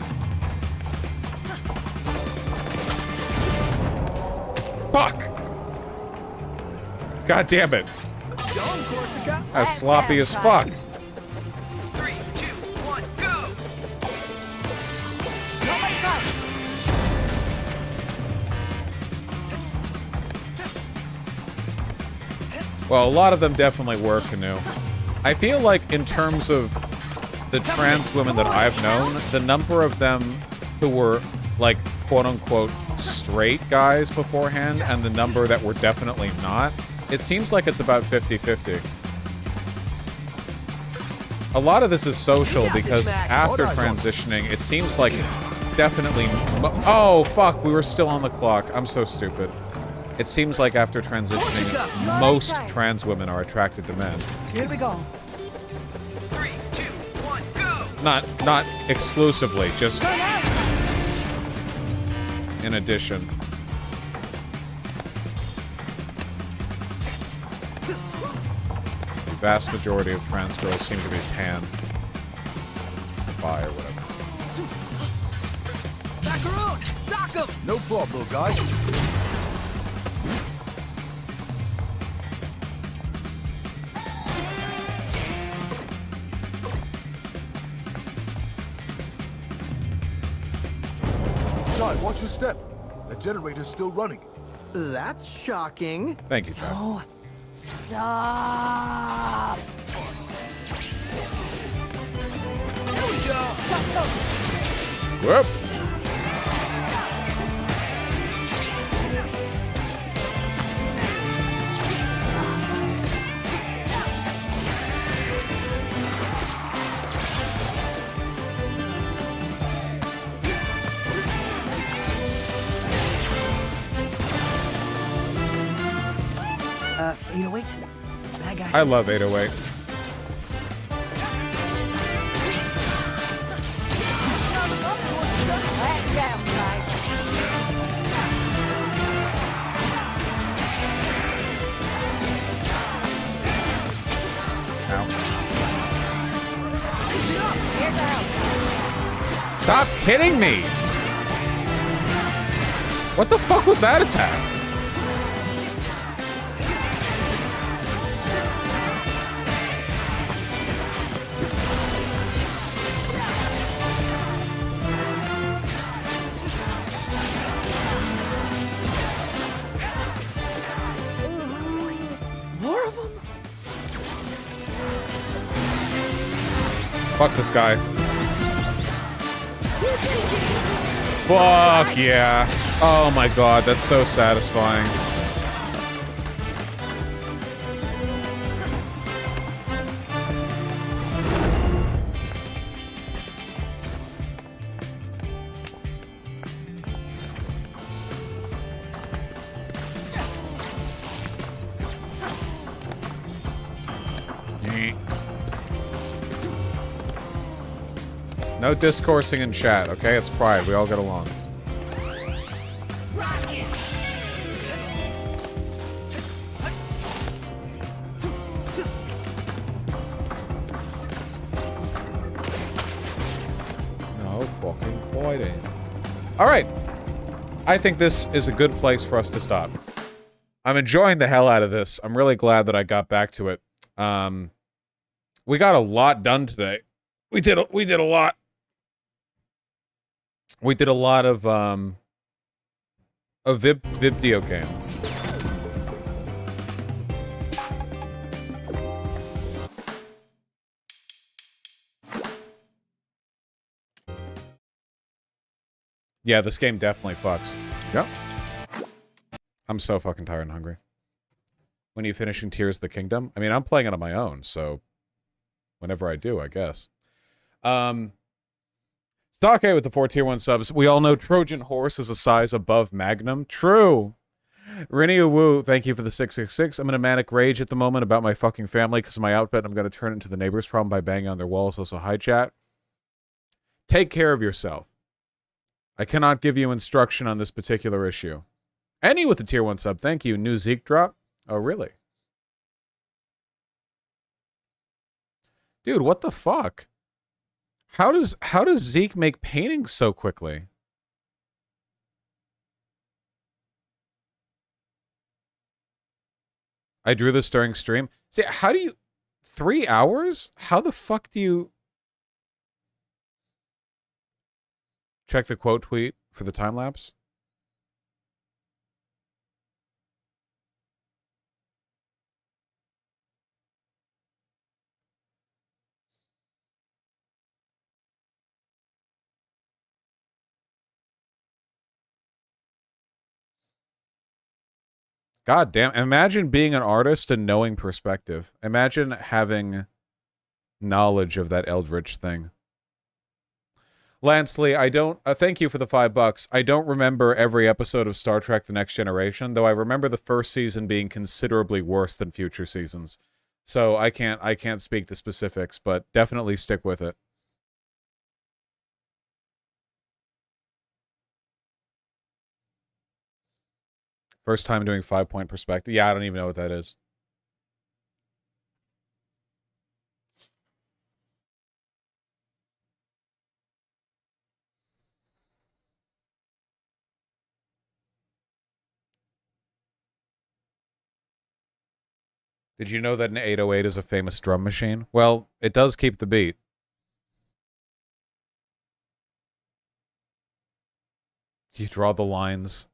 Fuck! God damn it. Go, Corsica. That's sloppy as fuck. 3, 2, 1, go! Nobody Well, a lot of them definitely were canoe. I feel like in terms of the trans women that I've known, the number of them who were like quote-unquote straight guys beforehand and the number that were definitely not, it seems like it's about 50-50. A lot of this is social because after transitioning, it seems like definitely... Oh, fuck, we were still on the clock. I'm so stupid. It seems like after transitioning, most trans women are attracted to men. Here we go. 3, 2, 1, go! Not exclusively, just in addition. The vast majority of trans girls seem to be pan, bi, or whatever. Macaron! Sock 'em! No problem, little guy. John, watch your step. The generator's still running. That's shocking. Thank you, John. Oh, stop! Here we go! Whoop! You know, wait. Bad guys. I love 808. Stop hitting me! What the fuck was that attack? More of them? Fuck this guy. Fuck yeah. Oh my god, that's so satisfying. No discoursing in chat, okay? It's pride. We all get along. fighting. All right. I think this is a good place for us to stop. I'm enjoying the hell out of this. I'm really glad that I got back to it. We got a lot done today. We did a lot. We did a lot of video cam. Yeah, this game definitely fucks. Yep. I'm so fucking tired and hungry. When are you finishing Tears of the Kingdom? I mean, I'm playing it on my own, so whenever I do, I guess. Stock A with the 4 tier 1 subs. We all know Trojan Horse is a size above Magnum. True. Rinny Wu, thank you for the 666. I'm in a manic rage at the moment about my fucking family because of my outfit. I'm going to turn it into the neighbor's problem by banging on their walls. Also, hi chat. Take care of yourself. I cannot give you instruction on this particular issue. Annie with the tier 1 sub. Thank you. New Zeke drop. Oh, really? Dude, what the fuck? How does Zeke make paintings so quickly? I drew this during stream. See, how do you... 3 hours? How the fuck do you... Check the quote tweet for the time lapse. God damn. Imagine being an artist and knowing perspective. Imagine having knowledge of that Eldritch thing. Lansley, I don't... thank you for the $5. I don't remember every episode of Star Trek The Next Generation, though I remember the first season being considerably worse than future seasons. So I can't speak the specifics, but definitely stick with it. First time doing 5-point perspective. Yeah, I don't even know what that is. Did you know that an 808 is a famous drum machine? Well, it does keep the beat. You draw the lines,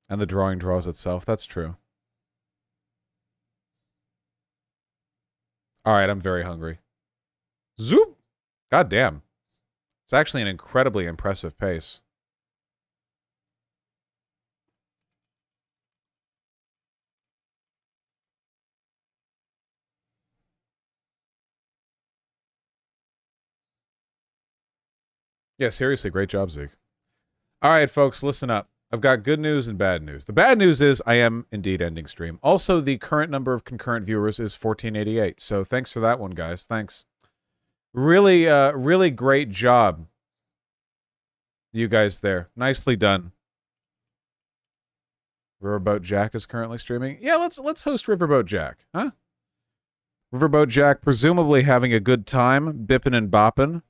and the drawing draws itself. That's true. All right, I'm very hungry. Zoop! God damn. It's actually an incredibly impressive pace. Yeah, seriously, great job, Zeke. All right, folks, listen up. I've got good news and bad news. The bad news is I am indeed ending stream. Also, the current number of concurrent viewers is 1488. So thanks for that one, guys. Thanks. Really, really great job, you guys there. Nicely done. Riverboat Jack is currently streaming. Yeah, let's host Riverboat Jack, huh? Riverboat Jack presumably having a good time, bipping and bopping.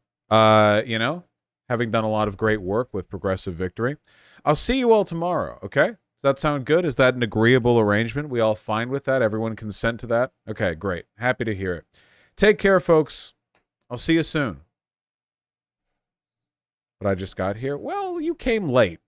You know, having done a lot of great work with Progressive Victory. I'll see you all tomorrow, okay? Does that sound good? Is that an agreeable arrangement? We all fine with that? Everyone consent to that? Okay, great. Happy to hear it. Take care, folks. I'll see you soon. But I just got here. Well, you came late.